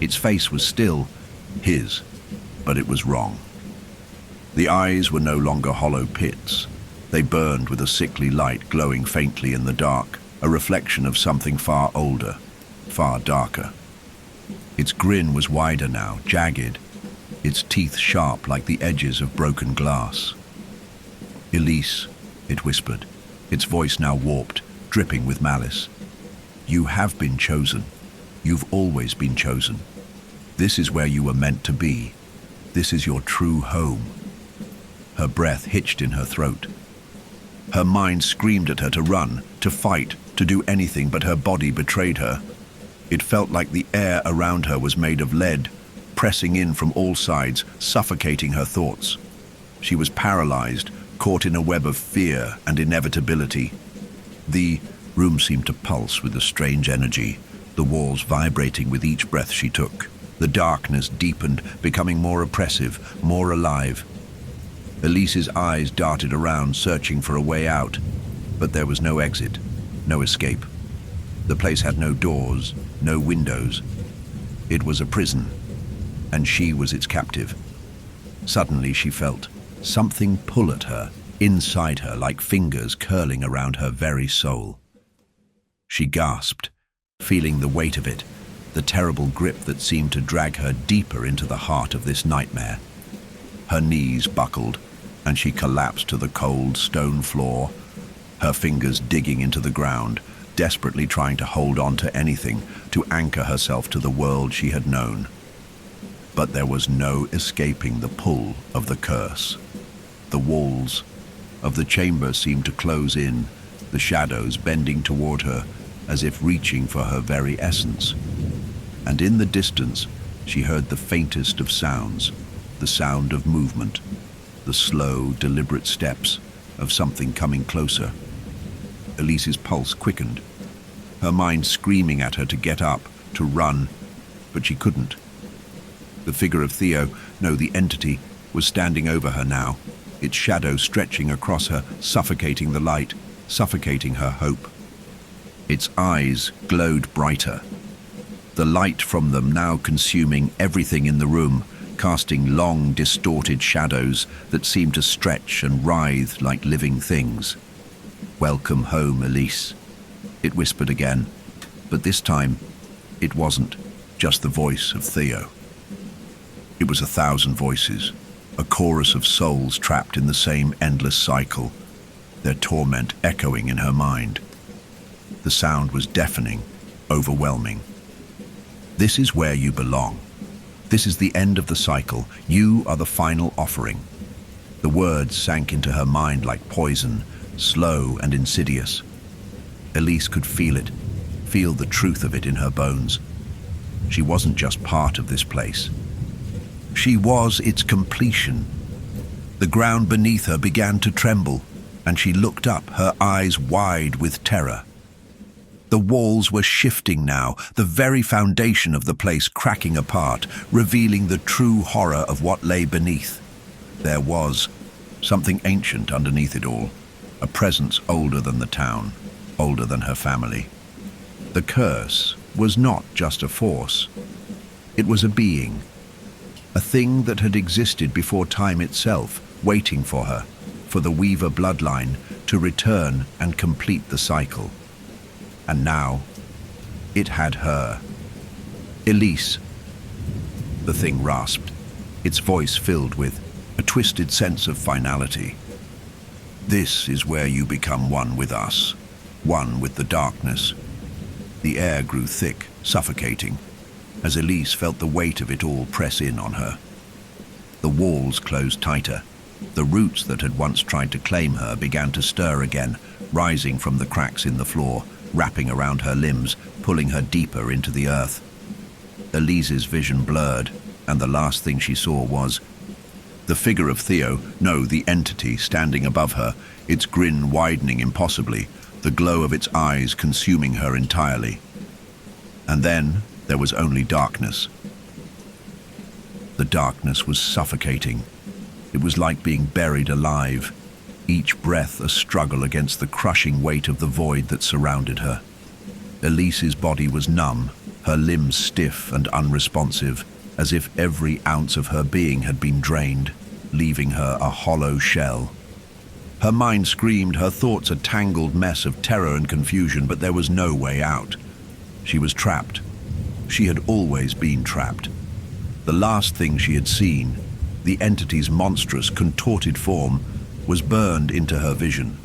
Speaker 1: Its face was still his, but it was wrong. The eyes were no longer hollow pits. They burned with a sickly light glowing faintly in the dark, a reflection of something far older, far darker. Its grin was wider now, jagged, its teeth sharp like the edges of broken glass. Elise, it whispered, its voice now warped, dripping with malice. You have been chosen. You've always been chosen. This is where you were meant to be. This is your true home. Her breath hitched in her throat. Her mind screamed at her to run, to fight, to do anything, but her body betrayed her. It felt like the air around her was made of lead, pressing in from all sides, suffocating her thoughts. She was paralyzed, caught in a web of fear and inevitability. The room seemed to pulse with a strange energy, the walls vibrating with each breath she took. The darkness deepened, becoming more oppressive, more alive. Elise's eyes darted around, searching for a way out, but there was no exit, no escape. The place had no doors, no windows. It was a prison, and she was its captive. Suddenly she felt something pull at her, inside her, like fingers curling around her very soul. She gasped, feeling the weight of it, the terrible grip that seemed to drag her deeper into the heart of this nightmare. Her knees buckled, and she collapsed to the cold stone floor, her fingers digging into the ground, desperately trying to hold on to anything, to anchor herself to the world she had known. But there was no escaping the pull of the curse. The walls of the chamber seemed to close in, the shadows bending toward her as if reaching for her very essence. And in the distance, she heard the faintest of sounds, the sound of movement, the slow, deliberate steps of something coming closer. Elise's pulse quickened, her mind screaming at her to get up, to run, but she couldn't. The figure of Theo, no, the entity, was standing over her now, its shadow stretching across her, suffocating the light, suffocating her hope. Its eyes glowed brighter. the light from them now consuming everything in the room, casting long, distorted shadows that seemed to stretch and writhe like living things. "Welcome home, Elise," it whispered again, but this time it wasn't just the voice of Theo. It was 1,000 voices, a chorus of souls trapped in the same endless cycle, their torment echoing in her mind. The sound was deafening, overwhelming. "This is where you belong. This is the end of the cycle. You are the final offering." The words sank into her mind like poison, slow and insidious. Elise could feel it, feel the truth of it in her bones. She wasn't just part of this place. She was its completion. The ground beneath her began to tremble, and she looked up, her eyes wide with terror. The walls were shifting now, the very foundation of the place cracking apart, revealing the true horror of what lay beneath. There was something ancient underneath it all, a presence older than the town, older than her family. The curse was not just a force. It was a being, a thing that had existed before time itself, waiting for her, for the Weaver bloodline to return and complete the cycle. And now, it had her. "Elise," the thing rasped, its voice filled with a twisted sense of finality. "This is where you become one with us, one with the darkness." The air grew thick, suffocating, as Elise felt the weight of it all press in on her. The walls closed tighter. The roots that had once tried to claim her began to stir again, rising from the cracks in the floor, wrapping around her limbs, pulling her deeper into the earth. Elise's vision blurred, and the last thing she saw was the figure of Theo, no, the entity standing above her, its grin widening impossibly, the glow of its eyes consuming her entirely. And then there was only darkness. The darkness was suffocating. It was like being buried alive, each breath a struggle against the crushing weight of the void that surrounded her. Elise's body was numb, her limbs stiff and unresponsive, as if every ounce of her being had been drained, leaving her a hollow shell. Her mind screamed, her thoughts a tangled mess of terror and confusion, but there was no way out. She was trapped. She had always been trapped. The last thing she had seen, the entity's monstrous, contorted form, was burned into her vision.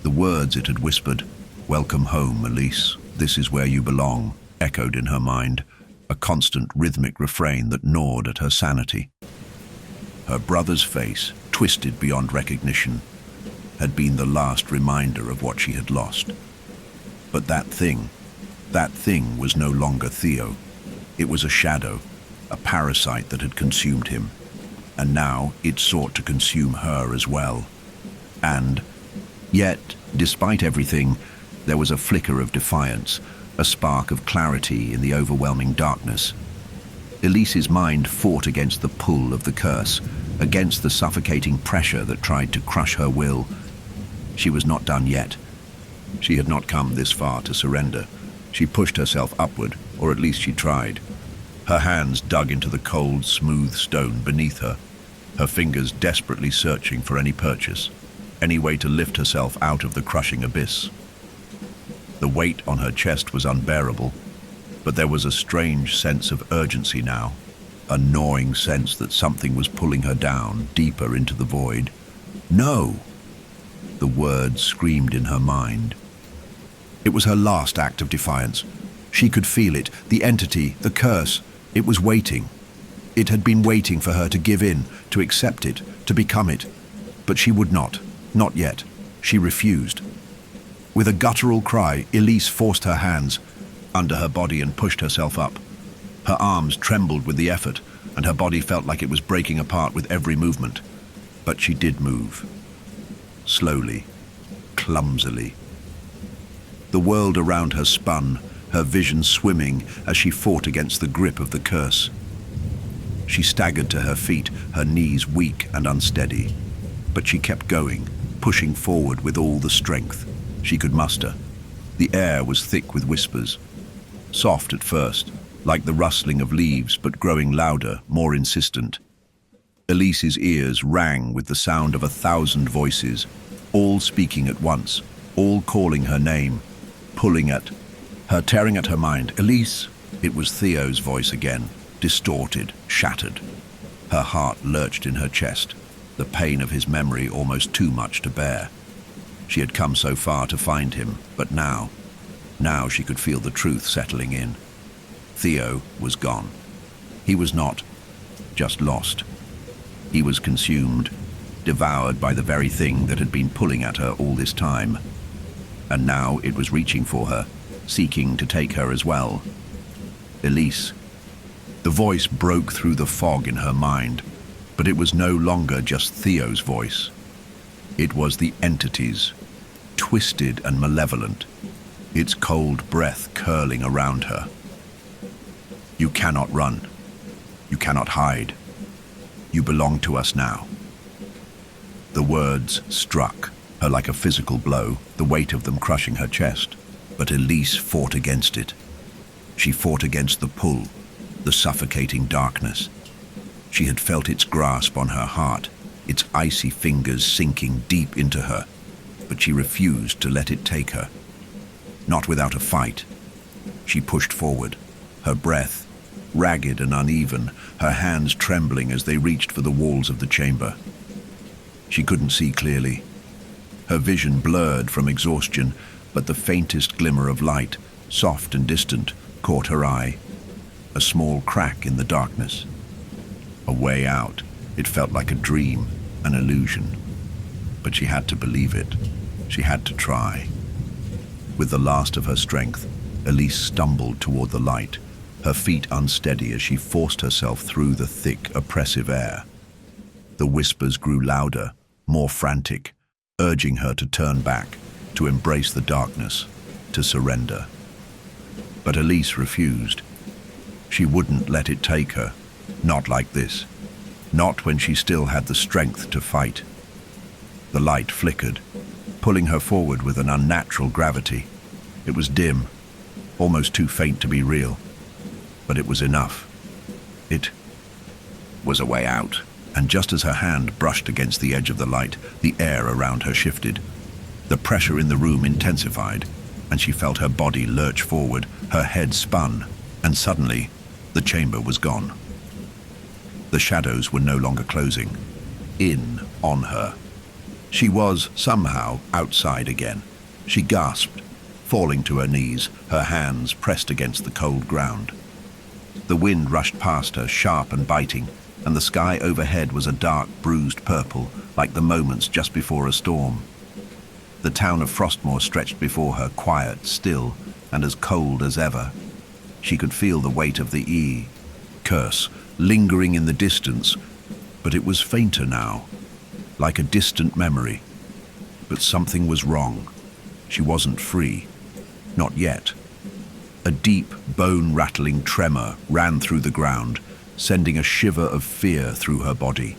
Speaker 1: The words it had whispered, "Welcome home, Elise. This is where you belong," echoed in her mind, a constant rhythmic refrain that gnawed at her sanity. Her brother's face, twisted beyond recognition, had been the last reminder of what she had lost. But that thing was no longer Theo. It was a shadow, a parasite that had consumed him. And now it sought to consume her as well. And yet, despite everything, there was a flicker of defiance, a spark of clarity in the overwhelming darkness. Elise's mind fought against the pull of the curse, against the suffocating pressure that tried to crush her will. She was not done yet. She had not come this far to surrender. She pushed herself upward, or at least she tried. Her hands dug into the cold, smooth stone beneath her, her fingers desperately searching for any purchase, any way to lift herself out of the crushing abyss. The weight on her chest was unbearable, but there was a strange sense of urgency now, a gnawing sense that something was pulling her down, deeper into the void. "No!" The words screamed in her mind. It was her last act of defiance. She could feel it, the entity, the curse. It was waiting. It had been waiting for her to give in, to accept it, to become it. But she would not yet. She refused. With a guttural cry, Elise forced her hands under her body and pushed herself up. Her arms trembled with the effort, and her body felt like it was breaking apart with every movement. But she did move. Slowly, clumsily. The world around her spun, her vision swimming as she fought against the grip of the curse. She staggered to her feet, her knees weak and unsteady. But she kept going, pushing forward with all the strength she could muster. The air was thick with whispers. soft at first, like the rustling of leaves, but growing louder, more insistent. Elise's ears rang with the sound of 1,000 voices, all speaking at once, all calling her name, pulling at her, tearing at her mind. Elise! It was Theo's voice again, distorted, shattered. Her heart lurched in her chest, the pain of his memory almost too much to bear. She had come so far to find him, but now she could feel the truth settling in. Theo was gone. He was not just lost. He was consumed, devoured by the very thing that had been pulling at her all this time. And now it was reaching for her, seeking to take her as well. Elise. The voice broke through the fog in her mind, but it was no longer just Theo's voice. It was the entity's, twisted and malevolent, its cold breath curling around her. You cannot run. You cannot hide. You belong to us now. The words struck her like a physical blow, the weight of them crushing her chest. But Elise fought against it. She fought against the pull, the suffocating darkness. She had felt its grasp on her heart, its icy fingers sinking deep into her, but she refused to let it take her. Not without a fight. She pushed forward, her breath ragged and uneven, her hands trembling as they reached for the walls of the chamber. She couldn't see clearly. Her vision blurred from exhaustion, but the faintest glimmer of light, soft and distant, caught her eye. A small crack in the darkness. A way out. It felt like a dream, an illusion. But she had to believe it. She had to try. With the last of her strength, Elise stumbled toward the light, her feet unsteady as she forced herself through the thick, oppressive air. The whispers grew louder, more frantic, urging her to turn back, to embrace the darkness, to surrender. But Elise refused. She wouldn't let it take her, not like this, not when she still had the strength to fight. The light flickered, pulling her forward with an unnatural gravity. It was dim, almost too faint to be real, but it was enough. It was a way out, and just as her hand brushed against the edge of the light, the air around her shifted. The pressure in the room intensified, and she felt her body lurch forward, her head spun, and suddenly, the chamber was gone. The shadows were no longer closing, in on her. She was, somehow, outside again. She gasped, falling to her knees, her hands pressed against the cold ground. The wind rushed past her, sharp and biting, and the sky overhead was a dark, bruised purple, like the moments just before a storm. The town of Frostmore stretched before her, quiet, still, and as cold as ever. She could feel the weight of the curse lingering in the distance, but it was fainter now, like a distant memory. But something was wrong. She wasn't free. Not yet. A deep, bone-rattling tremor ran through the ground, sending a shiver of fear through her body.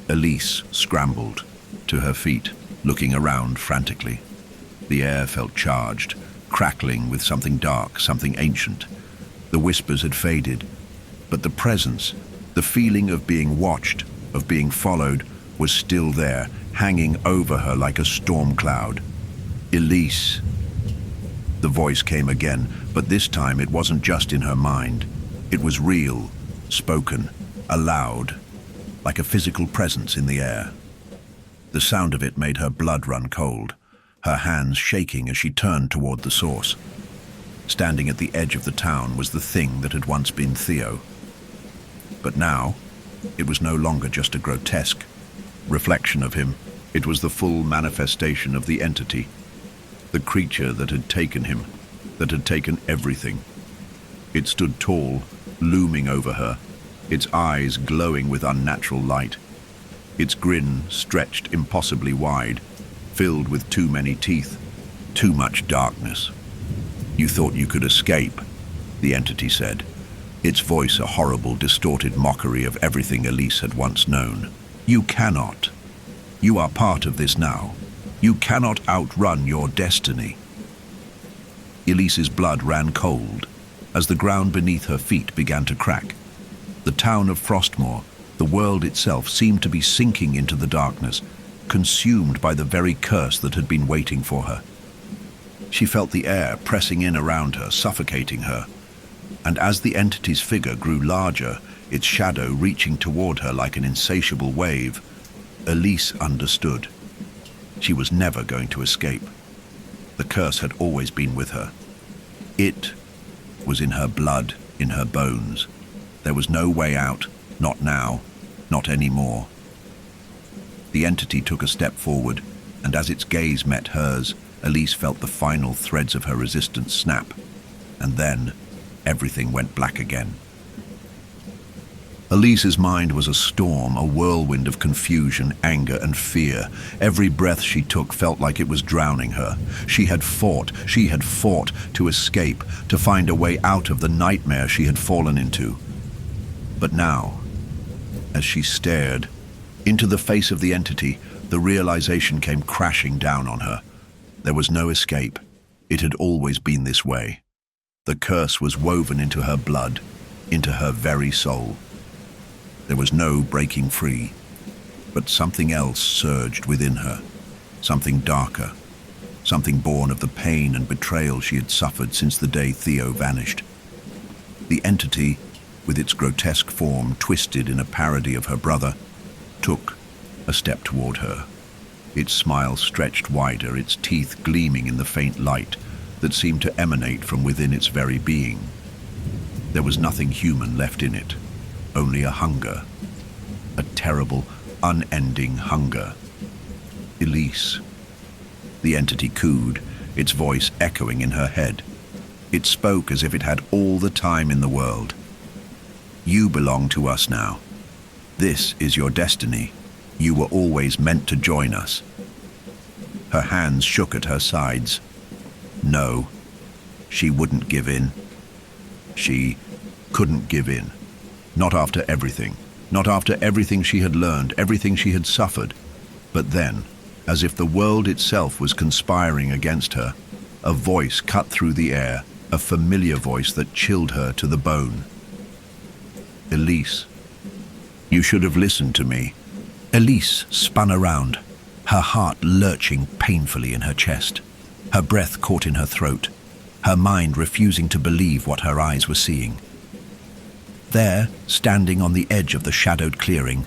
Speaker 1: Elise scrambled to her feet, looking around frantically. The air felt charged, crackling with something dark, something ancient. The whispers had faded, but the presence, the feeling of being watched, of being followed, was still there, hanging over her like a storm cloud. Elise. The voice came again, but this time it wasn't just in her mind. It was real, spoken, aloud, like a physical presence in the air. The sound of it made her blood run cold, her hands shaking as she turned toward the source. Standing at the edge of the town was the thing that had once been Theo. But now, it was no longer just a grotesque reflection of him. It was the full manifestation of the entity, the creature that had taken him, that had taken everything. It stood tall, looming over her, its eyes glowing with unnatural light, its grin stretched impossibly wide, filled with too many teeth, too much darkness. "You thought you could escape," the entity said, its voice a horrible, distorted mockery of everything Elise had once known. "You cannot. You are part of this now. You cannot outrun your destiny." Elise's blood ran cold, as the ground beneath her feet began to crack. The town of Frostmoor, the world itself, seemed to be sinking into the darkness, consumed by the very curse that had been waiting for her. She felt the air pressing in around her, suffocating her, and as the entity's figure grew larger, its shadow reaching toward her like an insatiable wave, Elise understood. She was never going to escape. The curse had always been with her. It was in her blood, in her bones. There was no way out, not now, not anymore. The entity took a step forward, and as its gaze met hers, Elise felt the final threads of her resistance snap, and then everything went black again. Elise's mind was a storm, a whirlwind of confusion, anger, and fear. Every breath she took felt like it was drowning her. She had fought to escape, to find a way out of the nightmare she had fallen into. But now, as she stared into the face of the entity, the realization came crashing down on her. There was no escape. It had always been this way. The curse was woven into her blood, into her very soul. There was no breaking free, but something else surged within her, something darker, something born of the pain and betrayal she had suffered since the day Theo vanished. The entity, with its grotesque form twisted in a parody of her brother, took a step toward her. Its smile stretched wider, its teeth gleaming in the faint light that seemed to emanate from within its very being. There was nothing human left in it. Only a hunger, a terrible, unending hunger. Elise. The entity cooed, its voice echoing in her head. It spoke as if it had all the time in the world. You belong to us now. This is your destiny. You were always meant to join us. Her hands shook at her sides. No, she wouldn't give in. She couldn't give in. Not after everything. Not after everything she had learned, everything she had suffered. But then, as if the world itself was conspiring against her, a voice cut through the air, a familiar voice that chilled her to the bone. Elise, you should have listened to me. Elise spun around, her heart lurching painfully in her chest, her breath caught in her throat, her mind refusing to believe what her eyes were seeing. There, standing on the edge of the shadowed clearing,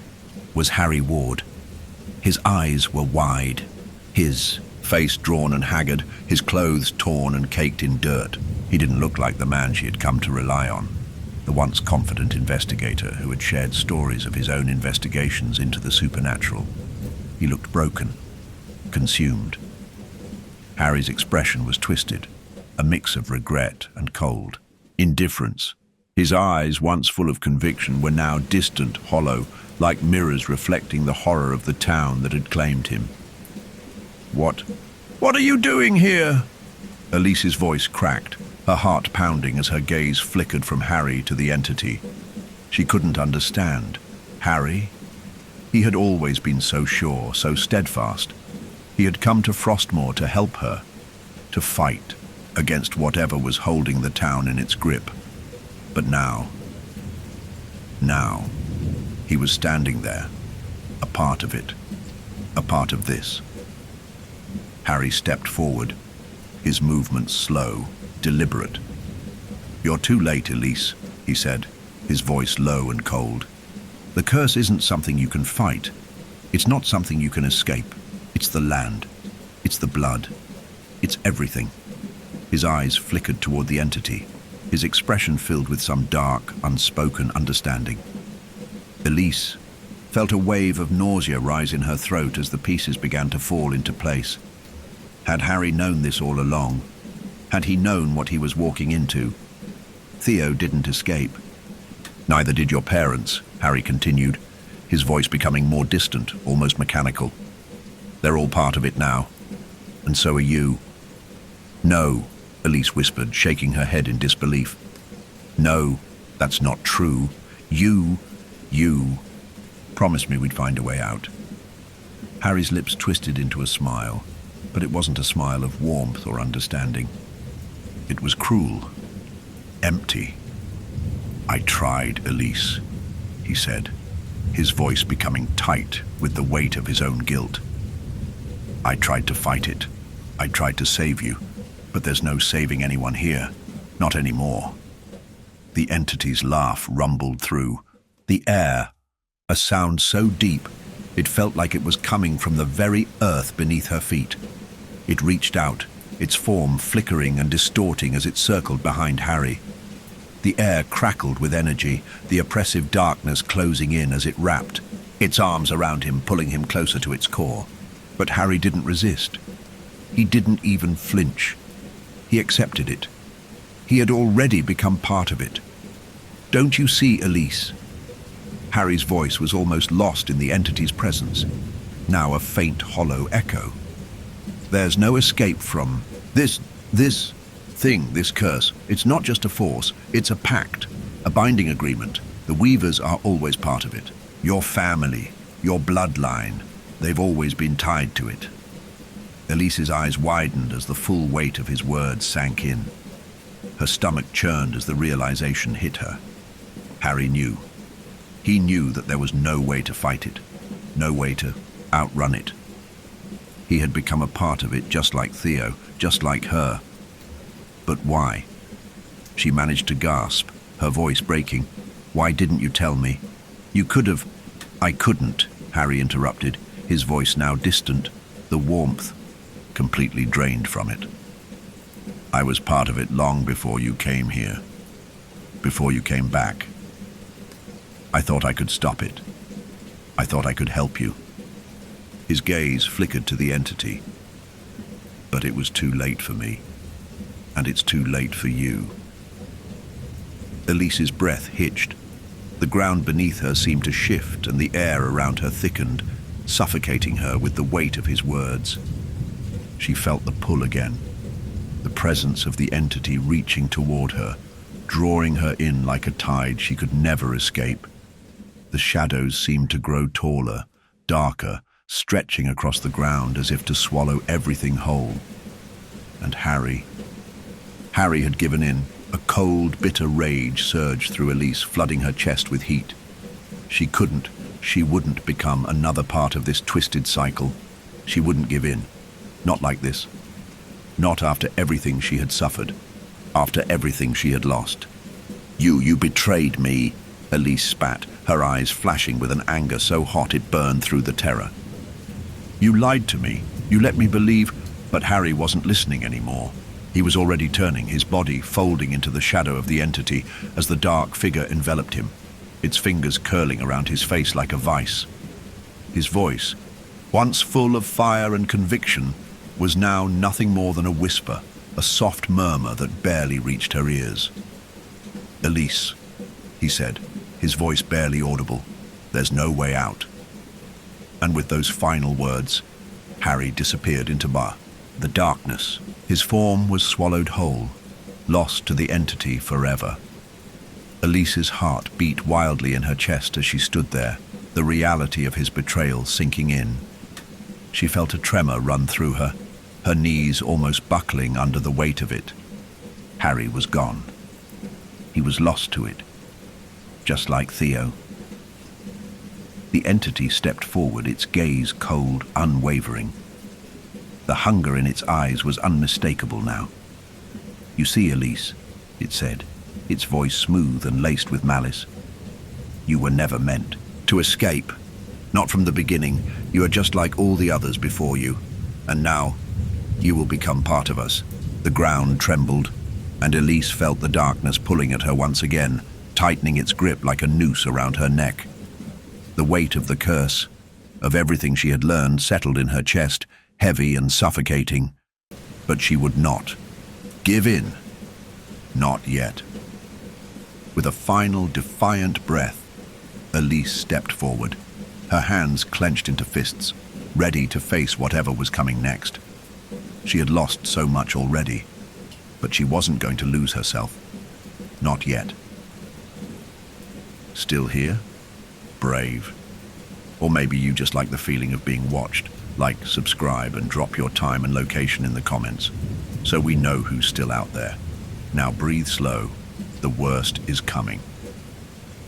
Speaker 1: was Harry Ward. His eyes were wide, his face drawn and haggard, his clothes torn and caked in dirt. He didn't look like the man she had come to rely on, the once confident investigator who had shared stories of his own investigations into the supernatural. He looked broken, consumed. Harry's expression was twisted, a mix of regret and cold, indifference. His eyes, once full of conviction, were now distant, hollow, like mirrors reflecting the horror of the town that had claimed him. What are you doing here?" Elise's voice cracked, her heart pounding as her gaze flickered from Harry to the entity. She couldn't understand. Harry? He had always been so sure, so steadfast. He had come to Frostmoor to help her, to fight against whatever was holding the town in its grip. But now, he was standing there, a part of it, a part of this. Harry stepped forward, his movements slow, deliberate. "You're too late, Elise," he said, his voice low and cold. "The curse isn't something you can fight. It's not something you can escape. It's the land. It's the blood. It's everything." His eyes flickered toward the entity, his expression filled with some dark, unspoken understanding. Elise felt a wave of nausea rise in her throat as the pieces began to fall into place. Had Harry known this all along? Had he known what he was walking into? Theo didn't escape. "Neither did your parents," Harry continued, his voice becoming more distant, almost mechanical. "They're all part of it now, and so are you." "No," Elise whispered, shaking her head in disbelief. "No, that's not true. You promised me we'd find a way out." Harry's lips twisted into a smile, but it wasn't a smile of warmth or understanding. It was cruel. empty. "I tried, Elise," he said, his voice becoming tight with the weight of his own guilt. "I tried to fight it. I tried to save you, but there's no saving anyone here, not anymore." The entity's laugh rumbled through the air, a sound so deep it felt like it was coming from the very earth beneath her feet. It reached out, its form flickering and distorting as it circled behind Harry. The air crackled with energy, the oppressive darkness closing in as it wrapped, its arms around him, pulling him closer to its core. But Harry didn't resist. He didn't even flinch. He accepted it. He had already become part of it. "Don't you see, Elise?" Harry's voice was almost lost in the entity's presence, now a faint, hollow echo. "There's no escape from this thing, this curse. It's not just a force, it's a pact, a binding agreement. The Weavers are always part of it. Your family, your bloodline, they've always been tied to it." Elise's eyes widened as the full weight of his words sank in. Her stomach churned as the realization hit her. Harry knew. He knew that there was no way to fight it, no way to outrun it. He had become a part of it, just like Theo, just like her. But why? She managed to gasp, her voice breaking. "Why didn't you tell me? You could have—" "I couldn't," Harry interrupted, his voice now distant, the warmth completely drained from it. "I was part of it long before you came here, before you came back. I thought I could stop it. I thought I could help you." His gaze flickered to the entity. "But it was too late for me, and it's too late for you." Elise's breath hitched. The ground beneath her seemed to shift, and the air around her thickened, suffocating her with the weight of his words. She felt the pull again, the presence of the entity reaching toward her, drawing her in like a tide she could never escape. The shadows seemed to grow taller, darker, stretching across the ground as if to swallow everything whole. And Harry had given in. A cold, bitter rage surged through Elise, flooding her chest with heat. She wouldn't become another part of this twisted cycle. She wouldn't give in. Not like this. Not after everything she had suffered. After everything she had lost. You betrayed me," Elise spat, her eyes flashing with an anger so hot it burned through the terror. "You lied to me. You let me believe—" But Harry wasn't listening anymore. He was already turning, his body folding into the shadow of the entity as the dark figure enveloped him, its fingers curling around his face like a vice. His voice, once full of fire and conviction, was now nothing more than a whisper, a soft murmur that barely reached her ears. "Elise," he said, his voice barely audible, "there's no way out." And with those final words, Harry disappeared into the darkness. His form was swallowed whole, lost to the entity forever. Elise's heart beat wildly in her chest as she stood there, the reality of his betrayal sinking in. She felt a tremor run through her, her knees almost buckling under the weight of it. Harry was gone. He was lost to it, just like Theo. The entity stepped forward, its gaze cold, unwavering. The hunger in its eyes was unmistakable now. "You see, Elise," it said, its voice smooth and laced with malice. "You were never meant to escape. Not from the beginning. You are just like all the others before you. And now, you will become part of us." The ground trembled, and Elise felt the darkness pulling at her once again, tightening its grip like a noose around her neck. The weight of the curse, of everything she had learned, settled in her chest, heavy and suffocating. But she would not give in. Not yet. With a final, defiant breath, Elise stepped forward, her hands clenched into fists, ready to face whatever was coming next. She had lost so much already, but she wasn't going to lose herself. Not yet. Still here? Brave. Or maybe you just like the feeling of being watched. Like, subscribe, and drop your time and location in the comments, so we know who's still out there. Now breathe slow, The worst is coming.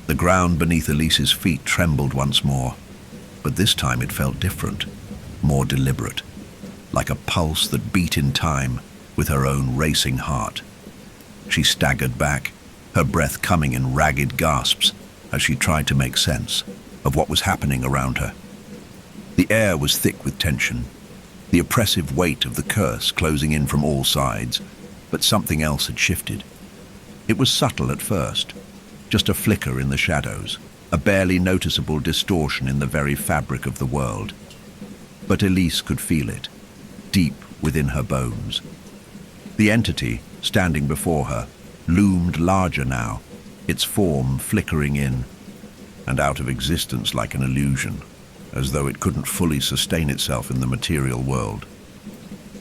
Speaker 1: The ground beneath Elise's feet trembled once more, but this time it felt different, more deliberate, like a pulse that beat in time with her own racing heart. She staggered back, her breath coming in ragged gasps as she tried to make sense of what was happening around her. The air was thick with tension, the oppressive weight of the curse closing in from all sides, but something else had shifted. It was subtle at first, just a flicker in the shadows, a barely noticeable distortion in the very fabric of the world. But Elise could feel it, deep within her bones. The entity, standing before her, loomed larger now, its form flickering in and out of existence like an illusion, as though it couldn't fully sustain itself in the material world.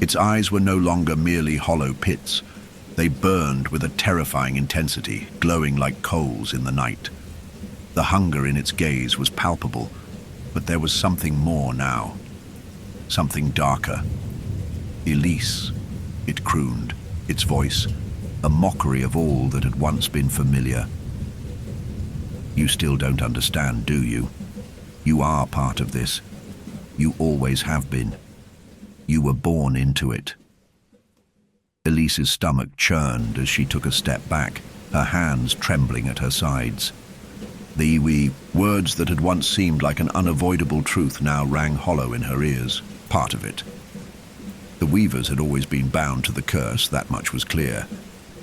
Speaker 1: Its eyes were no longer merely hollow pits. They burned with a terrifying intensity, glowing like coals in the night. The hunger in its gaze was palpable, but there was something more now. Something darker. Elise, it crooned, its voice, a mockery of all that had once been familiar. You still don't understand, do you? You are part of this. You always have been. You were born into it. Elise's stomach churned as she took a step back, her hands trembling at her sides. The words that had once seemed like an unavoidable truth now rang hollow in her ears, part of it. The Weavers had always been bound to the curse, that much was clear,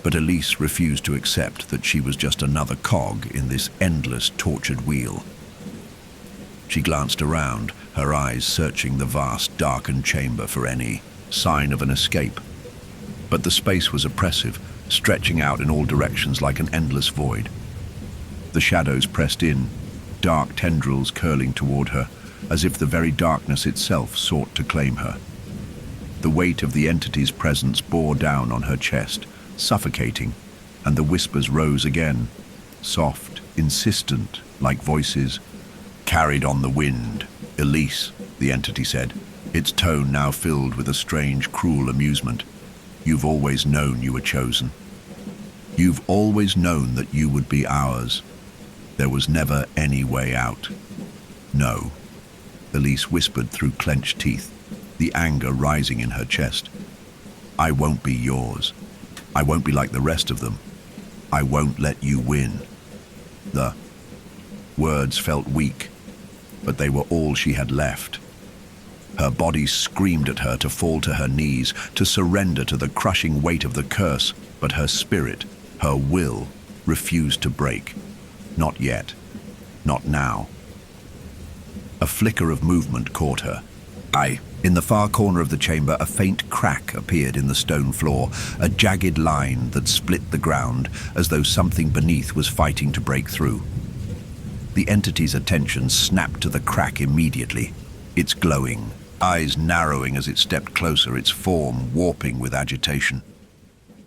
Speaker 1: but Elise refused to accept that she was just another cog in this endless, tortured wheel. She glanced around, her eyes searching the vast, darkened chamber for any sign of an escape. But the space was oppressive, stretching out in all directions like an endless void. The shadows pressed in, dark tendrils curling toward her, as if the very darkness itself sought to claim her. The weight of the entity's presence bore down on her chest, suffocating, and the whispers rose again, soft, insistent, like voices. Carried on the wind. Elise, the entity said, its tone now filled with a strange, cruel amusement. You've always known you were chosen. You've always known that you would be ours. There was never any way out. No, Elise whispered through clenched teeth, the anger rising in her chest. I won't be yours. I won't be like the rest of them. I won't let you win. The words felt weak, but they were all she had left. Her body screamed at her to fall to her knees, to surrender to the crushing weight of the curse, but her spirit, her will, refused to break. Not yet. Not now. A flicker of movement caught her. In the far corner of the chamber, a faint crack appeared in the stone floor, a jagged line that split the ground, as though something beneath was fighting to break through. The entity's attention snapped to the crack immediately, its glowing, eyes narrowing as it stepped closer, its form warping with agitation.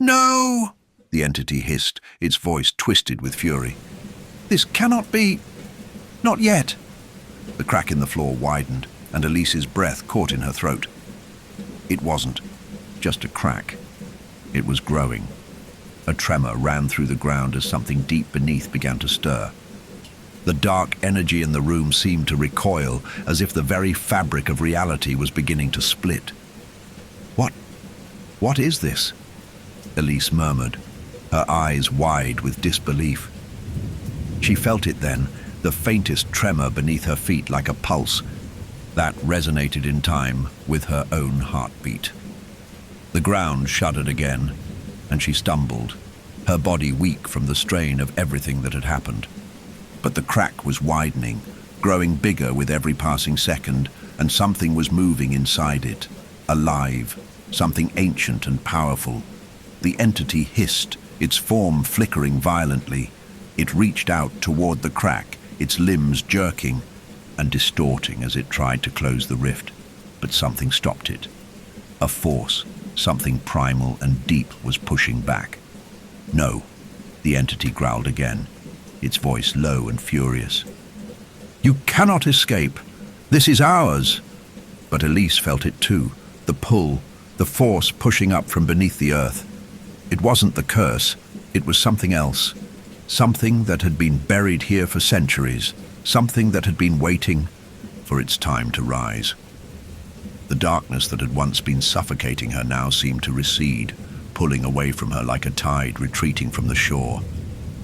Speaker 1: No! The entity hissed, its voice twisted with fury. This cannot be. Not yet. The crack in the floor widened, and Elise's breath caught in her throat. It wasn't just a crack. It was growing. A tremor ran through the ground as something deep beneath began to stir. The dark energy in the room seemed to recoil, as if the very fabric of reality was beginning to split. What is this? Elise murmured, her eyes wide with disbelief. She felt it then, the faintest tremor beneath her feet like a pulse. That resonated in time with her own heartbeat. The ground shuddered again, and she stumbled, her body weak from the strain of everything that had happened. But the crack was widening, growing bigger with every passing second, and something was moving inside it, alive, something ancient and powerful. The entity hissed, its form flickering violently. It reached out toward the crack, its limbs jerking and distorting as it tried to close the rift, but something stopped it. A force, something primal and deep, was pushing back. No, the entity growled again, its voice low and furious. You cannot escape. This is ours. But Elise felt it too, the pull, the force pushing up from beneath the earth. It wasn't the curse, It was something else, something that had been buried here for centuries, something that had been waiting for its time to rise. The darkness that had once been suffocating her now seemed to recede, pulling away from her like a tide retreating from the shore.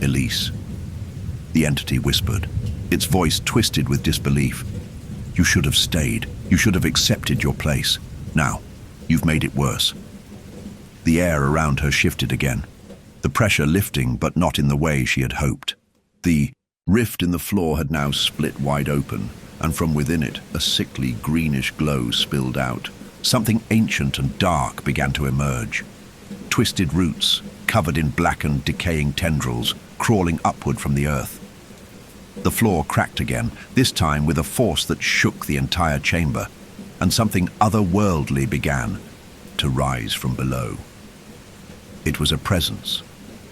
Speaker 1: "Elise," the entity whispered, its voice twisted with disbelief. "You should have stayed. You should have accepted your place. Now, you've made it worse." The air around her shifted again, the pressure lifting but not in the way she had hoped. The rift in the floor had now split wide open, and from within it a sickly greenish glow spilled out. Something ancient and dark began to emerge. Twisted roots, covered in blackened, decaying tendrils, crawling upward from the earth. The floor cracked again, this time with a force that shook the entire chamber, and something otherworldly began to rise from below. It was a presence,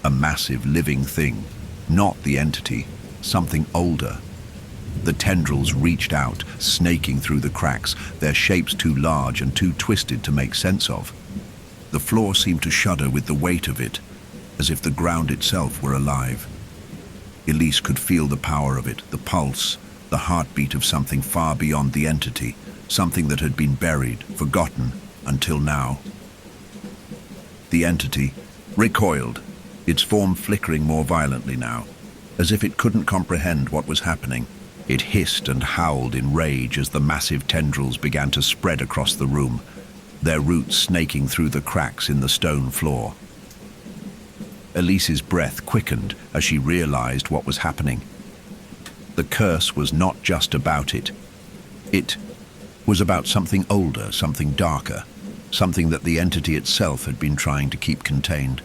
Speaker 1: a massive living thing, not the entity, something older. The tendrils reached out, snaking through the cracks, their shapes too large and too twisted to make sense of. The floor seemed to shudder with the weight of it, as if the ground itself were alive. Elise could feel the power of it, the pulse, the heartbeat of something far beyond the entity, something that had been buried, forgotten, until now. The entity recoiled, its form flickering more violently now, as if it couldn't comprehend what was happening. It hissed and howled in rage as the massive tendrils began to spread across the room, their roots snaking through the cracks in the stone floor. Elise's breath quickened as she realized what was happening. The curse was not just about it. It was about something older, something darker, something that the entity itself had been trying to keep contained.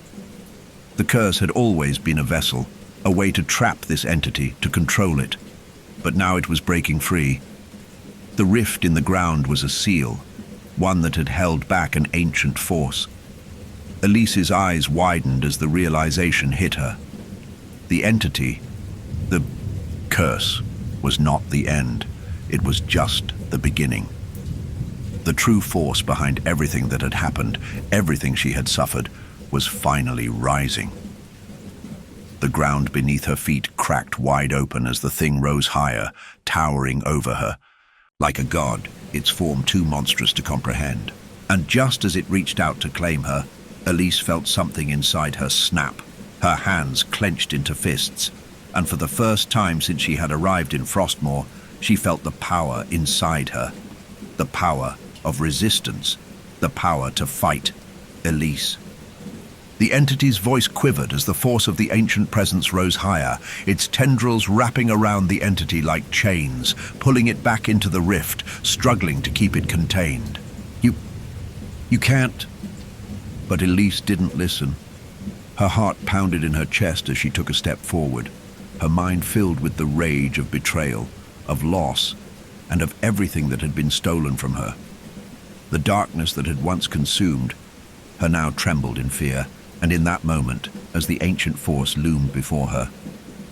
Speaker 1: The curse had always been a vessel, a way to trap this entity, to control it. But now it was breaking free. The rift in the ground was a seal, one that had held back an ancient force. Elise's eyes widened as the realization hit her. The entity, the curse, was not the end. It was just the beginning. The true force behind everything that had happened, everything she had suffered, was finally rising. The ground beneath her feet cracked wide open as the thing rose higher, towering over her. Like a god, its form too monstrous to comprehend. And just as it reached out to claim her, Elise felt something inside her snap. Her hands clenched into fists, and for the first time since she had arrived in Frostmoor, she felt the power inside her. The power of resistance, the power to fight. Elise. The entity's voice quivered as the force of the ancient presence rose higher, its tendrils wrapping around the entity like chains, pulling it back into the rift, struggling to keep it contained. You can't. But Elise didn't listen. Her heart pounded in her chest as she took a step forward, her mind filled with the rage of betrayal, of loss, and of everything that had been stolen from her. The darkness that had once consumed her now trembled in fear, and in that moment, as the ancient force loomed before her,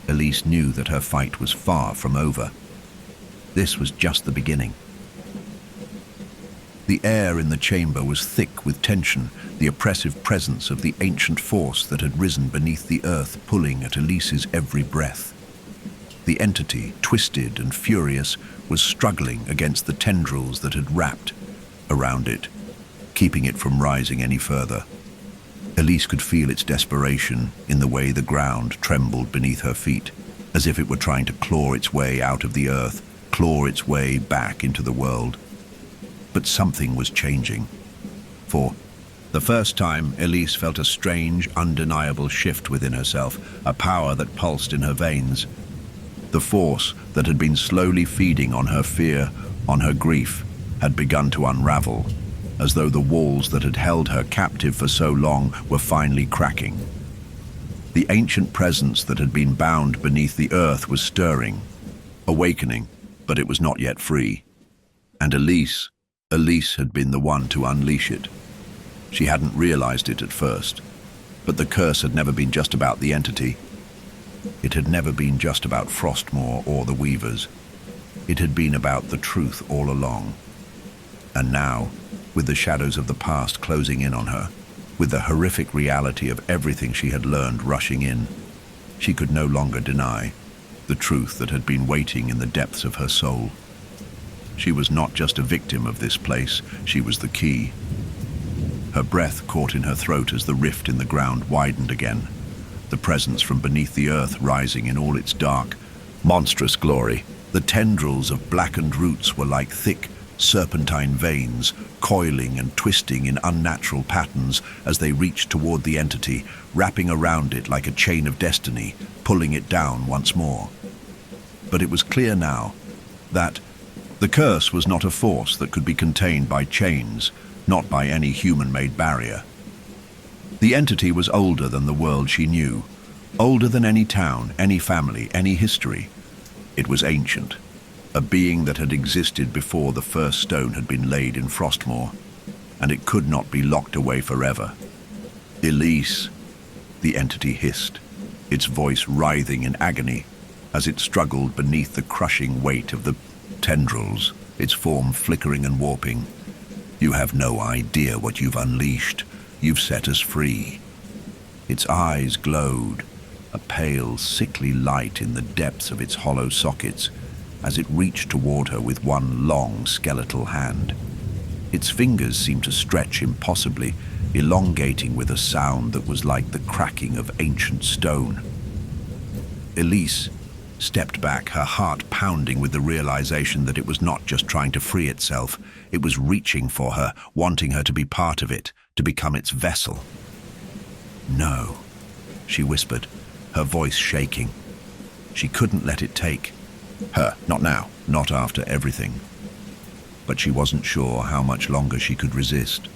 Speaker 1: Elise knew that her fight was far from over. This was just the beginning. The air in the chamber was thick with tension, the oppressive presence of the ancient force that had risen beneath the earth, pulling at Elise's every breath. The entity, twisted and furious, was struggling against the tendrils that had wrapped around it, keeping it from rising any further. Elise could feel its desperation in the way the ground trembled beneath her feet, as if it were trying to claw its way out of the earth, claw its way back into the world. But something was changing. For the first time, Elise felt a strange, undeniable shift within herself, a power that pulsed in her veins. The force that had been slowly feeding on her fear, on her grief, had begun to unravel, as though the walls that had held her captive for so long were finally cracking. The ancient presence that had been bound beneath the earth was stirring, awakening, but it was not yet free. And Elise had been the one to unleash it. She hadn't realized it at first, but the curse had never been just about the entity. It had never been just about Frostmoor or the Weavers. It had been about the truth all along. And now, with the shadows of the past closing in on her, with the horrific reality of everything she had learned rushing in. She could no longer deny the truth that had been waiting in the depths of her soul. She was not just a victim of this place, she was the key. Her breath caught in her throat as the rift in the ground widened again, the presence from beneath the earth rising in all its dark, monstrous glory. The tendrils of blackened roots were like thick, serpentine veins, coiling and twisting in unnatural patterns as they reached toward the entity, wrapping around it like a chain of destiny, pulling it down once more. But it was clear now that the curse was not a force that could be contained by chains, not by any human-made barrier. The entity was older than the world she knew, older than any town, any family, any history. It was ancient, a being that had existed before the first stone had been laid in Frostmoor, and it could not be locked away forever. Elise, the entity hissed, its voice writhing in agony as it struggled beneath the crushing weight of the tendrils, its form flickering and warping. You have no idea what you've unleashed. You've set us free. Its eyes glowed, a pale, sickly light in the depths of its hollow sockets, as it reached toward her with one long, skeletal hand. Its fingers seemed to stretch impossibly, elongating with a sound that was like the cracking of ancient stone. Elise stepped back, her heart pounding with the realization that it was not just trying to free itself, it was reaching for her, wanting her to be part of it, to become its vessel. "No," she whispered, her voice shaking. She couldn't let it take her, not now, not after everything. But she wasn't sure how much longer she could resist.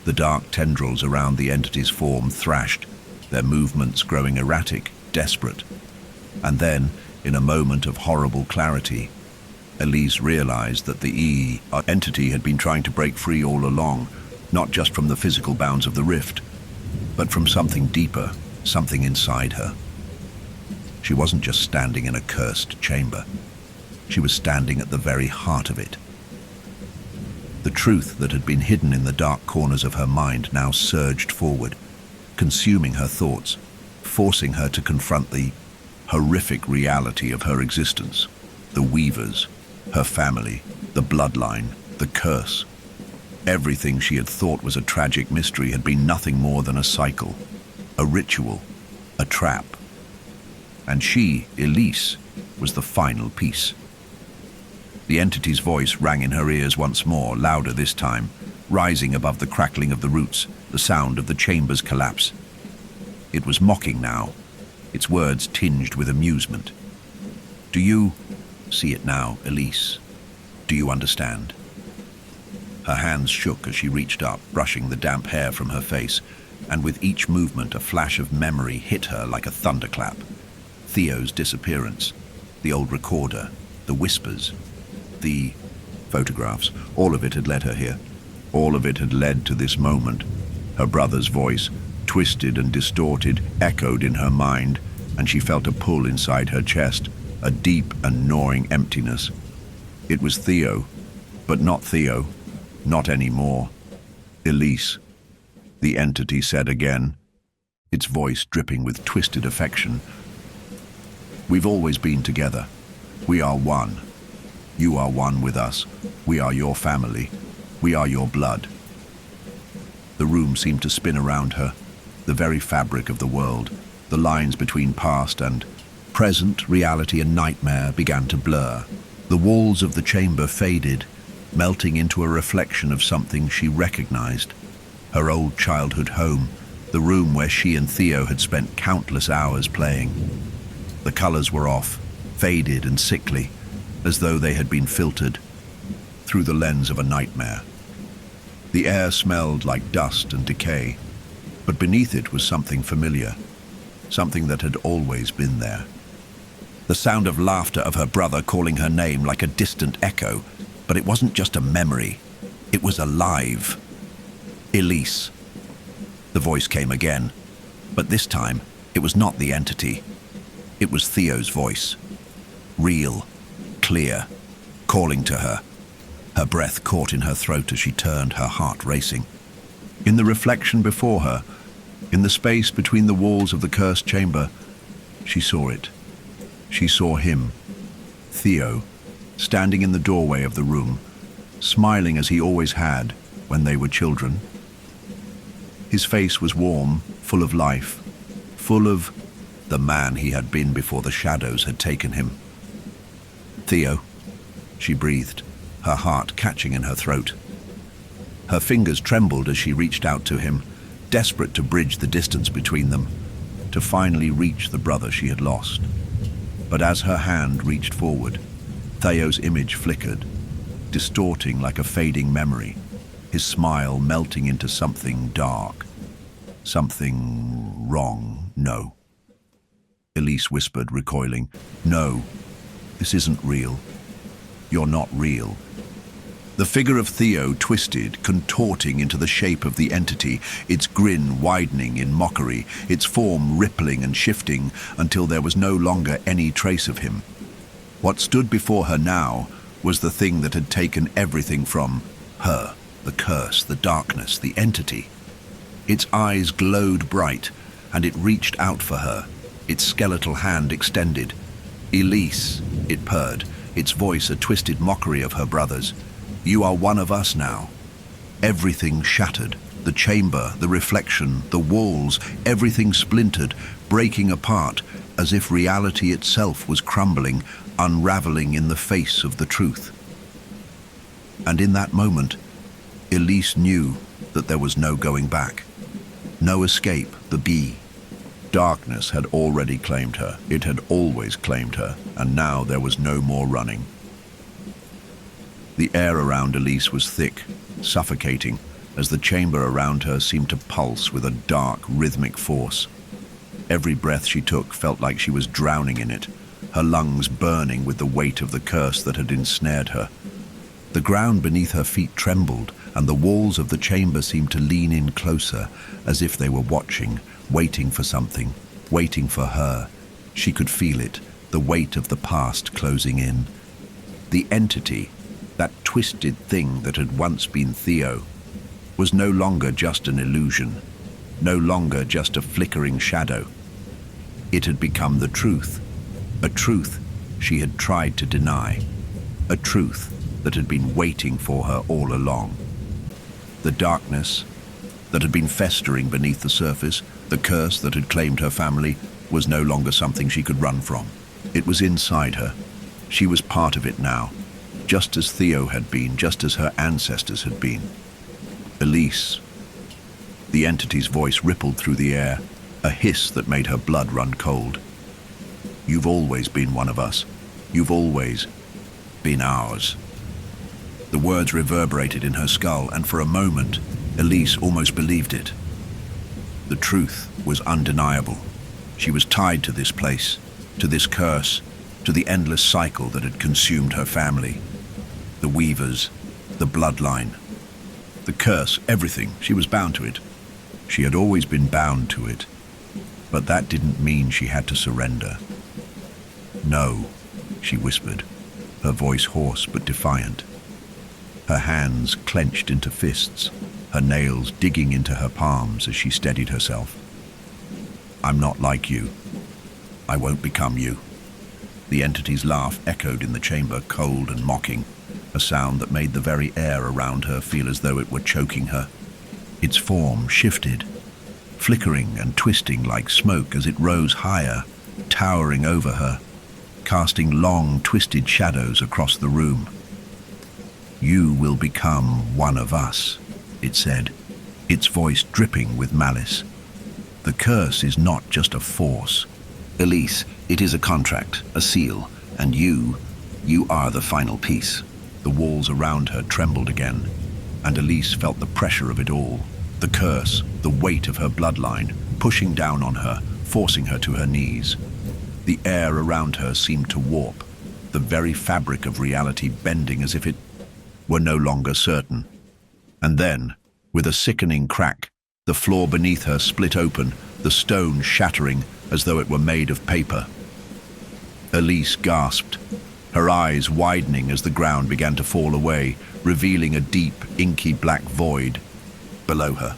Speaker 1: The dark tendrils around the entity's form thrashed, their movements growing erratic, desperate. And then, in a moment of horrible clarity, Elise realized that the entity had been trying to break free all along, not just from the physical bounds of the rift, but from something deeper, something inside her. She wasn't just standing in a cursed chamber. She was standing at the very heart of it. The truth that had been hidden in the dark corners of her mind now surged forward, consuming her thoughts, forcing her to confront the horrific reality of her existence. The Weavers, her family, the bloodline, the curse. Everything she had thought was a tragic mystery had been nothing more than a cycle, a ritual, a trap. And she, Elise, was the final piece. The entity's voice rang in her ears once more, louder this time, rising above the crackling of the roots, the sound of the chamber's collapse. It was mocking now, its words tinged with amusement. "Do you see it now, Elise? Do you understand?" Her hands shook as she reached up, brushing the damp hair from her face, and with each movement a flash of memory hit her like a thunderclap. Theo's disappearance, the old recorder, the whispers, the photographs, all of it had led her here. All of it had led to this moment. Her brother's voice, twisted and distorted, echoed in her mind, and she felt a pull inside her chest, a deep and gnawing emptiness. It was Theo, but not Theo, not anymore. "Elise," the entity said again, its voice dripping with twisted affection. "We've always been together. We are one. You are one with us. We are your family. We are your blood." The room seemed to spin around her, the very fabric of the world. The lines between past and present, reality and nightmare began to blur. The walls of the chamber faded, melting into a reflection of something she recognized. Her old childhood home, the room where she and Theo had spent countless hours playing. The colors were off, faded and sickly, as though they had been filtered through the lens of a nightmare. The air smelled like dust and decay, but beneath it was something familiar, something that had always been there. The sound of laughter of her brother calling her name like a distant echo, but it wasn't just a memory, it was alive. "Elise." The voice came again, but this time it was not the entity. It was Theo's voice. Real, clear, calling to her. Her breath caught in her throat as she turned, her heart racing. In the reflection before her, in the space between the walls of the cursed chamber, she saw it. She saw him, Theo, standing in the doorway of the room, smiling as he always had when they were children. His face was warm, full of life, full of the man he had been before the shadows had taken him. "Theo," she breathed, her heart catching in her throat. Her fingers trembled as she reached out to him, desperate to bridge the distance between them, to finally reach the brother she had lost. But as her hand reached forward, Theo's image flickered, distorting like a fading memory, his smile melting into something dark. Something wrong. "No," Elise whispered, recoiling. "No, this isn't real. You're not real." The figure of Theo twisted, contorting into the shape of the entity, its grin widening in mockery, its form rippling and shifting until there was no longer any trace of him. What stood before her now was the thing that had taken everything from her, the curse, the darkness, the entity. Its eyes glowed bright, and it reached out for her, its skeletal hand extended. "Elise," it purred, its voice a twisted mockery of her brother's. "You are one of us now." Everything shattered. The chamber, the reflection, the walls, everything splintered, breaking apart, as if reality itself was crumbling, unraveling in the face of the truth. And in that moment, Elise knew that there was no going back. No escape, the bee. Darkness had already claimed her. It had always claimed her, and now there was no more running. The air around Elise was thick, suffocating, as the chamber around her seemed to pulse with a dark, rhythmic force. Every breath she took felt like she was drowning in it, her lungs burning with the weight of the curse that had ensnared her. The ground beneath her feet trembled, and the walls of the chamber seemed to lean in closer, as if they were watching, waiting for something, waiting for her. She could feel it, the weight of the past closing in. The entity, that twisted thing that had once been Theo, was no longer just an illusion, no longer just a flickering shadow. It had become the truth, a truth she had tried to deny, a truth that had been waiting for her all along. The darkness that had been festering beneath the surface, the curse that had claimed her family, was no longer something she could run from. It was inside her. She was part of it now, just as Theo had been, just as her ancestors had been. "Elise." The entity's voice rippled through the air, a hiss that made her blood run cold. "You've always been one of us. You've always been ours." The words reverberated in her skull, and for a moment, Elise almost believed it. The truth was undeniable. She was tied to this place, to this curse, to the endless cycle that had consumed her family. The weavers, the bloodline, the curse, everything. She was bound to it. She had always been bound to it. But that didn't mean she had to surrender. "No," she whispered, her voice hoarse but defiant. Her hands clenched into fists, her nails digging into her palms as she steadied herself. "I'm not like you. I won't become you." The entity's laugh echoed in the chamber, cold and mocking, a sound that made the very air around her feel as though it were choking her. Its form shifted, flickering and twisting like smoke as it rose higher, towering over her, casting long, twisted shadows across the room. "You will become one of us," it said, its voice dripping with malice. "The curse is not just a force. Elise, it is a contract, a seal, and you are the final piece." The walls around her trembled again, and Elise felt the pressure of it all. The curse, the weight of her bloodline, pushing down on her, forcing her to her knees. The air around her seemed to warp, the very fabric of reality bending as if it were no longer certain. And then, with a sickening crack, the floor beneath her split open, the stone shattering as though it were made of paper. Elise gasped, her eyes widening as the ground began to fall away, revealing a deep, inky black void below her.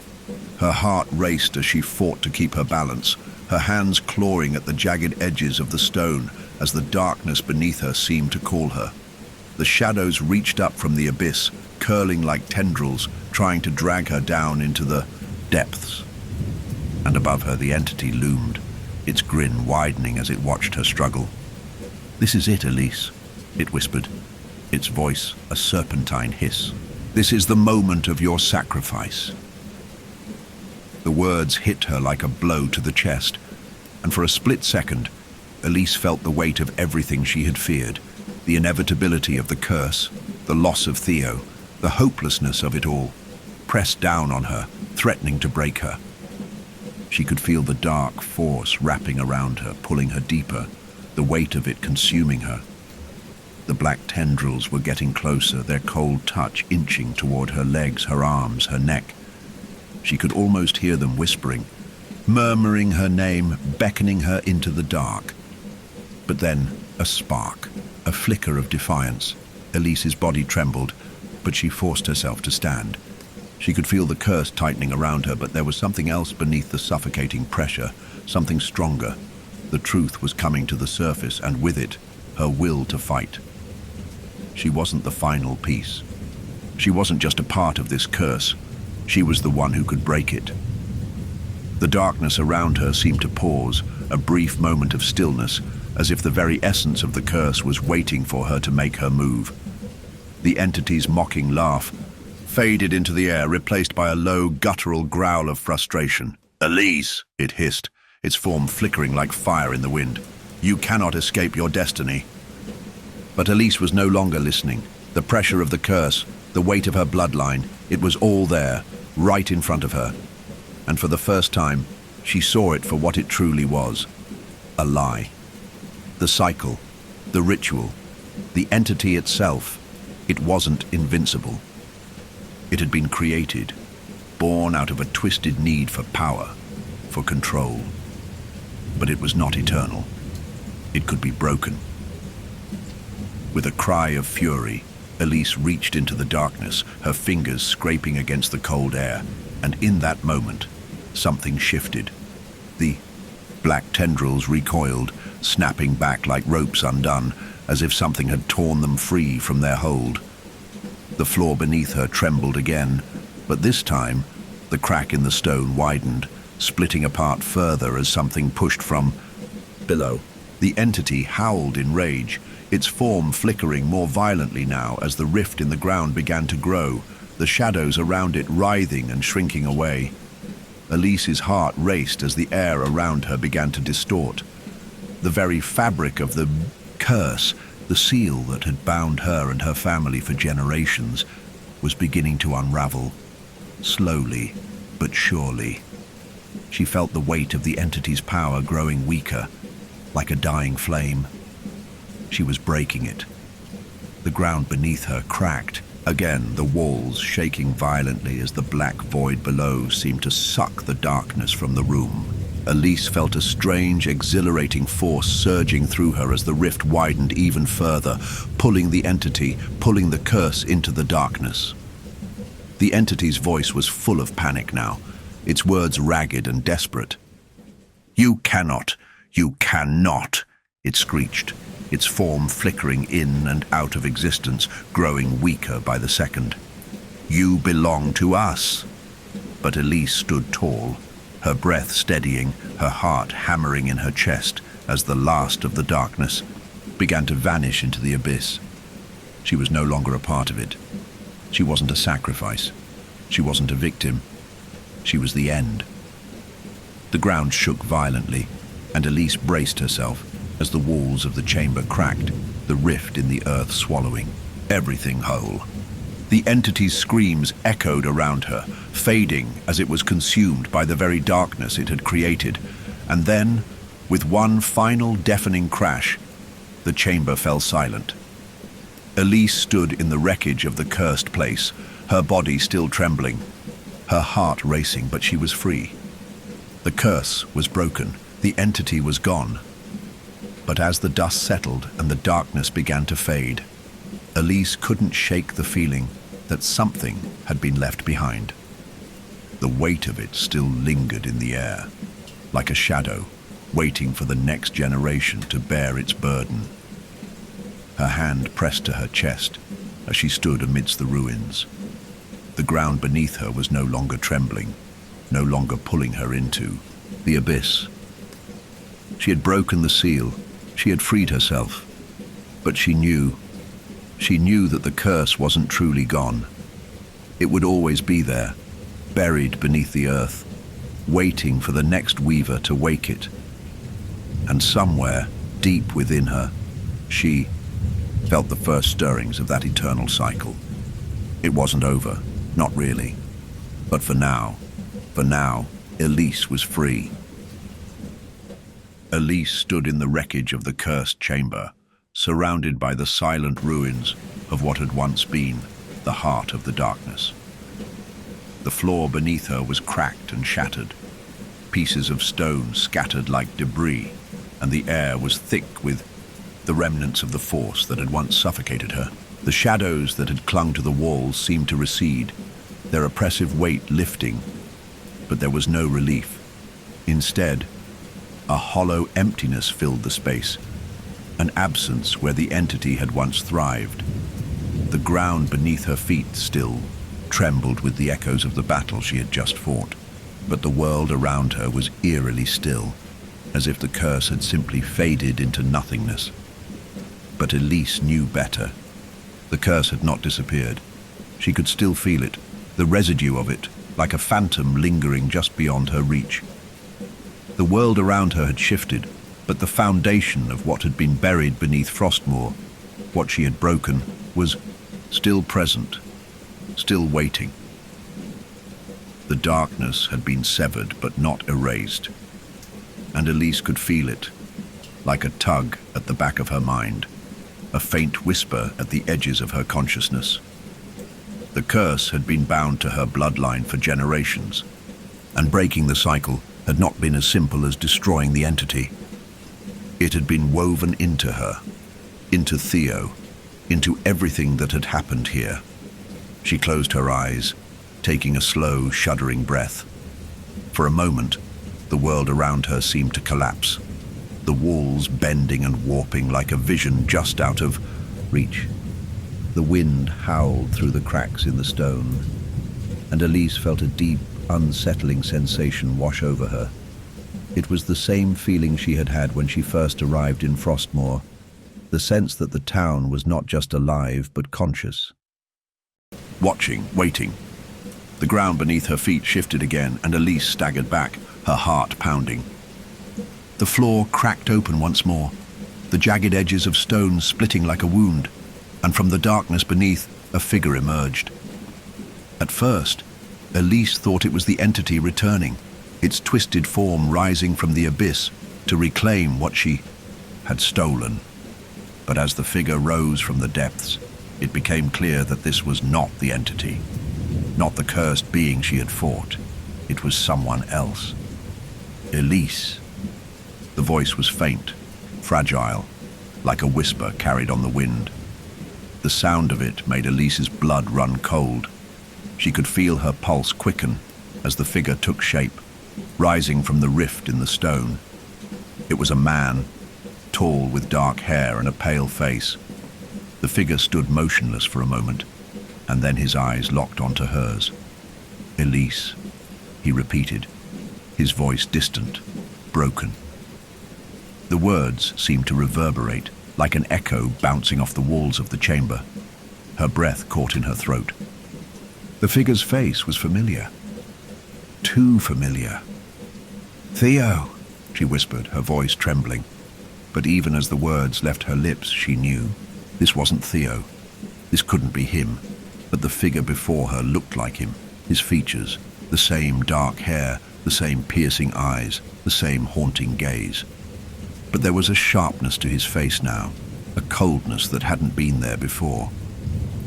Speaker 1: Her heart raced as she fought to keep her balance, her hands clawing at the jagged edges of the stone as the darkness beneath her seemed to call her. The shadows reached up from the abyss, curling like tendrils, trying to drag her down into the depths. And above her the entity loomed, its grin widening as it watched her struggle. "This is it, Elise," it whispered, its voice a serpentine hiss. "This is the moment of your sacrifice." The words hit her like a blow to the chest, and for a split second, Elise felt the weight of everything she had feared, the inevitability of the curse, the loss of Theo, the hopelessness of it all, pressed down on her, threatening to break her. She could feel the dark force wrapping around her, pulling her deeper, the weight of it consuming her. The black tendrils were getting closer, their cold touch inching toward her legs, her arms, her neck. She could almost hear them whispering, murmuring her name, beckoning her into the dark. But then, a spark, a flicker of defiance. Elise's body trembled, but she forced herself to stand. She could feel the curse tightening around her, but there was something else beneath the suffocating pressure, something stronger. The truth was coming to the surface, and with it, her will to fight. She wasn't the final piece. She wasn't just a part of this curse. She was the one who could break it. The darkness around her seemed to pause, a brief moment of stillness, as if the very essence of the curse was waiting for her to make her move. The entity's mocking laugh faded into the air, replaced by a low, guttural growl of frustration. "Elise," it hissed, its form flickering like fire in the wind. "You cannot escape your destiny." But Elise was no longer listening. The pressure of the curse, the weight of her bloodline, it was all there, right in front of her. And for the first time, she saw it for what it truly was. A lie. The cycle, the ritual, the entity itself, it wasn't invincible. It had been created, born out of a twisted need for power, for control. But it was not eternal. It could be broken. With a cry of fury, Elise reached into the darkness, her fingers scraping against the cold air, and in that moment, something shifted. The black tendrils recoiled, snapping back like ropes undone, as if something had torn them free from their hold. The floor beneath her trembled again, but this time, the crack in the stone widened, splitting apart further as something pushed from below. The entity howled in rage, its form flickering more violently now as the rift in the ground began to grow, the shadows around it writhing and shrinking away. Elise's heart raced as the air around her began to distort. The very fabric of the curse, the seal that had bound her and her family for generations, was beginning to unravel, slowly but surely. She felt the weight of the entity's power growing weaker, like a dying flame. She was breaking it. The ground beneath her cracked, again the walls shaking violently as the black void below seemed to suck the darkness from the room. Elise felt a strange, exhilarating force surging through her as the rift widened even further, pulling the entity, pulling the curse into the darkness. The entity's voice was full of panic now, its words ragged and desperate. "You cannot, it screeched, its form flickering in and out of existence, growing weaker by the second. "You belong to us." But Elise stood tall, her breath steadying, her heart hammering in her chest as the last of the darkness began to vanish into the abyss. She was no longer a part of it. She wasn't a sacrifice. She wasn't a victim. She was the end. The ground shook violently, and Elise braced herself as the walls of the chamber cracked, the rift in the earth swallowing everything whole. The entity's screams echoed around her, fading as it was consumed by the very darkness it had created. And then, with one final deafening crash, the chamber fell silent. Elise stood in the wreckage of the cursed place, her body still trembling, her heart racing, but she was free. The curse was broken, the entity was gone. But as the dust settled and the darkness began to fade, Elise couldn't shake the feeling that something had been left behind. The weight of it still lingered in the air, like a shadow, waiting for the next generation to bear its burden. Her hand pressed to her chest as she stood amidst the ruins. The ground beneath her was no longer trembling, no longer pulling her into the abyss. She had broken the seal, she had freed herself, but she knew that the curse wasn't truly gone. It would always be there, buried beneath the earth, waiting for the next weaver to wake it. And somewhere, deep within her, she felt the first stirrings of that eternal cycle. It wasn't over, not really. But for now, Elise was free. Elise stood in the wreckage of the cursed chamber, surrounded by the silent ruins of what had once been the heart of the darkness. The floor beneath her was cracked and shattered, pieces of stone scattered like debris, and the air was thick with the remnants of the force that had once suffocated her. The shadows that had clung to the walls seemed to recede, their oppressive weight lifting, but there was no relief. Instead, a hollow emptiness filled the space, an absence where the entity had once thrived. The ground beneath her feet still trembled with the echoes of the battle she had just fought, but the world around her was eerily still, as if the curse had simply faded into nothingness. But Elise knew better. The curse had not disappeared. She could still feel it, the residue of it, like a phantom lingering just beyond her reach. The world around her had shifted, but the foundation of what had been buried beneath Frostmoor, what she had broken, was still present, still waiting. The darkness had been severed but not erased, and Elise could feel it, like a tug at the back of her mind, a faint whisper at the edges of her consciousness. The curse had been bound to her bloodline for generations, and breaking the cycle had not been as simple as destroying the entity. It had been woven into her, into Theo, into everything that had happened here. She closed her eyes, taking a slow, shuddering breath. For a moment, the world around her seemed to collapse, the walls bending and warping like a vision just out of reach. The wind howled through the cracks in the stone, and Elise felt a deep, unsettling sensation wash over her. It was the same feeling she had had when she first arrived in Frostmoor, the sense that the town was not just alive but conscious. Watching, waiting. The ground beneath her feet shifted again, and Elise staggered back, her heart pounding. The floor cracked open once more, the jagged edges of stone splitting like a wound, and from the darkness beneath, a figure emerged. At first, Elise thought it was the entity returning, its twisted form rising from the abyss to reclaim what she had stolen. But as the figure rose from the depths, it became clear that this was not the entity, not the cursed being she had fought. It was someone else. Elise. The voice was faint, fragile, like a whisper carried on the wind. The sound of it made Elise's blood run cold. She could feel her pulse quicken as the figure took shape, rising from the rift in the stone. It was a man, tall with dark hair and a pale face. The figure stood motionless for a moment, and then his eyes locked onto hers. "Elise," he repeated, his voice distant, broken. The words seemed to reverberate, like an echo bouncing off the walls of the chamber. Her breath caught in her throat. The figure's face was familiar. Too familiar. "Theo," she whispered, her voice trembling. But even as the words left her lips, she knew this wasn't Theo. This couldn't be him. But the figure before her looked like him. His features, the same dark hair, the same piercing eyes, the same haunting gaze. But there was a sharpness to his face now, a coldness that hadn't been there before.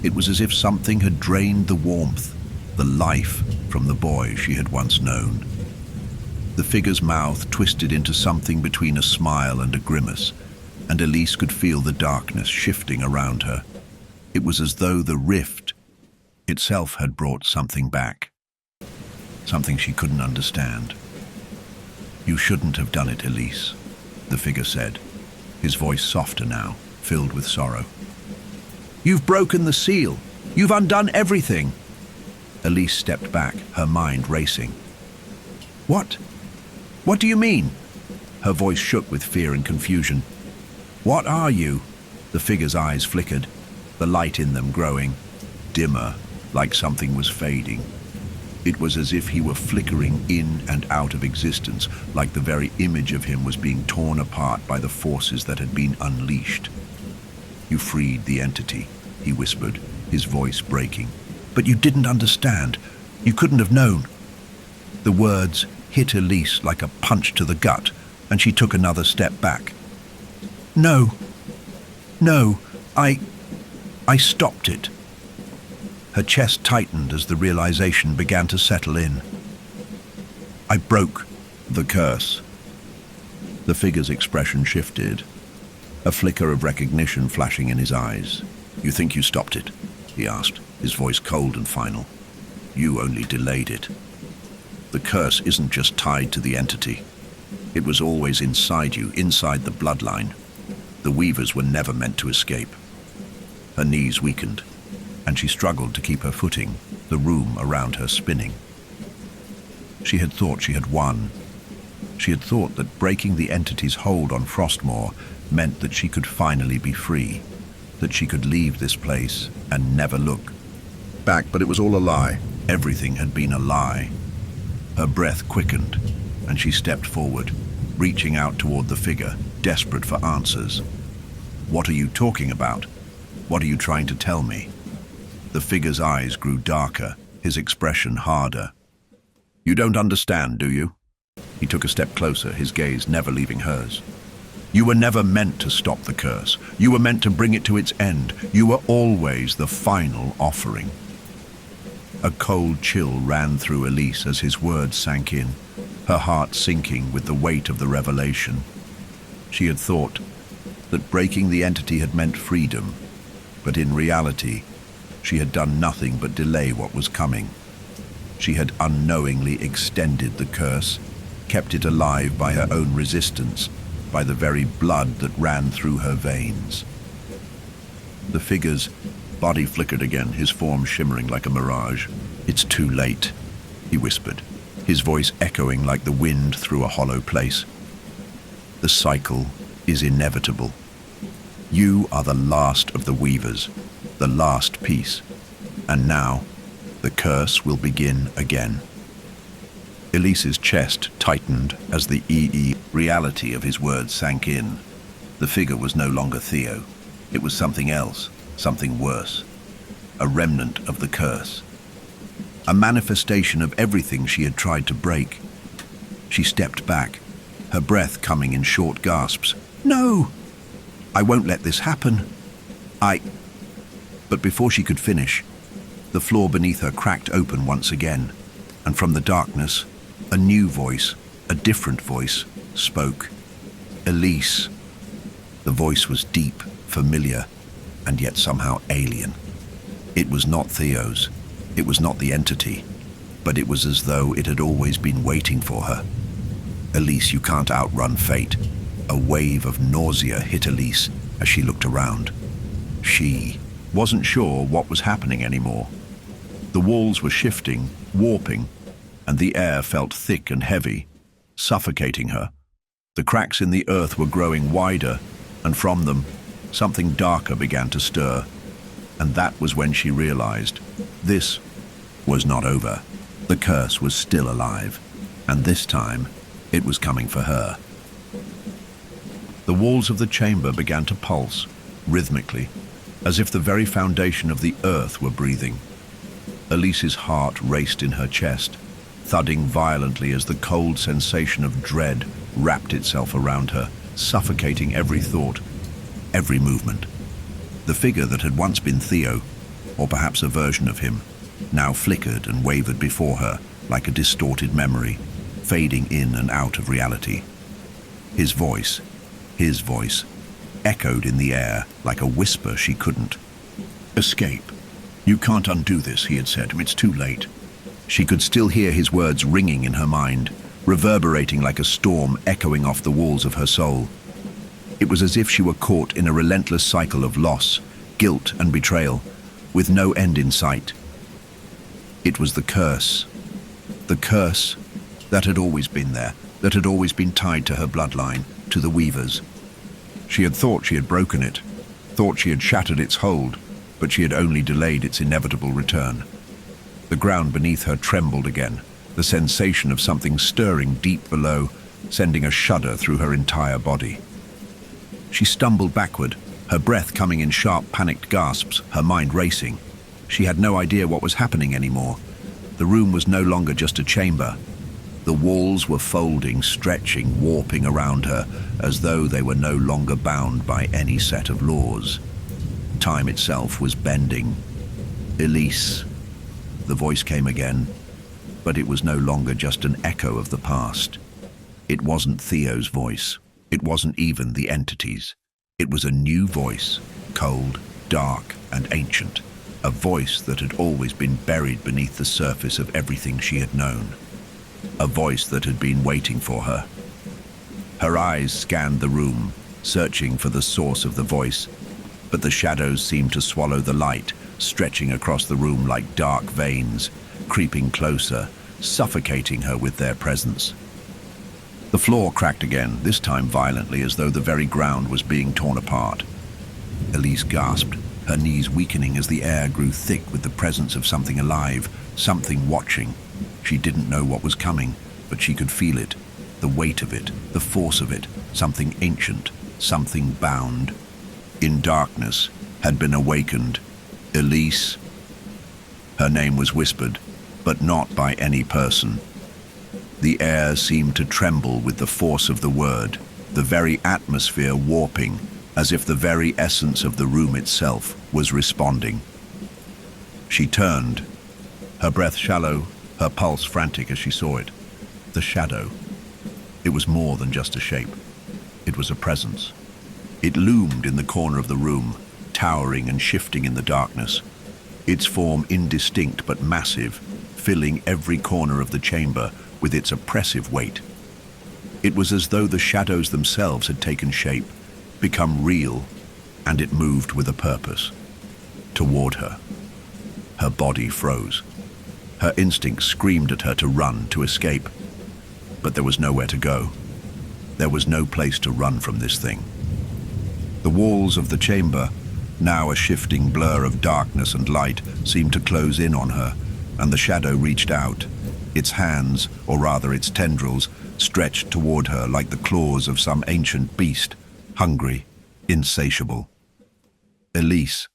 Speaker 1: It was as if something had drained the warmth, the life from the boy she had once known. The figure's mouth twisted into something between a smile and a grimace, and Elise could feel the darkness shifting around her. It was as though the rift itself had brought something back. something she couldn't understand. "You shouldn't have done it, Elise," the figure said, his voice softer now, filled with sorrow. "You've broken the seal. You've undone everything." Elise stepped back, her mind racing. "What? What do you mean?" Her voice shook with fear and confusion. "What are you?" The figure's eyes flickered, the light in them growing dimmer, like something was fading. It was as if he were flickering in and out of existence, like the very image of him was being torn apart by the forces that had been unleashed. "You freed the entity," he whispered, his voice breaking. "But you didn't understand. You couldn't have known." The words hit Elise like a punch to the gut, and she took another step back. No, I stopped it." Her chest tightened as the realization began to settle in. "I broke the curse." The figure's expression shifted, a flicker of recognition flashing in his eyes. "You think you stopped it?" he asked, his voice cold and final. "You only delayed it. The curse isn't just tied to the entity. It was always inside you, inside the bloodline. The weavers were never meant to escape." Her knees weakened, and she struggled to keep her footing, the room around her spinning. She had thought she had won. She had thought that breaking the entity's hold on Frostmoor meant that she could finally be free, that she could leave this place and never look back, but it was all a lie. Everything had been a lie. Her breath quickened, and she stepped forward, reaching out toward the figure, desperate for answers. "What are you talking about? What are you trying to tell me?" The figure's eyes grew darker, his expression harder. "You don't understand, do you?" He took a step closer, his gaze never leaving hers. "You were never meant to stop the curse. You were meant to bring it to its end. You were always the final offering." A cold chill ran through Elise as his words sank in, her heart sinking with the weight of the revelation. She had thought that breaking the entity had meant freedom, but in reality, she had done nothing but delay what was coming. She had unknowingly extended the curse, kept it alive by her own resistance, by the very blood that ran through her veins. The figure's body flickered again, his form shimmering like a mirage. "It's too late," he whispered, his voice echoing like the wind through a hollow place. "The cycle is inevitable. You are the last of the weavers, the last piece, and now the curse will begin again." Elise's chest tightened as the reality of his words sank in. The figure was no longer Theo. It was something else, something worse. A remnant of the curse. A manifestation of everything she had tried to break. She stepped back, her breath coming in short gasps. "No! I won't let this happen. But before she could finish, the floor beneath her cracked open once again, and from the darkness, a new voice, a different voice, spoke. "Elise." The voice was deep, familiar, and yet somehow alien. It was not Theo's. It was not the entity, but it was as though it had always been waiting for her. "Elise, you can't outrun fate." A wave of nausea hit Elise as she looked around. She wasn't sure what was happening anymore. The walls were shifting, warping, and the air felt thick and heavy, suffocating her. The cracks in the earth were growing wider, and from them, something darker began to stir. And that was when she realized this was not over. The curse was still alive, and this time it was coming for her. The walls of the chamber began to pulse, rhythmically, as if the very foundation of the earth were breathing. Elise's heart raced in her chest, thudding violently as the cold sensation of dread wrapped itself around her, suffocating every thought, every movement. The figure that had once been Theo, or perhaps a version of him, now flickered and wavered before her like a distorted memory, fading in and out of reality. His voice, echoed in the air like a whisper she couldn't escape. "You can't undo this," he had said. "It's too late." She could still hear his words ringing in her mind, reverberating like a storm echoing off the walls of her soul. It was as if she were caught in a relentless cycle of loss, guilt and betrayal, with no end in sight. It was the curse that had always been there, that had always been tied to her bloodline, to the Weavers. She had thought she had broken it, thought she had shattered its hold, but she had only delayed its inevitable return. The ground beneath her trembled again, the sensation of something stirring deep below, sending a shudder through her entire body. She stumbled backward, her breath coming in sharp, panicked gasps, her mind racing. She had no idea what was happening anymore. The room was no longer just a chamber. The walls were folding, stretching, warping around her, as though they were no longer bound by any set of laws. Time itself was bending. Elise. The voice came again, but it was no longer just an echo of the past. It wasn't Theo's voice. It wasn't even the entity's. It was a new voice, cold, dark, and ancient. A voice that had always been buried beneath the surface of everything she had known. A voice that had been waiting for her. Her eyes scanned the room, searching for the source of the voice, but the shadows seemed to swallow the light, stretching across the room like dark veins, creeping closer, suffocating her with their presence. The floor cracked again, this time violently, as though the very ground was being torn apart. Elise gasped, her knees weakening as the air grew thick with the presence of something alive, something watching. She didn't know what was coming, but she could feel it, the weight of it, the force of it, something ancient, something bound. In darkness, had been awakened. Elise. Her name was whispered, but not by any person. The air seemed to tremble with the force of the word, the very atmosphere warping, as if the very essence of the room itself was responding. She turned, her breath shallow, her pulse frantic as she saw it. The shadow. It was more than just a shape. It was a presence. It loomed in the corner of the room, towering and shifting in the darkness, its form indistinct but massive, filling every corner of the chamber with its oppressive weight. It was as though the shadows themselves had taken shape, become real, and it moved with a purpose. Toward her. Her body froze. Her instincts screamed at her to run, to escape. But there was nowhere to go. There was no place to run from this thing. The walls of the chamber, now a shifting blur of darkness and light, seemed to close in on her, and the shadow reached out. Its hands, or rather its tendrils, stretched toward her like the claws of some ancient beast, hungry, insatiable. Elise,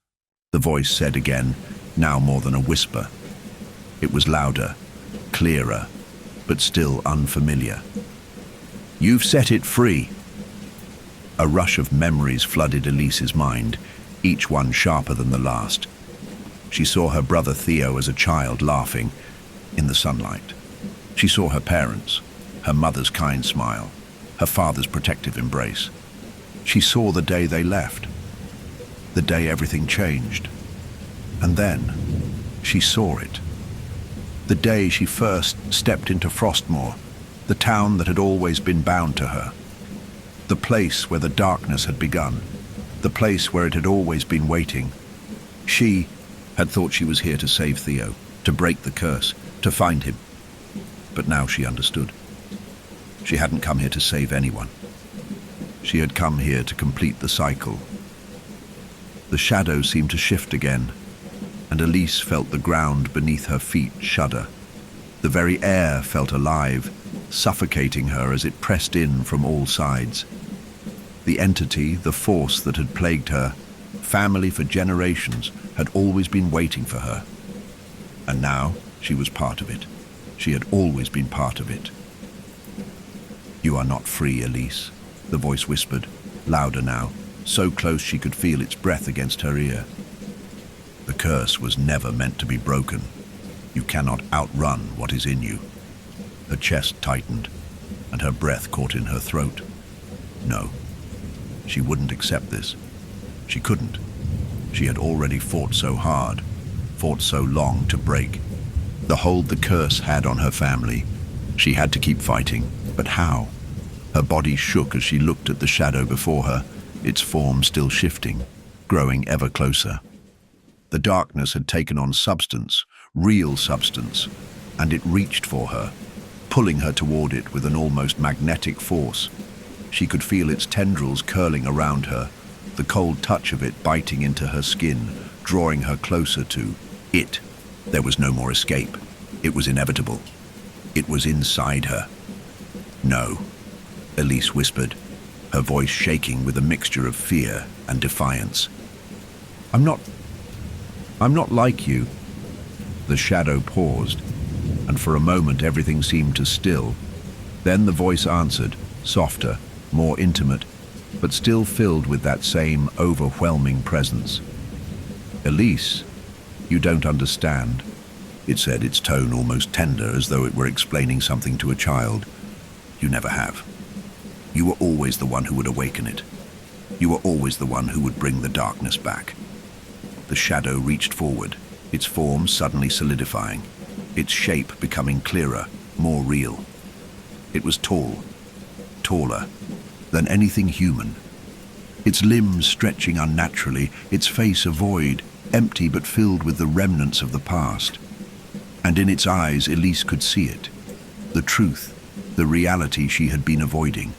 Speaker 1: the voice said again, now more than a whisper. It was louder, clearer, but still unfamiliar. You've set it free. A rush of memories flooded Elise's mind, each one sharper than the last. She saw her brother Theo as a child laughing in the sunlight. She saw her parents, her mother's kind smile, her father's protective embrace. She saw the day they left, the day everything changed. And then she saw it. The day she first stepped into Frostmoor, the town that had always been bound to her. The place where the darkness had begun, the place where it had always been waiting. She had thought she was here to save Theo, to break the curse, to find him. But now she understood. She hadn't come here to save anyone. She had come here to complete the cycle. The shadow seemed to shift again, and Elise felt the ground beneath her feet shudder. The very air felt alive, suffocating her as it pressed in from all sides. The entity, the force that had plagued her, family for generations, had always been waiting for her. And now she was part of it. She had always been part of it. You are not free, Elise, the voice whispered, louder now, so close she could feel its breath against her ear. The curse was never meant to be broken. You cannot outrun what is in you. Her chest tightened, and her breath caught in her throat. No, she wouldn't accept this. She couldn't. She had already fought so hard, fought so long to break. The hold the curse had on her family. She had to keep fighting, but how? Her body shook as she looked at the shadow before her, its form still shifting, growing ever closer. The darkness had taken on substance, real substance, and it reached for her, pulling her toward it with an almost magnetic force. She could feel its tendrils curling around her, the cold touch of it biting into her skin, drawing her closer to it. There was no more escape. It was inevitable. It was inside her. No, Elise whispered, her voice shaking with a mixture of fear and defiance. I'm not like you." The shadow paused, and for a moment everything seemed to still. Then the voice answered, softer, more intimate, but still filled with that same overwhelming presence. "Elise, you don't understand," it said, its tone almost tender, as though it were explaining something to a child. "You never have. You were always the one who would awaken it. You were always the one who would bring the darkness back." The shadow reached forward, its form suddenly solidifying, its shape becoming clearer, more real. It was tall, taller than anything human, its limbs stretching unnaturally, its face a void, empty but filled with the remnants of the past. And in its eyes, Elise could see it, the truth, the reality she had been avoiding.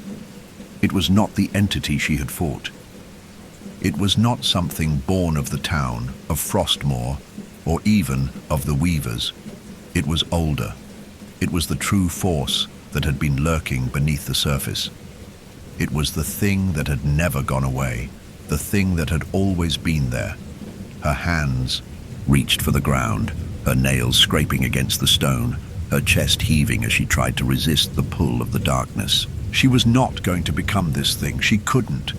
Speaker 1: It was not the entity she had fought. It was not something born of the town, of Frostmoor, or even of the Weavers. It was older. It was the true force that had been lurking beneath the surface. It was the thing that had never gone away, the thing that had always been there. Her hands reached for the ground, her nails scraping against the stone, her chest heaving as she tried to resist the pull of the darkness. She was not going to become this thing. She couldn't.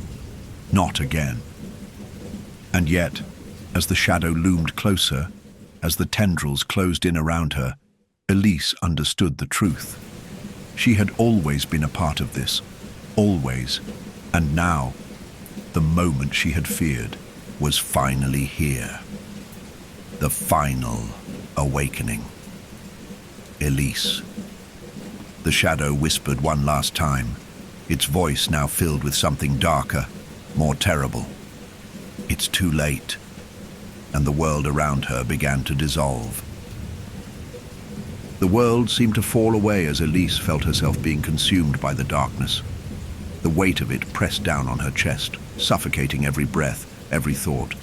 Speaker 1: Not again. And yet, as the shadow loomed closer, as the tendrils closed in around her, Elise understood the truth. She had always been a part of this, always, and now, the moment she had feared was finally here. The final awakening. "Elise." The shadow whispered one last time, its voice now filled with something darker, more terrible. "It's too late," and the world around her began to dissolve. The world seemed to fall away as Elise felt herself being consumed by the darkness. The weight of it pressed down on her chest, suffocating every breath, every thought.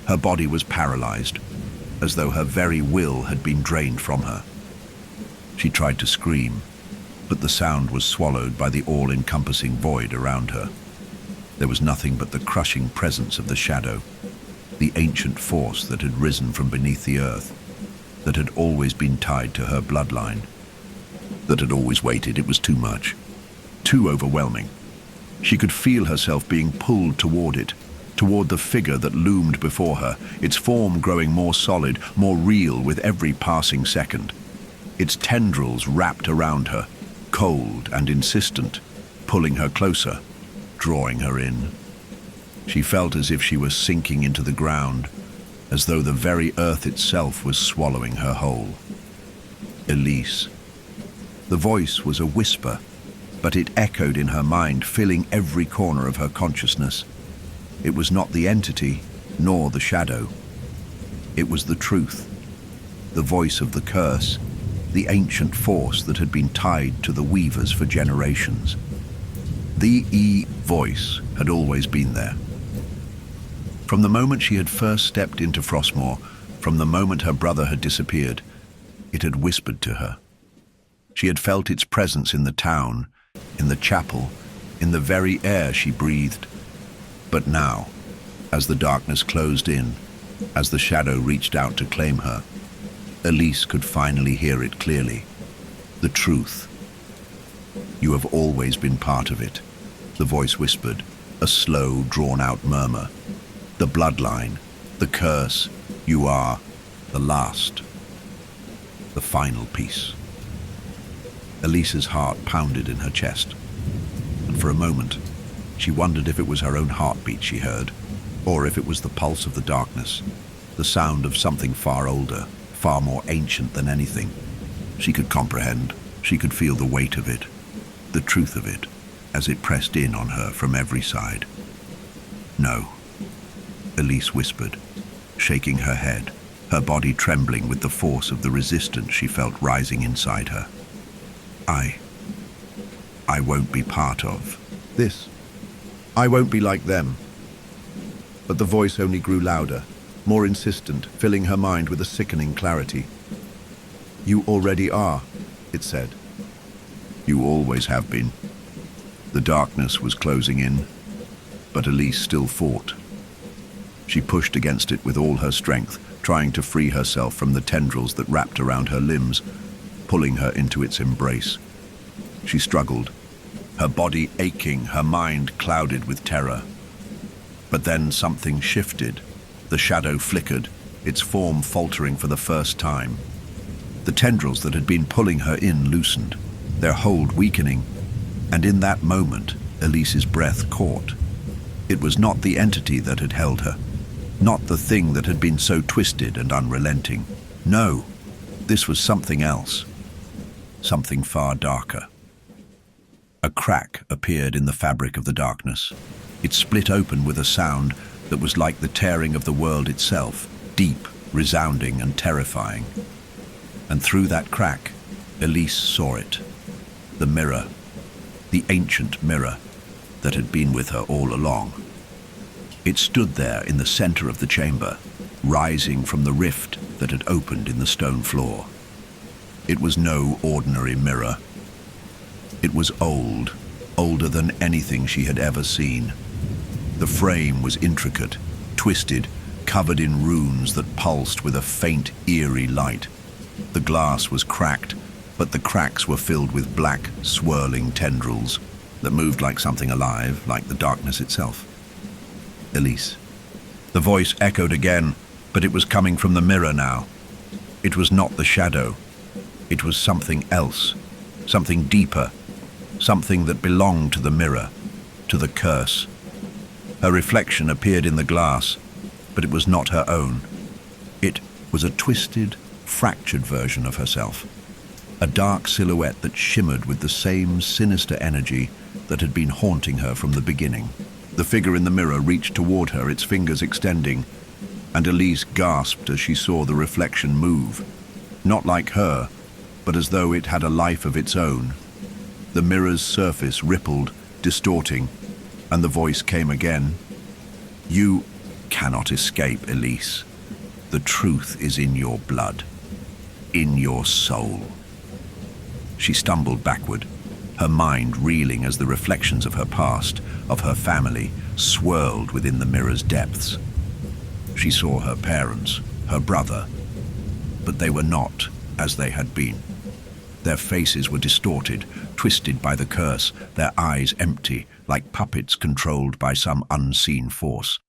Speaker 1: Her body was paralyzed, as though her very will had been drained from her. She tried to scream, but the sound was swallowed by the all-encompassing void around her. There was nothing but the crushing presence of the shadow, the ancient force that had risen from beneath the earth, that had always been tied to her bloodline, that had always waited. It was too much, too overwhelming. She could feel herself being pulled toward it, toward the figure that loomed before her, its form growing more solid, more real with every passing second. Its tendrils wrapped around her, cold and insistent, pulling her closer, drawing her in. She felt as if she was sinking into the ground, as though the very earth itself was swallowing her whole. Elise. The voice was a whisper, but it echoed in her mind, filling every corner of her consciousness. It was not the entity, nor the shadow. It was the truth, the voice of the curse, the ancient force that had been tied to the Weavers for generations. The voice had always been there. From the moment she had first stepped into Frostmoor, from the moment her brother had disappeared, it had whispered to her. She had felt its presence in the town, in the chapel, in the very air she breathed. But now, as the darkness closed in, as the shadow reached out to claim her, Elise could finally hear it clearly. The truth. "You have always been part of it," the voice whispered, a slow, drawn-out murmur. "The bloodline, the curse, you are the last, the final piece." Elise's heart pounded in her chest, and for a moment, she wondered if it was her own heartbeat she heard, or if it was the pulse of the darkness, the sound of something far older, far more ancient than anything. She could comprehend, she could feel the weight of it, the truth of it, as it pressed in on her from every side. "No," Elise whispered, shaking her head, her body trembling with the force of the resistance she felt rising inside her. I won't be part of this. I won't be like them." But the voice only grew louder, more insistent, filling her mind with a sickening clarity. "You already are," it said. "You always have been." The darkness was closing in, but Elise still fought. She pushed against it with all her strength, trying to free herself from the tendrils that wrapped around her limbs, pulling her into its embrace. She struggled, her body aching, her mind clouded with terror. But then something shifted. The shadow flickered, its form faltering for the first time. The tendrils that had been pulling her in loosened, their hold weakening, and in that moment, Elise's breath caught. It was not the entity that had held her, not the thing that had been so twisted and unrelenting. No, this was something else, something far darker. A crack appeared in the fabric of the darkness. It split open with a sound that was like the tearing of the world itself, deep, resounding and terrifying. And through that crack, Elise saw it. The mirror, the ancient mirror that had been with her all along. It stood there in the center of the chamber, rising from the rift that had opened in the stone floor. It was no ordinary mirror. It was old, older than anything she had ever seen. The frame was intricate, twisted, covered in runes that pulsed with a faint, eerie light. The glass was cracked, but the cracks were filled with black, swirling tendrils that moved like something alive, like the darkness itself. "Elise." The voice echoed again, but it was coming from the mirror now. It was not the shadow. It was something else, something deeper, something that belonged to the mirror, to the curse. Her reflection appeared in the glass, but it was not her own. It was a twisted, fractured version of herself, a dark silhouette that shimmered with the same sinister energy that had been haunting her from the beginning. The figure in the mirror reached toward her, its fingers extending, and Elise gasped as she saw the reflection move, not like her, but as though it had a life of its own. The mirror's surface rippled, distorting, and the voice came again. "You cannot escape, Elise. The truth is in your blood, in your soul." She stumbled backward, her mind reeling as the reflections of her past, of her family, swirled within the mirror's depths. She saw her parents, her brother, but they were not as they had been. Their faces were distorted, twisted by the curse, their eyes empty, like puppets controlled by some unseen force.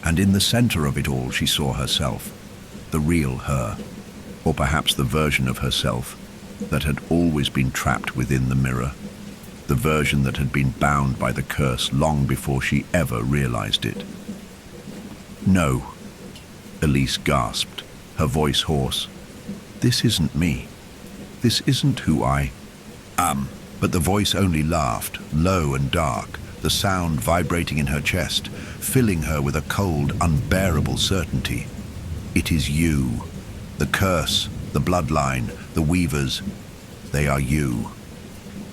Speaker 1: And in the center of it all she saw herself, the real her, or perhaps the version of herself that had always been trapped within the mirror, the version that had been bound by the curse long before she ever realized it. "No," Elise gasped, her voice hoarse. "This isn't me. This isn't who I am." But the voice only laughed, low and dark, the sound vibrating in her chest, filling her with a cold, unbearable certainty. "It is you. The curse, the bloodline, the weavers, they are you.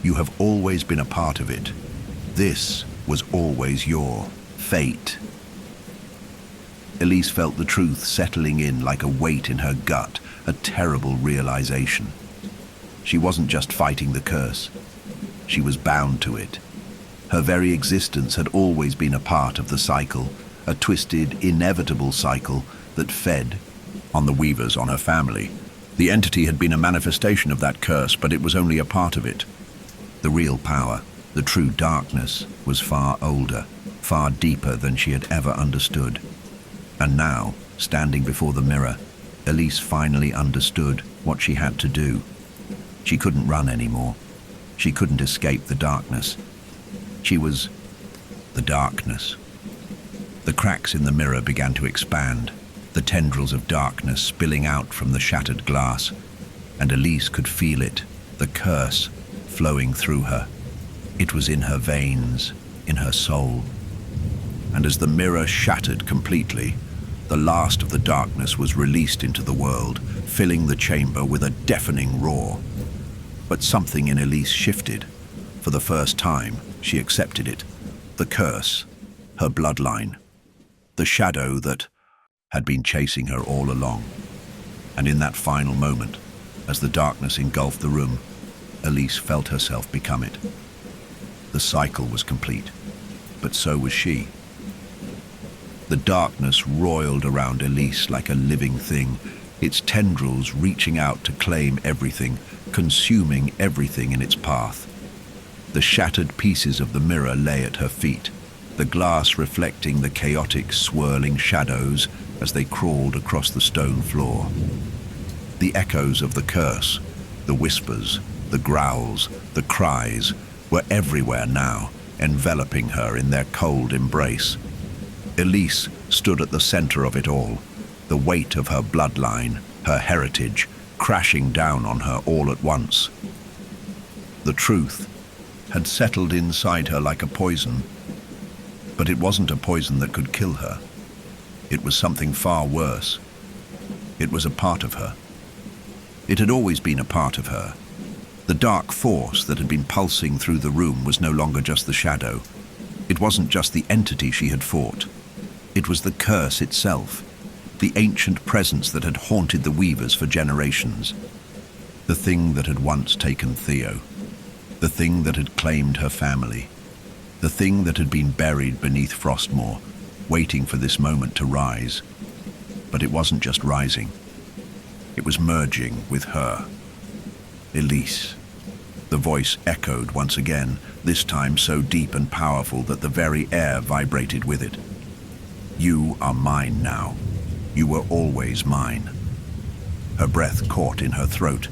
Speaker 1: You have always been a part of it. This was always your fate." Elise felt the truth settling in like a weight in her gut, a terrible realization. She wasn't just fighting the curse. She was bound to it. Her very existence had always been a part of the cycle, a twisted, inevitable cycle that fed on the weavers, on her family. The entity had been a manifestation of that curse, but it was only a part of it. The real power, the true darkness, was far older, far deeper than she had ever understood. And now, standing before the mirror, Elise finally understood what she had to do. She couldn't run anymore. She couldn't escape the darkness. She was the darkness. The cracks in the mirror began to expand. The the tendrils of darkness spilling out from the shattered glass, and Elise could feel it, the curse, flowing through her. It was in her veins, in her soul. And as the mirror shattered completely, the last of the darkness was released into the world, filling the chamber with a deafening roar. But something in Elise shifted. For the first time, she accepted it. The curse, her bloodline, the shadow that had been chasing her all along. And in that final moment, as the darkness engulfed the room, Elise felt herself become it. The cycle was complete, but so was she. The darkness roiled around Elise like a living thing, its tendrils reaching out to claim everything, consuming everything in its path. The shattered pieces of the mirror lay at her feet, the glass reflecting the chaotic, swirling shadows as they crawled across the stone floor. The echoes of the curse, the whispers, the growls, the cries, were everywhere now, enveloping her in their cold embrace. Elise stood at the center of it all, the weight of her bloodline, her heritage, crashing down on her all at once. The truth had settled inside her like a poison, but it wasn't a poison that could kill her. It was something far worse. It was a part of her. It had always been a part of her. The dark force that had been pulsing through the room was no longer just the shadow. It wasn't just the entity she had fought. It was the curse itself, the ancient presence that had haunted the Weavers for generations. The thing that had once taken Theo. The thing that had claimed her family. The thing that had been buried beneath Frostmoor, waiting for this moment to rise. But it wasn't just rising. It was merging with her. Elise. The voice echoed once again, this time so deep and powerful that the very air vibrated with it. You are mine now. You were always mine. Her breath caught in her throat,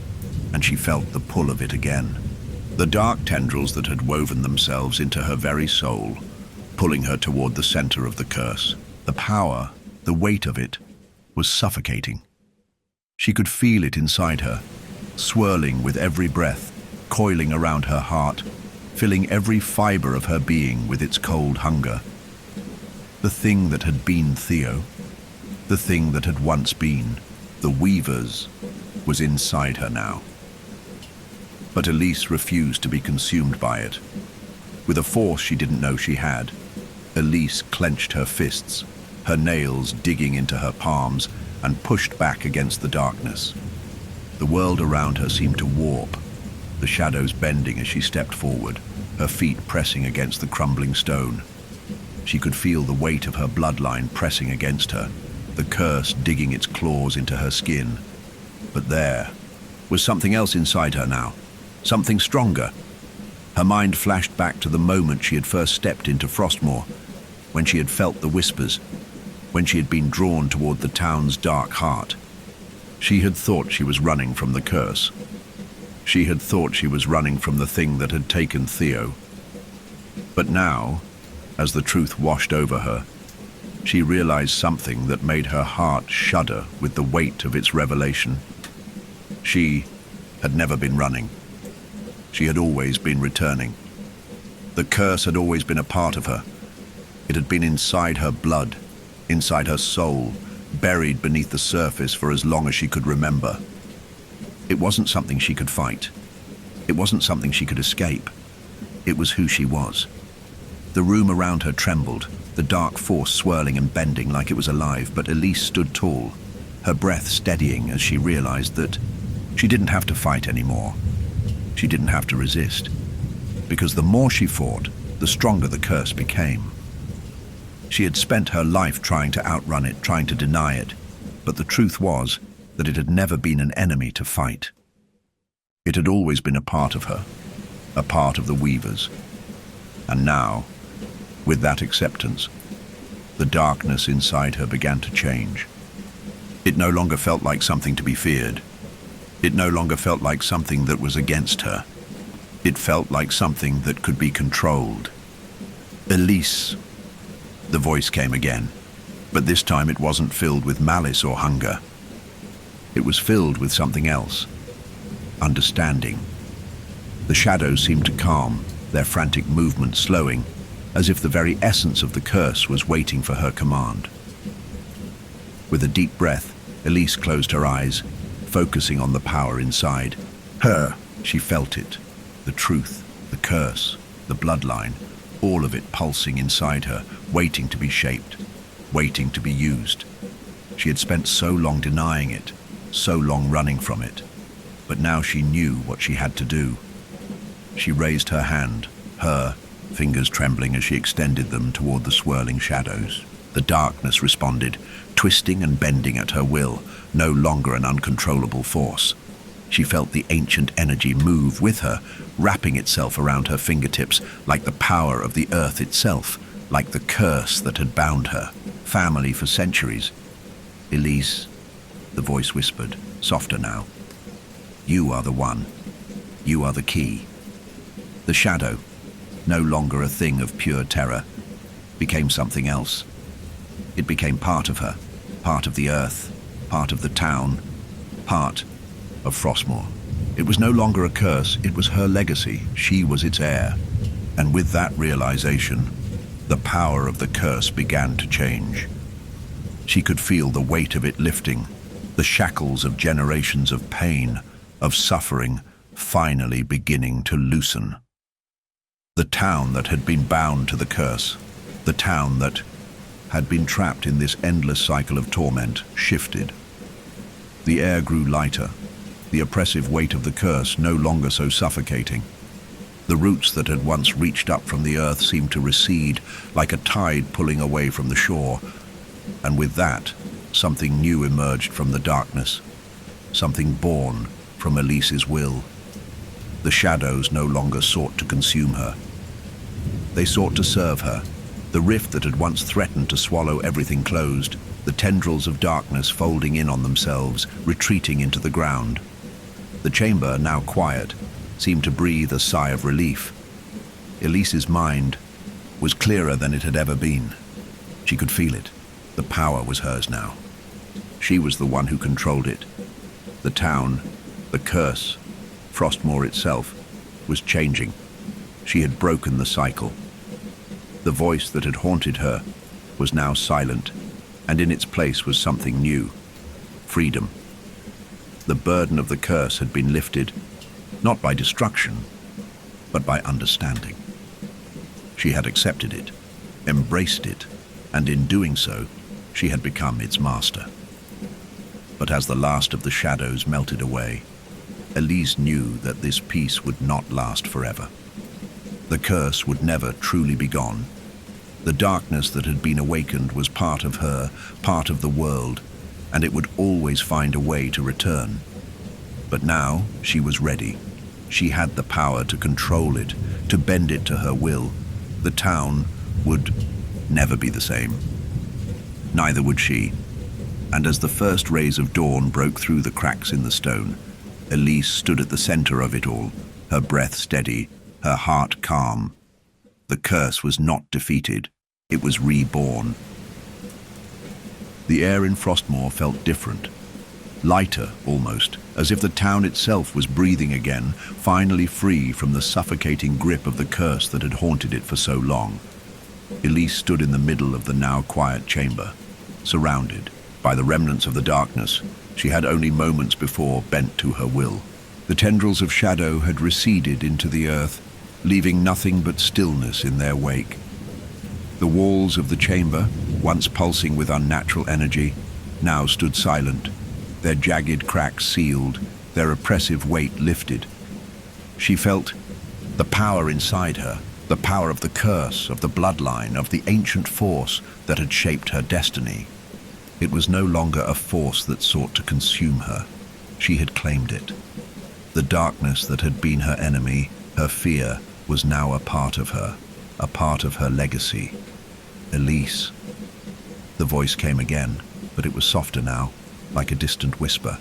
Speaker 1: and she felt the pull of it again. The dark tendrils that had woven themselves into her very soul, pulling her toward the center of the curse. The power, the weight of it, was suffocating. She could feel it inside her, swirling with every breath, coiling around her heart, filling every fiber of her being with its cold hunger. The thing that had been Theo, the thing that had once been the Weavers, was inside her now. But Elise refused to be consumed by it. With a force she didn't know she had, Elise clenched her fists, her nails digging into her palms, and pushed back against the darkness. The world around her seemed to warp, the shadows bending as she stepped forward, her feet pressing against the crumbling stone. She could feel the weight of her bloodline pressing against her, the curse digging its claws into her skin. But there was something else inside her now, something stronger. Her mind flashed back to the moment she had first stepped into Frostmoor, when she had felt the whispers, when she had been drawn toward the town's dark heart. She had thought she was running from the curse. She had thought she was running from the thing that had taken Theo. But now, as the truth washed over her, she realized something that made her heart shudder with the weight of its revelation. She had never been running. She had always been returning. The curse had always been a part of her. It had been inside her blood, inside her soul, buried beneath the surface for as long as she could remember. It wasn't something she could fight. It wasn't something she could escape. It was who she was. The room around her trembled, the dark force swirling and bending like it was alive, but Elise stood tall, her breath steadying as she realized that she didn't have to fight anymore. She didn't have to resist, because the more she fought, the stronger the curse became. She had spent her life trying to outrun it, trying to deny it, but the truth was that it had never been an enemy to fight. It had always been a part of her, a part of the Weavers. And now, with that acceptance, the darkness inside her began to change. It no longer felt like something to be feared. It no longer felt like something that was against her. It felt like something that could be controlled. Elise, the voice came again. But this time it wasn't filled with malice or hunger. It was filled with something else. Understanding. The shadows seemed to calm, their frantic movements slowing, as if the very essence of the curse was waiting for her command. With a deep breath, Elise closed her eyes, focusing on the power inside her. She felt it, the truth, the curse, the bloodline, all of it pulsing inside her, waiting to be shaped, waiting to be used. She had spent so long denying it, so long running from it, but now she knew what she had to do. She raised her hand, her fingers trembling as she extended them toward the swirling shadows. The darkness responded, twisting and bending at her will, no longer an uncontrollable force. She felt the ancient energy move with her, wrapping itself around her fingertips like the power of the earth itself, like the curse that had bound her, family for centuries. Elise, the voice whispered, softer now. You are the one. You are the key. The shadow, no longer a thing of pure terror, became something else. It became part of her, part of the earth, part of the town, part of Frostmoor. It was no longer a curse, it was her legacy. She was its heir. And with that realization, the power of the curse began to change. She could feel the weight of it lifting, the shackles of generations of pain, of suffering, finally beginning to loosen. The town that had been bound to the curse, the town that had been trapped in this endless cycle of torment, shifted. The air grew lighter, the oppressive weight of the curse no longer so suffocating. The roots that had once reached up from the earth seemed to recede, like a tide pulling away from the shore. And with that, something new emerged from the darkness, something born from Elise's will. The shadows no longer sought to consume her. They sought to serve her. The rift that had once threatened to swallow everything closed, the tendrils of darkness folding in on themselves, retreating into the ground. The chamber, now quiet, seemed to breathe a sigh of relief. Elise's mind was clearer than it had ever been. She could feel it. The power was hers now. She was the one who controlled it. The town, the curse, Frostmoor itself, was changing. She had broken the cycle. The voice that had haunted her was now silent, and in its place was something new. Freedom. The burden of the curse had been lifted, not by destruction, but by understanding. She had accepted it, embraced it, and in doing so, she had become its master. But as the last of the shadows melted away, Elise knew that this peace would not last forever. The curse would never truly be gone. The darkness that had been awakened was part of her, part of the world, and it would always find a way to return. But now she was ready. She had the power to control it, to bend it to her will. The town would never be the same. Neither would she. And as the first rays of dawn broke through the cracks in the stone, Elise stood at the center of it all, her breath steady, her heart calm. The curse was not defeated. It was reborn. The air in Frostmoor felt different. Lighter, almost, as if the town itself was breathing again, finally free from the suffocating grip of the curse that had haunted it for so long. Elise stood in the middle of the now quiet chamber, surrounded by the remnants of the darkness she had only moments before bent to her will. The tendrils of shadow had receded into the earth, leaving nothing but stillness in their wake. The walls of the chamber, once pulsing with unnatural energy, now stood silent, their jagged cracks sealed, their oppressive weight lifted. She felt the power inside her, the power of the curse, of the bloodline, of the ancient force that had shaped her destiny. It was no longer a force that sought to consume her. She had claimed it. The darkness that had been her enemy, her fear, was now a part of her legacy. Elise. The voice came again, but it was softer now, like a distant whisper.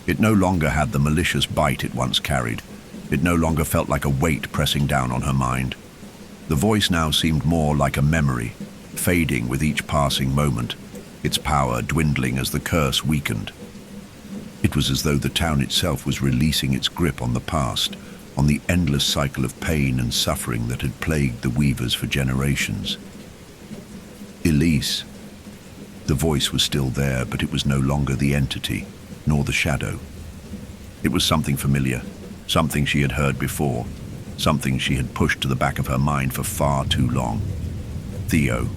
Speaker 1: It no longer had the malicious bite it once carried. It no longer felt like a weight pressing down on her mind. The voice now seemed more like a memory, fading with each passing moment, its power dwindling as the curse weakened. It was as though the town itself was releasing its grip on the past, on the endless cycle of pain and suffering that had plagued the weavers for generations. Elise. The voice was still there, but it was no longer the entity, nor the shadow. It was something familiar, something she had heard before, something she had pushed to the back of her mind for far too long. Theo.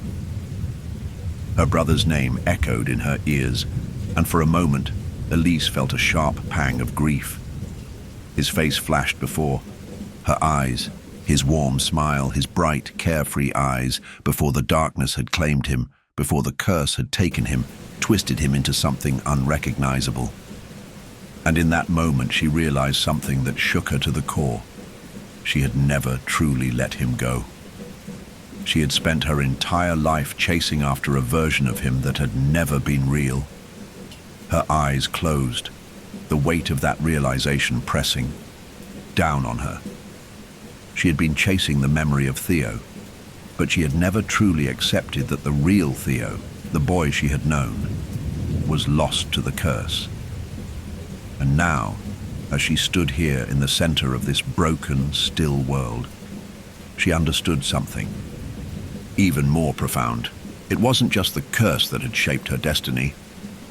Speaker 1: Her brother's name echoed in her ears, and for a moment, Elise felt a sharp pang of grief. His face flashed before her eyes, his warm smile, his bright, carefree eyes, before the darkness had claimed him, before the curse had taken him, twisted him into something unrecognizable. And in that moment she realized something that shook her to the core. She had never truly let him go. She had spent her entire life chasing after a version of him that had never been real. Her eyes closed, the weight of that realization pressing down on her. She had been chasing the memory of Theo, but she had never truly accepted that the real Theo, the boy she had known, was lost to the curse. And now, as she stood here in the center of this broken, still world, she understood something even more profound. It wasn't just the curse that had shaped her destiny.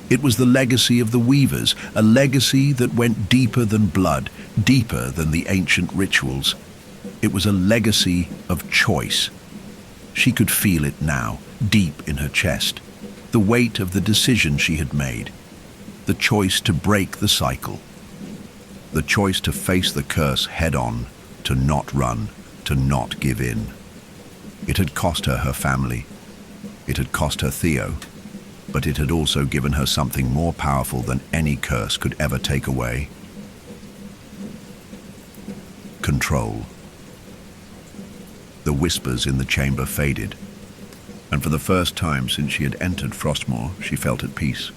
Speaker 1: It was the legacy of the weavers, a legacy that went deeper than blood, deeper than the ancient rituals. It was a legacy of choice. She could feel it now, deep in her chest, the weight of the decision she had made, the choice to break the cycle, the choice to face the curse head-on, to not run, to not give in. It had cost her her family. It had cost her Theo, but it had also given her something more powerful than any curse could ever take away. Control. The whispers in the chamber faded, and for the first time since she had entered Frostmoor, she felt at peace.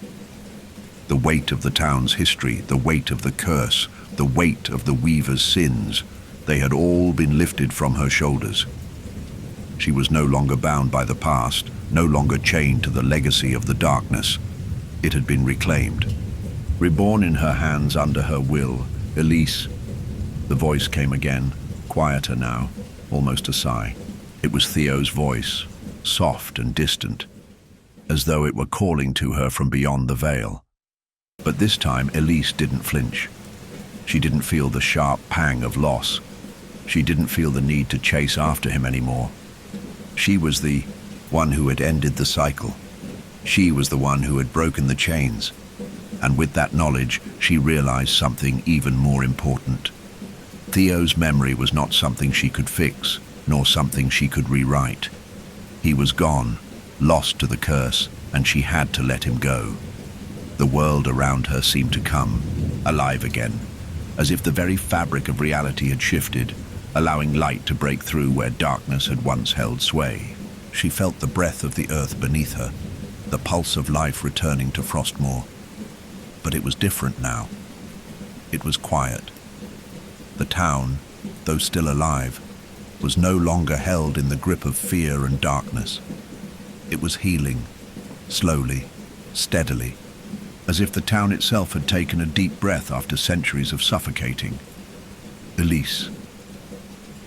Speaker 1: The weight of the town's history, the weight of the curse, the weight of the weaver's sins, they had all been lifted from her shoulders. She was no longer bound by the past, no longer chained to the legacy of the darkness. It had been reclaimed. Reborn in her hands under her will, Elise. The voice came again, quieter now, almost a sigh. It was Theo's voice, soft and distant, as though it were calling to her from beyond the veil. But this time Elise didn't flinch. She didn't feel the sharp pang of loss. She didn't feel the need to chase after him anymore. She was the one who had ended the cycle. She was the one who had broken the chains. And with that knowledge, she realized something even more important. Theo's memory was not something she could fix, nor something she could rewrite. He was gone, lost to the curse, and she had to let him go. The world around her seemed to come alive again, as if the very fabric of reality had shifted, allowing light to break through where darkness had once held sway. She felt the breath of the earth beneath her, the pulse of life returning to Frostmoor. But it was different now. It was quiet. The town, though still alive, was no longer held in the grip of fear and darkness. It was healing, slowly, steadily, as if the town itself had taken a deep breath after centuries of suffocating. Elise.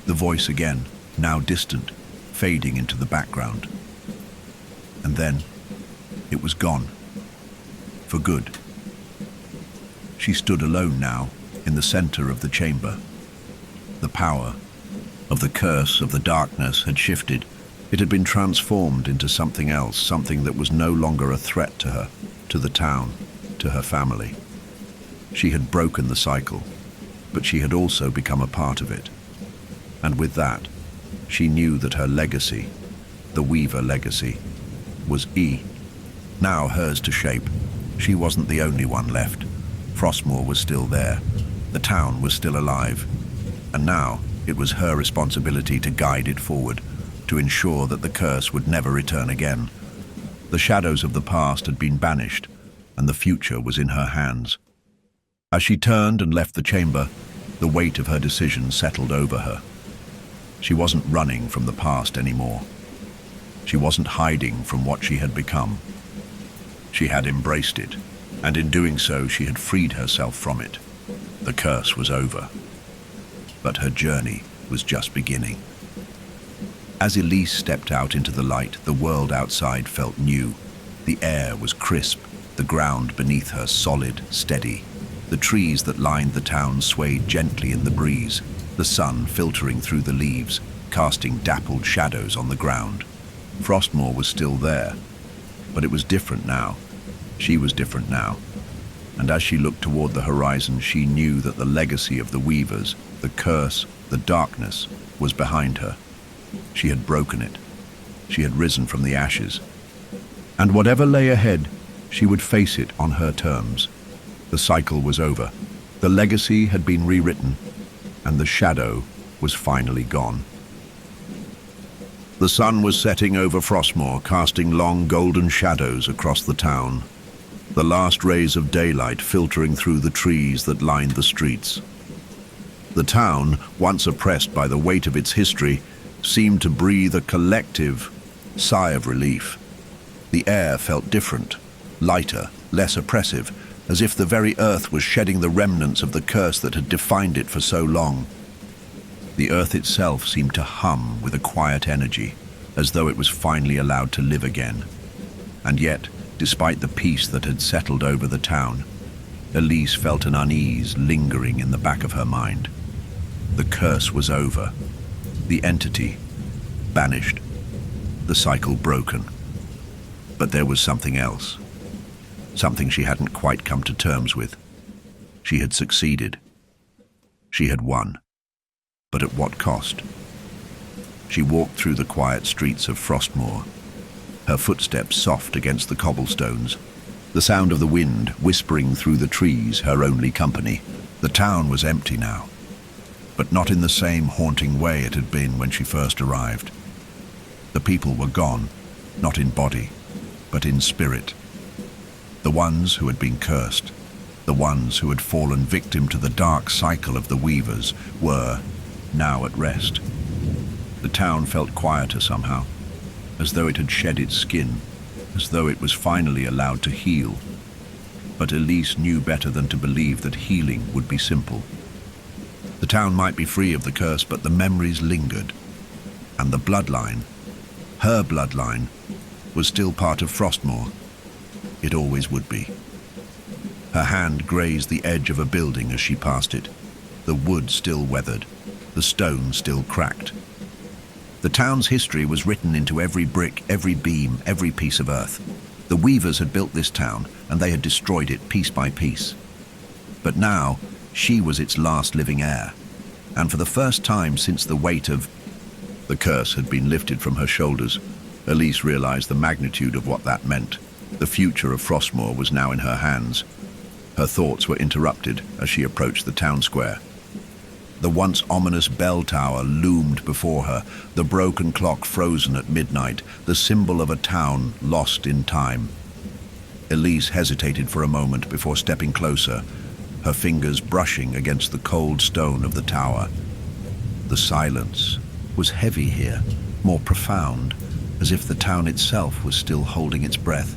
Speaker 1: The voice again, now distant, fading into the background. And then, it was gone. For good. She stood alone now, in the center of the chamber. The power of the curse of the darkness had shifted. It had been transformed into something else, something that was no longer a threat to her, to the town, to her family. She had broken the cycle, but she had also become a part of it. And with that, she knew that her legacy, the Weaver legacy, was now hers to shape. She wasn't the only one left. Frostmoor was still there. The town was still alive. And now it was her responsibility to guide it forward, to ensure that the curse would never return again. The shadows of the past had been banished, and the future was in her hands. As she turned and left the chamber, the weight of her decision settled over her. She wasn't running from the past anymore. She wasn't hiding from what she had become. She had embraced it, and in doing so she had freed herself from it. The curse was over. But her journey was just beginning. As Elise stepped out into the light, the world outside felt new. The air was crisp, the ground beneath her solid, steady. The trees that lined the town swayed gently in the breeze, the sun filtering through the leaves, casting dappled shadows on the ground. Frostmore was still there, but it was different now. She was different now. And as she looked toward the horizon, she knew that the legacy of the Weavers, the curse, the darkness, was behind her. She had broken it. She had risen from the ashes. And whatever lay ahead, she would face it on her terms. The cycle was over. The legacy had been rewritten, and the shadow was finally gone. The sun was setting over Frostmore, casting long golden shadows across the town, the last rays of daylight filtering through the trees that lined the streets. The town, once oppressed by the weight of its history, seemed to breathe a collective sigh of relief. The air felt different, lighter, less oppressive, as if the very earth was shedding the remnants of the curse that had defined it for so long. The earth itself seemed to hum with a quiet energy, as though it was finally allowed to live again. And yet, despite the peace that had settled over the town, Elise felt an unease lingering in the back of her mind. The curse was over. The entity banished. The cycle broken. But there was something else. Something she hadn't quite come to terms with. She had succeeded. She had won. But at what cost? She walked through the quiet streets of Frostmore, her footsteps soft against the cobblestones, the sound of the wind whispering through the trees her only company. The town was empty now, but not in the same haunting way it had been when she first arrived. The people were gone, not in body, but in spirit. The ones who had been cursed, the ones who had fallen victim to the dark cycle of the Weavers, were now at rest. The town felt quieter somehow, as though it had shed its skin, as though it was finally allowed to heal. But Elise knew better than to believe that healing would be simple. The town might be free of the curse, but the memories lingered. And the bloodline, her bloodline, was still part of Frostmore. It always would be. Her hand grazed the edge of a building as she passed it, the wood still weathered, the stone still cracked. The town's history was written into every brick, every beam, every piece of earth. The Weavers had built this town, and they had destroyed it piece by piece. But now, she was its last living heir, and for the first time since the weight of the curse had been lifted from her shoulders, Elise realized the magnitude of what that meant. The future of Frostmore was now in her hands. Her thoughts were interrupted as she approached the town square. The once ominous bell tower loomed before her, the broken clock frozen at midnight, the symbol of a town lost in time. Elise hesitated for a moment before stepping closer, her fingers brushing against the cold stone of the tower. The silence was heavy here, more profound, as if the town itself was still holding its breath,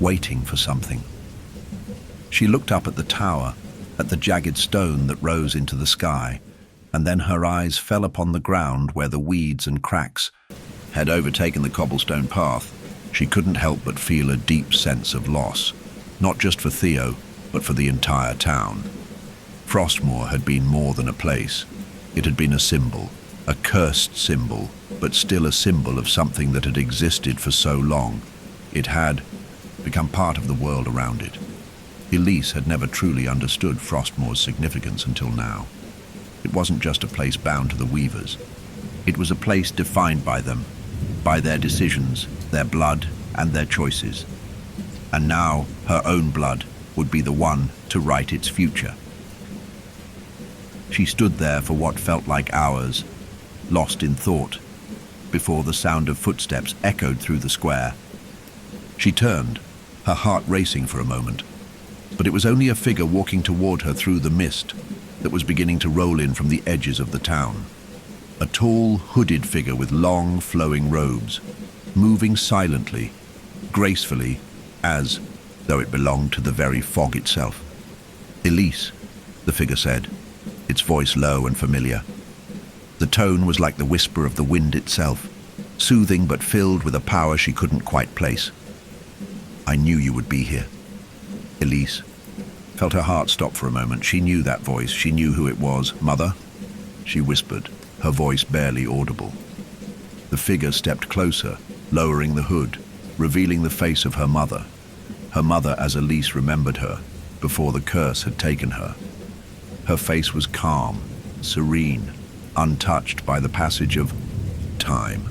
Speaker 1: waiting for something. She looked up at the tower, at the jagged stone that rose into the sky, and then her eyes fell upon the ground where the weeds and cracks had overtaken the cobblestone path. She couldn't help but feel a deep sense of loss, not just for Theo, but for the entire town. Frostmore had been more than a place. It had been a symbol, a cursed symbol, but still a symbol of something that had existed for so long. It had become part of the world around it. Elise had never truly understood Frostmore's significance until now. It wasn't just a place bound to the Weavers. It was a place defined by them, by their decisions, their blood, and their choices. And now, her own blood would be the one to write its future. She stood there for what felt like hours, lost in thought, before the sound of footsteps echoed through the square. She turned, her heart racing for a moment, but it was only a figure walking toward her through the mist that was beginning to roll in from the edges of the town. A tall, hooded figure with long, flowing robes, moving silently, gracefully, as though it belonged to the very fog itself. "Elise," the figure said, its voice low and familiar. The tone was like the whisper of the wind itself, soothing but filled with a power she couldn't quite place. "I knew you would be here." Elise felt her heart stop for a moment. She knew that voice. She knew who it was. "Mother?" she whispered, her voice barely audible. The figure stepped closer, lowering the hood, revealing the face of her mother as Elise remembered her before the curse had taken her. Her face was calm, serene, untouched by the passage of time.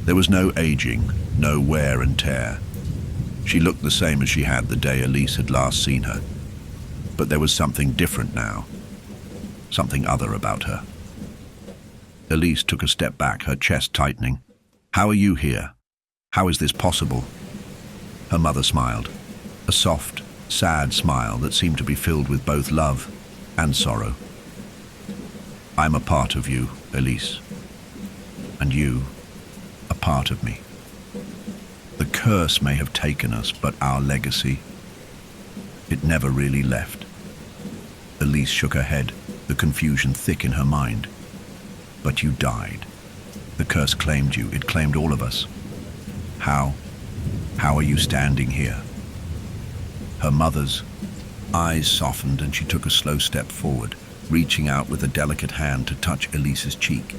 Speaker 1: There was no aging, no wear and tear. She looked the same as she had the day Elise had last seen her. But there was something different now, something other about her. Elise took a step back, her chest tightening. "How are you here? How is this possible?" Her mother smiled, a soft, sad smile that seemed to be filled with both love and sorrow. "I'm a part of you, Elise, and you, a part of me. The curse may have taken us, but our legacy, it never really left." Elise shook her head, the confusion thick in her mind. "But you died. The curse claimed you. It claimed all of us. How are you standing here?" Her mother's eyes softened and she took a slow step forward, reaching out with a delicate hand to touch Elise's cheek.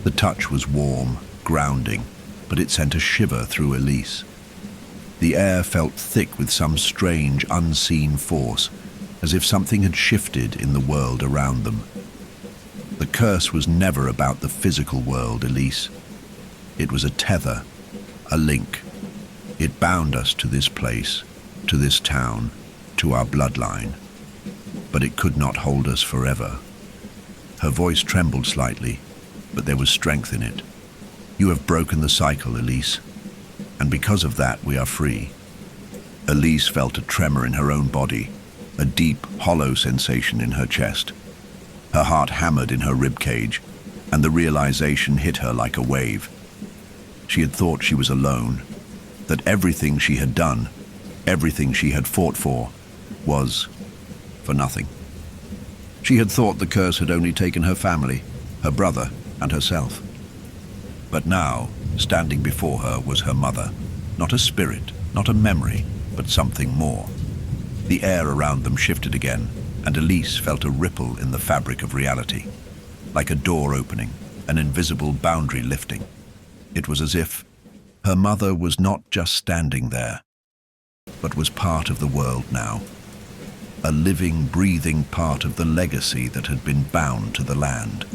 Speaker 1: The touch was warm, grounding, but it sent a shiver through Elise. The air felt thick with some strange, unseen force, as if something had shifted in the world around them. The curse was never about the physical world, Elise. It was a tether, a link. It bound us to this place, to this town, to our bloodline. But it could not hold us forever. Her voice trembled slightly, but there was strength in it. "You have broken the cycle, Elise, and because of that we are free." Elise felt a tremor in her own body, a deep, hollow sensation in her chest. Her heart hammered in her ribcage, and the realization hit her like a wave. She had thought she was alone, that everything she had done, everything she had fought for, was for nothing. She had thought the curse had only taken her family, her brother, and herself. But now, standing before her was her mother, not a spirit, not a memory, but something more. The air around them shifted again, and Elise felt a ripple in the fabric of reality, like a door opening, an invisible boundary lifting. It was as if her mother was not just standing there, but was part of the world now, a living, breathing part of the legacy that had been bound to the land.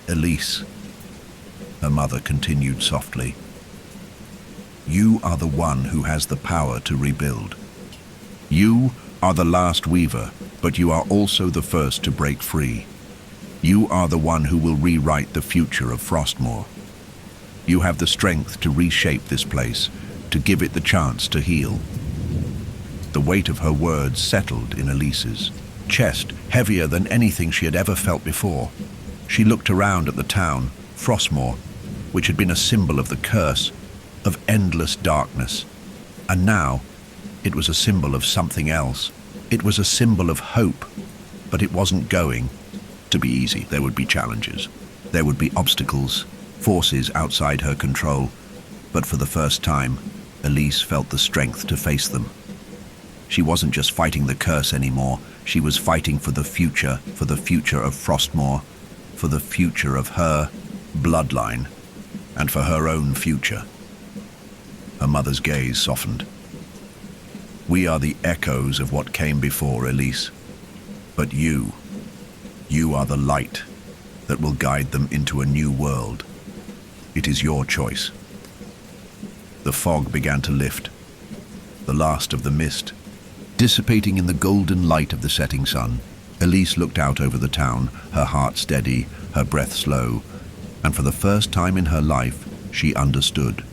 Speaker 1: "Elise," her mother continued softly, "you are the one who has the power to rebuild. You are the last weaver, but you are also the first to break free. You are the one who will rewrite the future of Frostmoor. You have the strength to reshape this place, to give it the chance to heal." The weight of her words settled in Elise's chest, heavier than anything she had ever felt before. She looked around at the town, Frostmoor, which had been a symbol of the curse, of endless darkness. And now, it was a symbol of something else. It was a symbol of hope, but it wasn't going to be easy. There would be challenges. There would be obstacles, forces outside her control. But for the first time, Elise felt the strength to face them. She wasn't just fighting the curse anymore. She was fighting for the future of Frostmoor, for the future of her bloodline, and for her own future. Her mother's gaze softened. "We are the echoes of what came before, Elise. But you are the light that will guide them into a new world. It is your choice." The fog began to lift, the last of the mist, dissipating in the golden light of the setting sun. Elise looked out over the town, her heart steady, her breath slow, and for the first time in her life, she understood.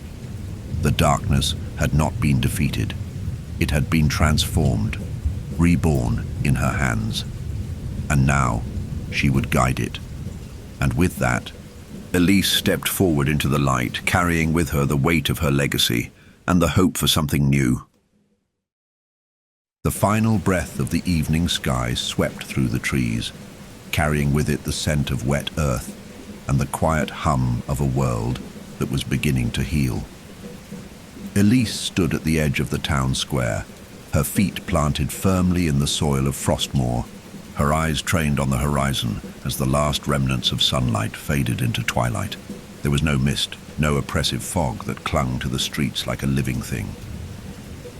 Speaker 1: The darkness had not been defeated. It had been transformed, reborn in her hands. And now, she would guide it. And with that, Elise stepped forward into the light, carrying with her the weight of her legacy and the hope for something new. The final breath of the evening sky swept through the trees, carrying with it the scent of wet earth and the quiet hum of a world that was beginning to heal. Elise stood at the edge of the town square, her feet planted firmly in the soil of Frostmoor, her eyes trained on the horizon as the last remnants of sunlight faded into twilight. There was no mist, no oppressive fog that clung to the streets like a living thing.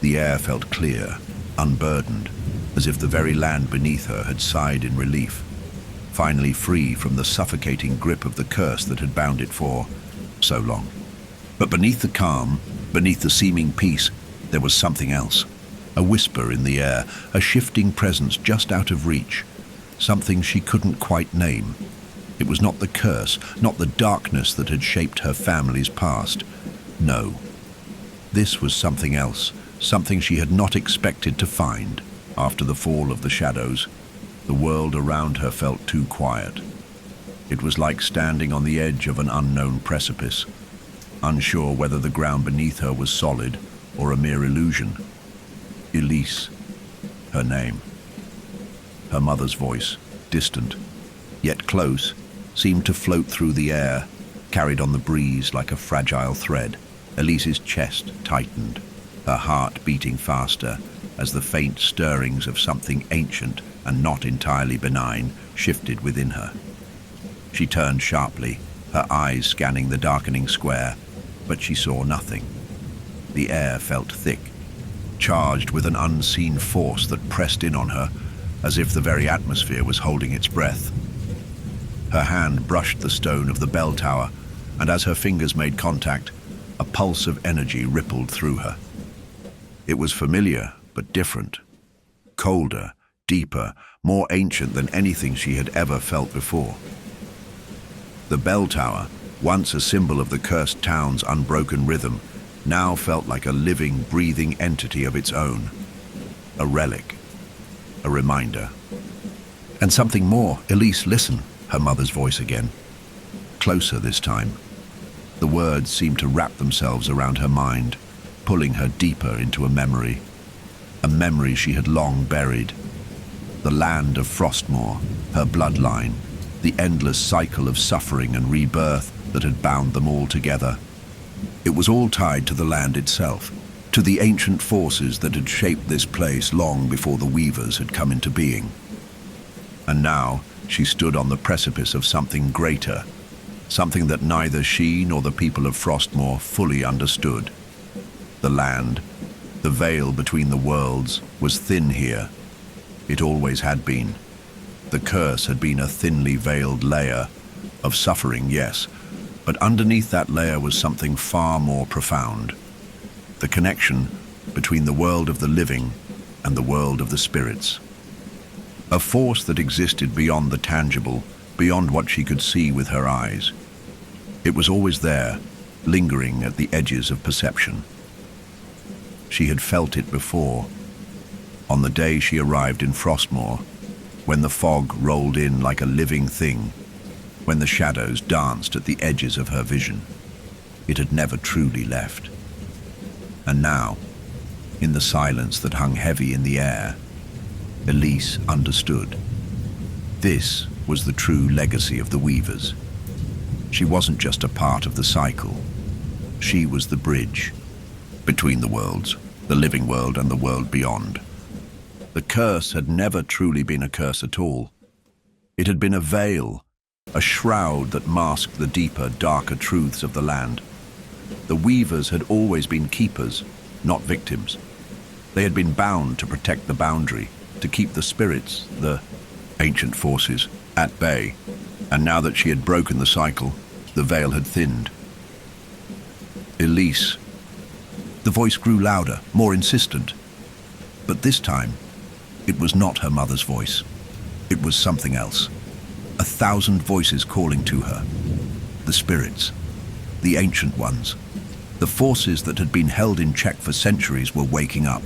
Speaker 1: The air felt clear, unburdened, as if the very land beneath her had sighed in relief, finally free from the suffocating grip of the curse that had bound it for so long. But beneath the calm, beneath the seeming peace, there was something else. A whisper in the air, a shifting presence just out of reach, something she couldn't quite name. It was not the curse, not the darkness that had shaped her family's past. No. This was something else, something she had not expected to find. After the fall of the shadows, the world around her felt too quiet. It was like standing on the edge of an unknown precipice, unsure whether the ground beneath her was solid or a mere illusion. Elise, her name. Her mother's voice, distant, yet close, seemed to float through the air, carried on the breeze like a fragile thread. Elise's chest tightened, her heart beating faster as the faint stirrings of something ancient and not entirely benign shifted within her. She turned sharply, her eyes scanning the darkening square, but she saw nothing. The air felt thick, charged with an unseen force that pressed in on her, as if the very atmosphere was holding its breath. Her hand brushed the stone of the bell tower, and as her fingers made contact, a pulse of energy rippled through her. It was familiar, but different. Colder, deeper, more ancient than anything she had ever felt before. The bell tower, once a symbol of the cursed town's unbroken rhythm, now felt like a living, breathing entity of its own. A relic, a reminder. And something more. Elise, listen, her mother's voice again. Closer this time. The words seemed to wrap themselves around her mind, pulling her deeper into a memory she had long buried. The land of Frostmoor, her bloodline, the endless cycle of suffering and rebirth that had bound them all together. It was all tied to the land itself, to the ancient forces that had shaped this place long before the Weavers had come into being. And now she stood on the precipice of something greater, something that neither she nor the people of Frostmoor fully understood. The land, the veil between the worlds, was thin here. It always had been. The curse had been a thinly veiled layer of suffering, yes, but underneath that layer was something far more profound. The connection between the world of the living and the world of the spirits. A force that existed beyond the tangible, beyond what she could see with her eyes. It was always there, lingering at the edges of perception. She had felt it before, on the day she arrived in Frostmoor, when the fog rolled in like a living thing, when the shadows danced at the edges of her vision. It had never truly left. And now, in the silence that hung heavy in the air, Elise understood. This was the true legacy of the Weavers. She wasn't just a part of the cycle. She was the bridge between the worlds, the living world and the world beyond. The curse had never truly been a curse at all. It had been a veil, a shroud that masked the deeper, darker truths of the land. The Weavers had always been keepers, not victims. They had been bound to protect the boundary, to keep the spirits, the ancient forces, at bay. And now that she had broken the cycle, the veil had thinned. Elise. The voice grew louder, more insistent. But this time, it was not her mother's voice. It was something else. 1,000 voices calling to her. The spirits. The ancient ones. The forces that had been held in check for centuries were waking up.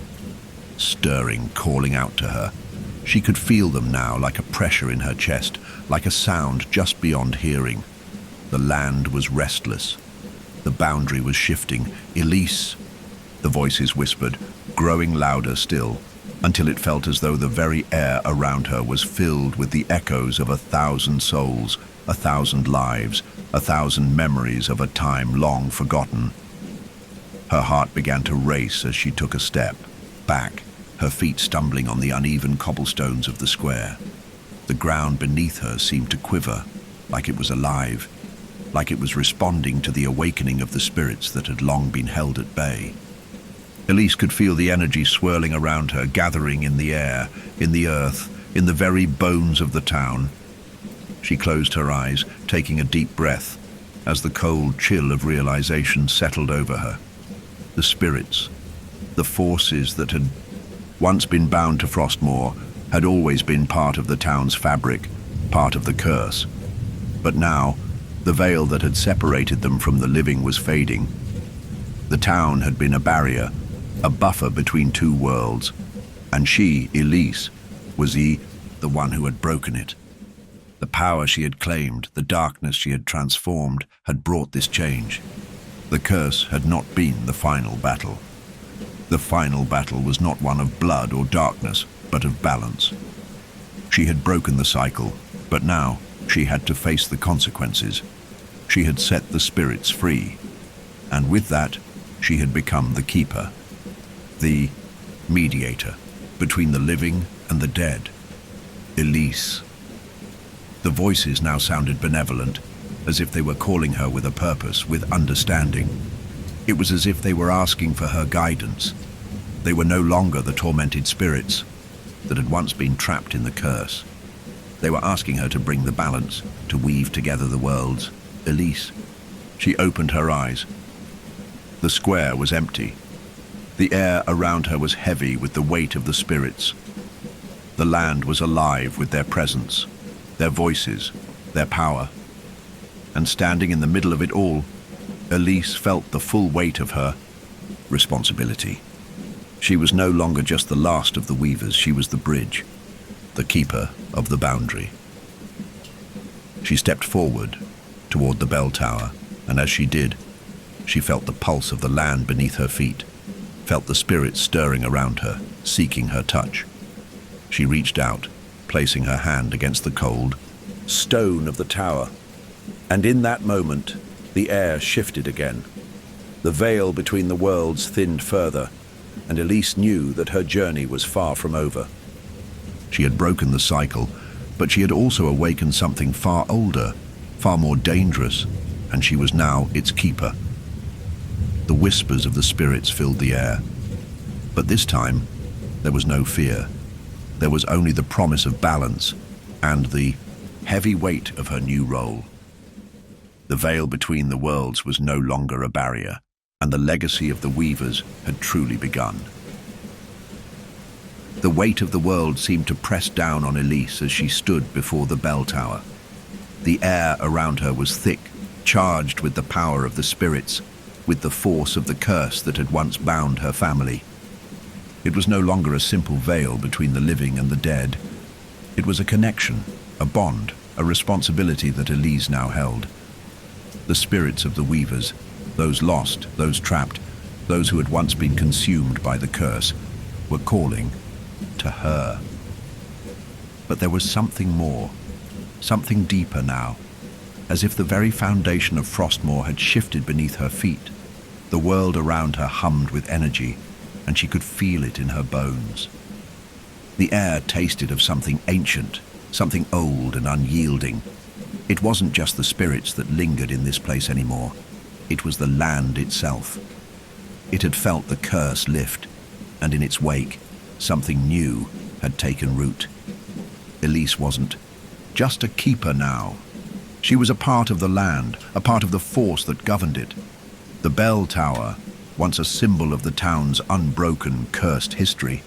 Speaker 1: Stirring, calling out to her. She could feel them now, like a pressure in her chest, like a sound just beyond hearing. The land was restless. The boundary was shifting. Elise, the voices whispered, growing louder still, until it felt as though the very air around her was filled with the echoes of 1,000 souls, 1,000 lives, 1,000 memories of a time long forgotten. Her heart began to race as she took a step back, her feet stumbling on the uneven cobblestones of the square. The ground beneath her seemed to quiver, like it was alive, like it was responding to the awakening of the spirits that had long been held at bay. Elise could feel the energy swirling around her, gathering in the air, in the earth, in the very bones of the town. She closed her eyes, taking a deep breath, as the cold chill of realization settled over her. The spirits, the forces that had once been bound to Frostmoor, had always been part of the town's fabric, part of the curse. But now, the veil that had separated them from the living was fading. The town had been a barrier, a buffer between two worlds, and she, Elise, was the one who had broken it. The power she had claimed, the darkness she had transformed, had brought this change. The curse had not been the final battle. The final battle was not one of blood or darkness, but of balance. She had broken the cycle, but now she had to face the consequences. She had set the spirits free, and with that, she had become the keeper, the mediator between the living and the dead. Elise. The voices now sounded benevolent, as if they were calling her with a purpose, with understanding. It was as if they were asking for her guidance. They were no longer the tormented spirits that had once been trapped in the curse. They were asking her to bring the balance, to weave together the worlds. Elise. She opened her eyes. The square was empty. The air around her was heavy with the weight of the spirits. The land was alive with their presence, their voices, their power. And standing in the middle of it all, Elise felt the full weight of her responsibility. She was no longer just the last of the weavers, she was the bridge, the keeper of the boundary. She stepped forward toward the bell tower, and as she did, she felt the pulse of the land beneath her feet, felt the spirits stirring around her, seeking her touch. She reached out, placing her hand against the cold stone of the tower, and in that moment, the air shifted again. The veil between the worlds thinned further, and Elise knew that her journey was far from over. She had broken the cycle, but she had also awakened something far older, far more dangerous, and she was now its keeper. The whispers of the spirits filled the air, but this time there was no fear. There was only the promise of balance and the heavy weight of her new role. The veil between the worlds was no longer a barrier, and the legacy of the weavers had truly begun. The weight of the world seemed to press down on Elise as she stood before the bell tower. The air around her was thick, charged with the power of the spirits, with the force of the curse that had once bound her family. It was no longer a simple veil between the living and the dead. It was a connection, a bond, a responsibility that Elise now held. The spirits of the weavers, those lost, those trapped, those who had once been consumed by the curse, were calling to her. But there was something more, something deeper now, as if the very foundation of Frostmoor had shifted beneath her feet. The world around her hummed with energy, and she could feel it in her bones. The air tasted of something ancient, something old and unyielding. It wasn't just the spirits that lingered in this place anymore. It was the land itself. It had felt the curse lift, and in its wake, something new had taken root. Elise wasn't just a keeper now. She was a part of the land, a part of the force that governed it. The bell tower, once a symbol of the town's unbroken, cursed history,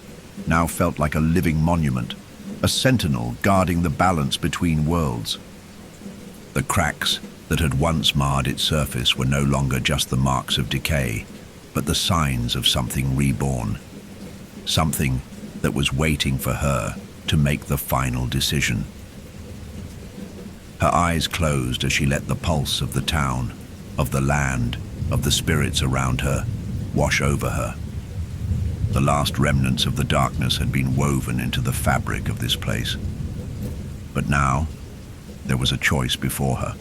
Speaker 1: now felt like a living monument, a sentinel guarding the balance between worlds. The cracks that had once marred its surface were no longer just the marks of decay, but the signs of something reborn. Something that was waiting for her to make the final decision. Her eyes closed as she let the pulse of the town, of the land, of the spirits around her, wash over her. The last remnants of the darkness had been woven into the fabric of this place. But now, there was a choice before her,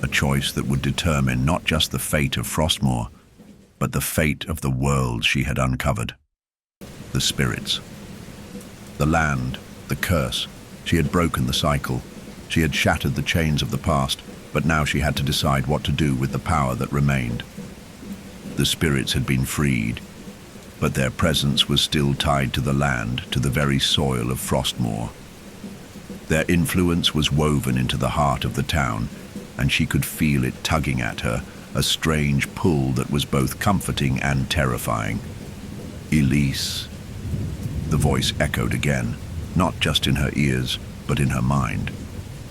Speaker 1: a choice that would determine not just the fate of Frostmoor, but the fate of the world she had uncovered. The spirits. The land, the curse. She had broken the cycle. She had shattered the chains of the past, but now she had to decide what to do with the power that remained. The spirits had been freed, but their presence was still tied to the land, to the very soil of Frostmoor. Their influence was woven into the heart of the town, and she could feel it tugging at her, a strange pull that was both comforting and terrifying. Elise. The voice echoed again, not just in her ears, but in her mind.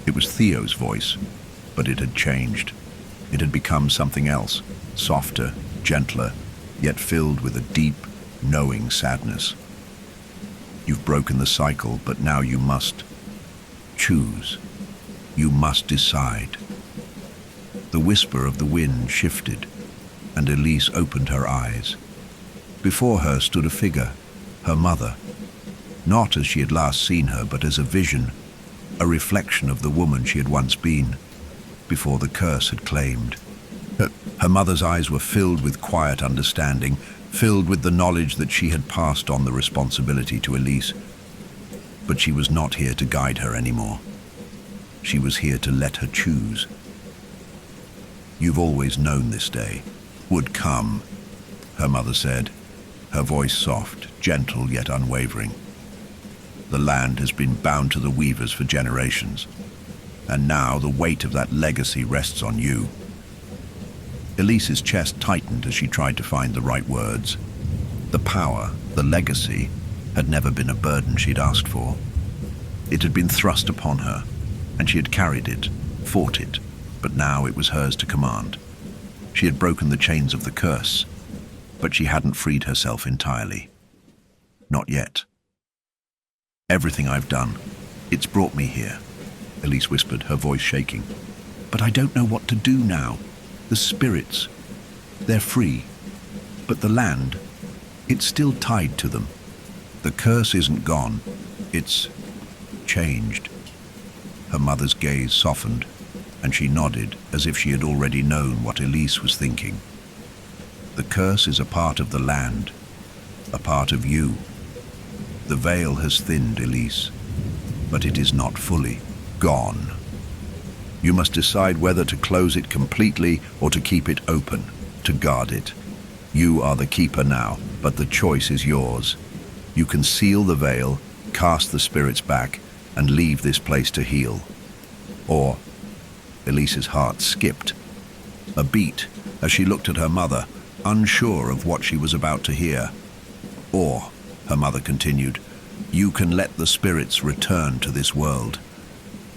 Speaker 1: It was Theo's voice, but it had changed. It had become something else, softer, gentler, yet filled with a deep, knowing sadness. You've broken the cycle, but now you must choose. You must decide. The whisper of the wind shifted, and Elise opened her eyes. Before her stood a figure, her mother, not as she had last seen her, but as a vision, a reflection of the woman she had once been, before the curse had claimed. Her mother's eyes were filled with quiet understanding, filled with the knowledge that she had passed on the responsibility to Elise. But she was not here to guide her anymore. She was here to let her choose. You've always known this day would come, her mother said, her voice soft, gentle yet unwavering. The land has been bound to the weavers for generations, and now the weight of that legacy rests on you. Elise's chest tightened as she tried to find the right words. The power, the legacy, had never been a burden she'd asked for. It had been thrust upon her, and she had carried it, fought it, but now it was hers to command. She had broken the chains of the curse, but she hadn't freed herself entirely. Not yet. Everything I've done, it's brought me here, Elise whispered, her voice shaking. But I don't know what to do now. The spirits, they're free, but the land, it's still tied to them. The curse isn't gone, it's changed. Her mother's gaze softened, and she nodded as if she had already known what Elise was thinking. The curse is a part of the land, a part of you. The veil has thinned, Elise, but it is not fully gone. You must decide whether to close it completely or to keep it open, to guard it. You are the keeper now, but the choice is yours. You can seal the veil, cast the spirits back, and leave this place to heal. Or, Elise's heart skipped a beat as she looked at her mother, unsure of what she was about to hear. Or, her mother continued, you can let the spirits return to this world.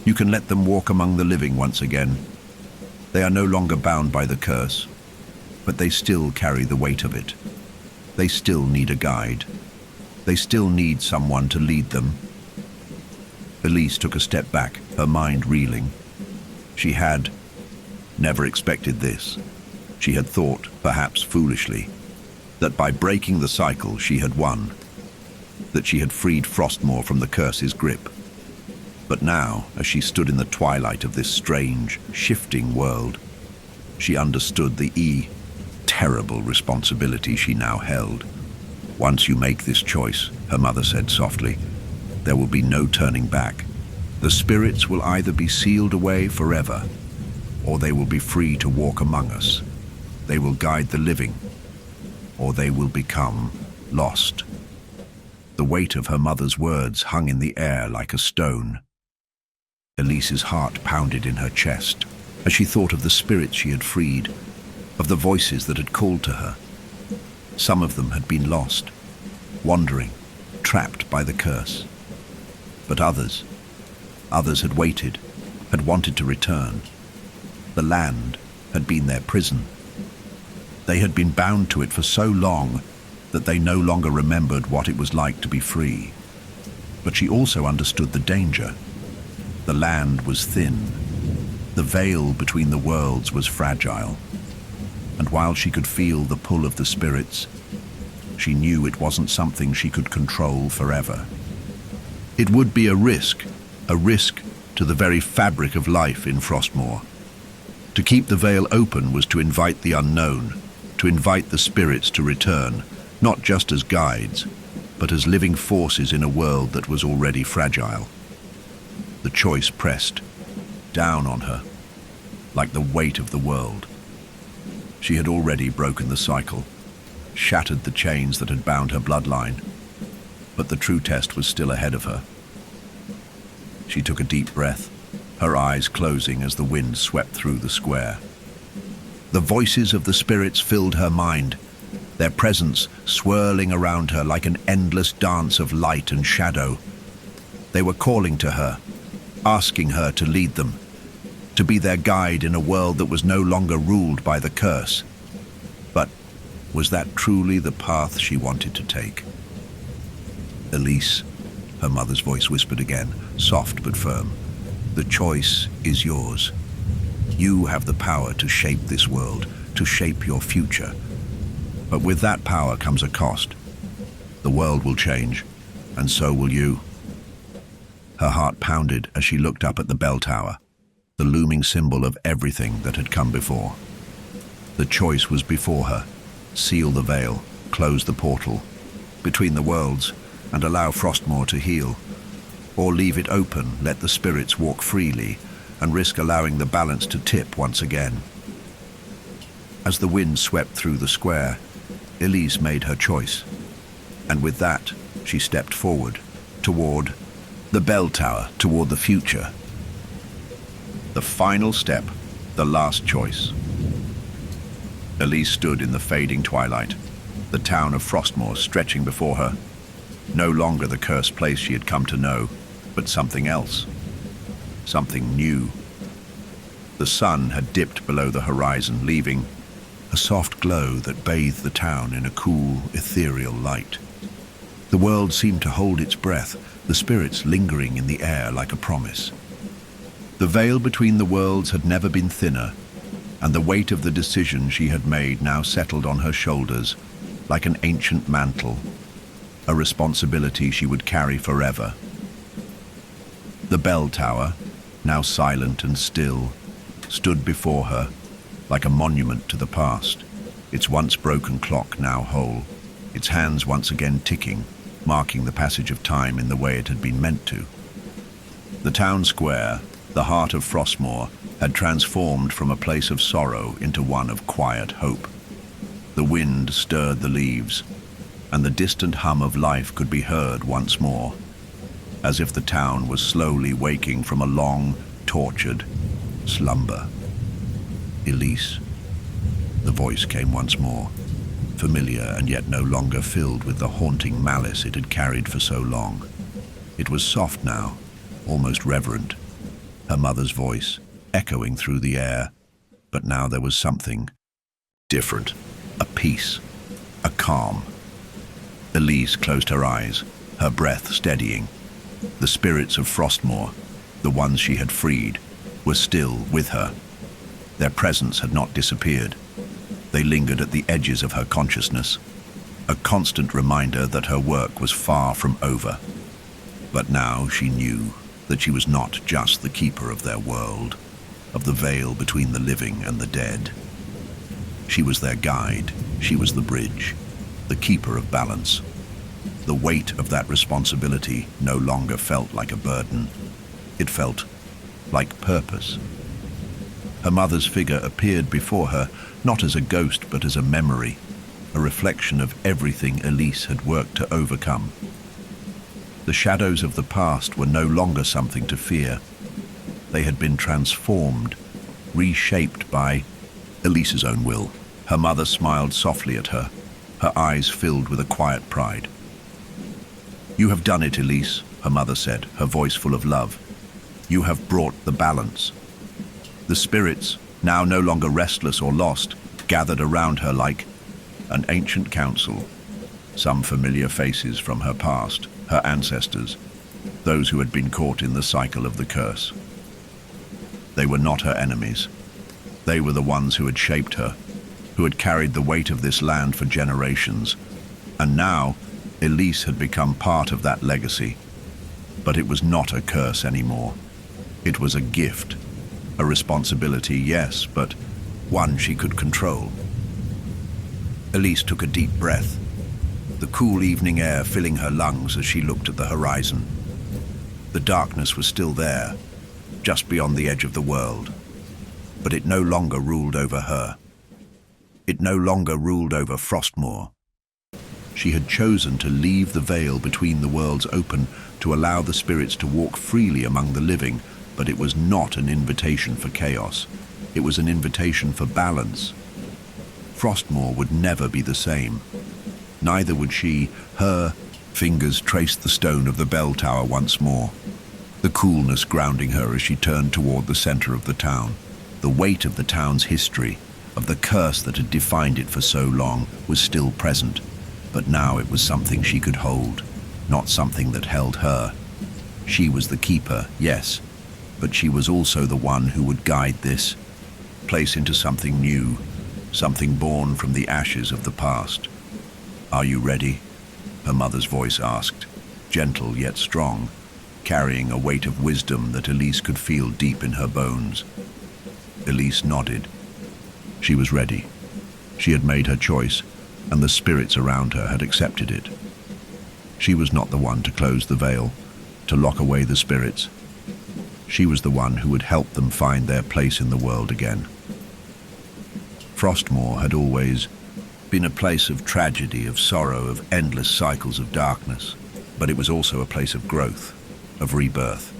Speaker 1: You can let them walk among the living once again. They are no longer bound by the curse, but they still carry the weight of it. They still need a guide. They still need someone to lead them. Elise took a step back, her mind reeling. She had never expected this. She had thought, perhaps foolishly, that by breaking the cycle she had won, that she had freed Frostmoor from the curse's grip. But now, as she stood in the twilight of this strange, shifting world, she understood the terrible responsibility she now held. Once you make this choice, her mother said softly, there will be no turning back. The spirits will either be sealed away forever, or they will be free to walk among us. They will guide the living, or they will become lost. The weight of her mother's words hung in the air like a stone. Elise's heart pounded in her chest as she thought of the spirits she had freed, of the voices that had called to her. Some of them had been lost, wandering, trapped by the curse. But others had waited, had wanted to return. The land had been their prison. They had been bound to it for so long that they no longer remembered what it was like to be free. But she also understood the danger. The land was thin. The veil between the worlds was fragile, and while she could feel the pull of the spirits, she knew it wasn't something she could control forever. It would be a risk to the very fabric of life in Frostmoor. To keep the veil open was to invite the unknown, to invite the spirits to return, not just as guides, but as living forces in a world that was already fragile. The choice pressed down on her, like the weight of the world. She had already broken the cycle, shattered the chains that had bound her bloodline, but the true test was still ahead of her. She took a deep breath, her eyes closing as the wind swept through the square. The voices of the spirits filled her mind, their presence swirling around her like an endless dance of light and shadow. They were calling to her, asking her to lead them, to be their guide in a world that was no longer ruled by the curse. But was that truly the path she wanted to take? Elise, her mother's voice whispered again, soft but firm. The choice is yours. You have the power to shape this world, to shape your future. But with that power comes a cost. The world will change, and so will you. Her heart pounded as she looked up at the bell tower, the looming symbol of everything that had come before. The choice was before her. Seal the veil, close the portal between the worlds, and allow Frostmoor to heal. Or leave it open, let the spirits walk freely, and risk allowing the balance to tip once again. As the wind swept through the square, Elise made her choice. And with that, she stepped forward, toward the bell tower, toward the future. The final step, the last choice. Elise stood in the fading twilight, the town of Frostmoor stretching before her. No longer the cursed place she had come to know, but something else. Something new. The sun had dipped below the horizon, leaving a soft glow that bathed the town in a cool, ethereal light. The world seemed to hold its breath, the spirits lingering in the air like a promise. The veil between the worlds had never been thinner, and the weight of the decision she had made now settled on her shoulders like an ancient mantle, a responsibility she would carry forever. The bell tower, now silent and still, stood before her like a monument to the past, its once broken clock now whole, its hands once again ticking, marking the passage of time in the way it had been meant to. The town square, the heart of Frostmoor, had transformed from a place of sorrow into one of quiet hope. The wind stirred the leaves, and the distant hum of life could be heard once more, as if the town was slowly waking from a long, tortured slumber. Elise. The voice came once more, familiar and yet no longer filled with the haunting malice it had carried for so long. It was soft now, almost reverent, her mother's voice echoing through the air, but now there was something different, a peace, a calm. Elise closed her eyes, her breath steadying. The spirits of Frostmoor, the ones she had freed, were still with her. Their presence had not disappeared. They lingered at the edges of her consciousness, a constant reminder that her work was far from over. But now she knew that she was not just the keeper of their world, of the veil between the living and the dead. She was their guide, she was the bridge, the keeper of balance. The weight of that responsibility no longer felt like a burden. It felt like purpose. Her mother's figure appeared before her, not as a ghost but as a memory, a reflection of everything Elise had worked to overcome. The shadows of the past were no longer something to fear. They had been transformed, reshaped by Elise's own will. Her mother smiled softly at her, her eyes filled with a quiet pride. "You have done it, Elise," her mother said, her voice full of love. "You have brought the balance." The spirits, now no longer restless or lost, gathered around her like an ancient council, some familiar faces from her past, her ancestors, those who had been caught in the cycle of the curse. They were not her enemies. They were the ones who had shaped her, who had carried the weight of this land for generations. And now, Elise had become part of that legacy. But it was not a curse anymore. It was a gift. A responsibility, yes, but one she could control. Elise took a deep breath, the cool evening air filling her lungs as she looked at the horizon. The darkness was still there, just beyond the edge of the world, but it no longer ruled over her. It no longer ruled over Frostmoor. She had chosen to leave the veil between the worlds open to allow the spirits to walk freely among the living, but it was not an invitation for chaos. It was an invitation for balance. Frostmoor would never be the same. Neither would she. Her fingers traced the stone of the bell tower once more, the coolness grounding her as she turned toward the center of the town. The weight of the town's history, of the curse that had defined it for so long, was still present, but now it was something she could hold, not something that held her. She was the keeper, yes, but she was also the one who would guide this place into something new, something born from the ashes of the past. "Are you ready?" her mother's voice asked, gentle yet strong, carrying a weight of wisdom that Elise could feel deep in her bones. Elise nodded. She was ready. She had made her choice, and the spirits around her had accepted it. She was not the one to close the veil, to lock away the spirits. She was the one who would help them find their place in the world again. Frostmoor had always been a place of tragedy, of sorrow, of endless cycles of darkness, but it was also a place of growth, of rebirth.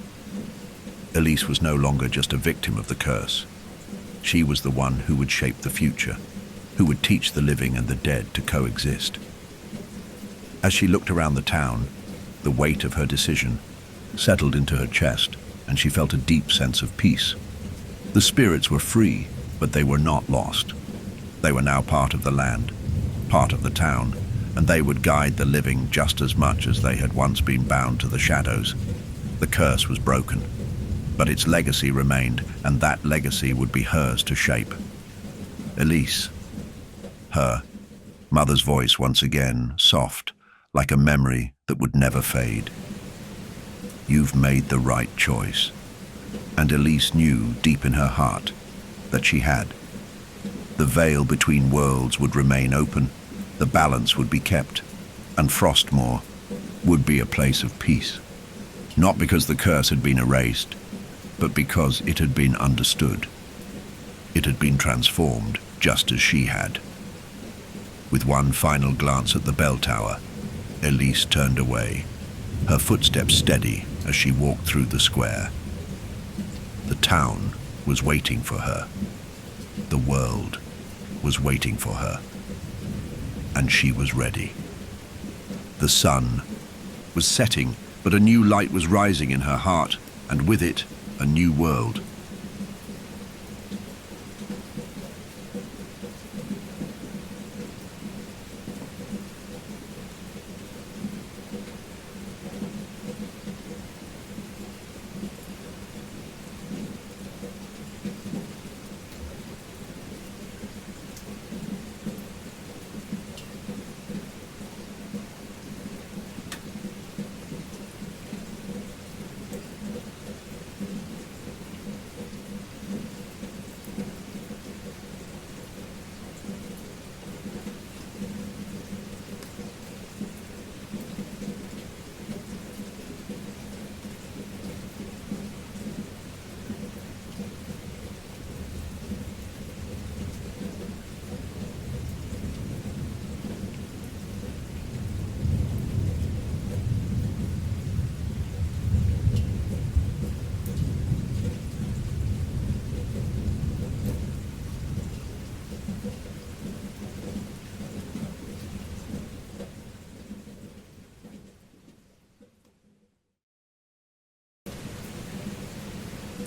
Speaker 1: Elise was no longer just a victim of the curse. She was the one who would shape the future, who would teach the living and the dead to coexist. As she looked around the town, the weight of her decision settled into her chest, and she felt a deep sense of peace. The spirits were free, but they were not lost. They were now part of the land, part of the town, and they would guide the living just as much as they had once been bound to the shadows. The curse was broken, but its legacy remained, and that legacy would be hers to shape. Elise. Her mother's voice once again, soft, like a memory that would never fade. "You've made the right choice." And Elise knew deep in her heart that she had. The veil between worlds would remain open, the balance would be kept, and Frostmoor would be a place of peace. Not because the curse had been erased, but because it had been understood. It had been transformed, just as she had. With one final glance at the bell tower, Elise turned away, her footsteps steady as she walked through the square. The town was waiting for her. The world was waiting for her. And she was ready. The sun was setting, but a new light was rising in her heart, and with it, a new world.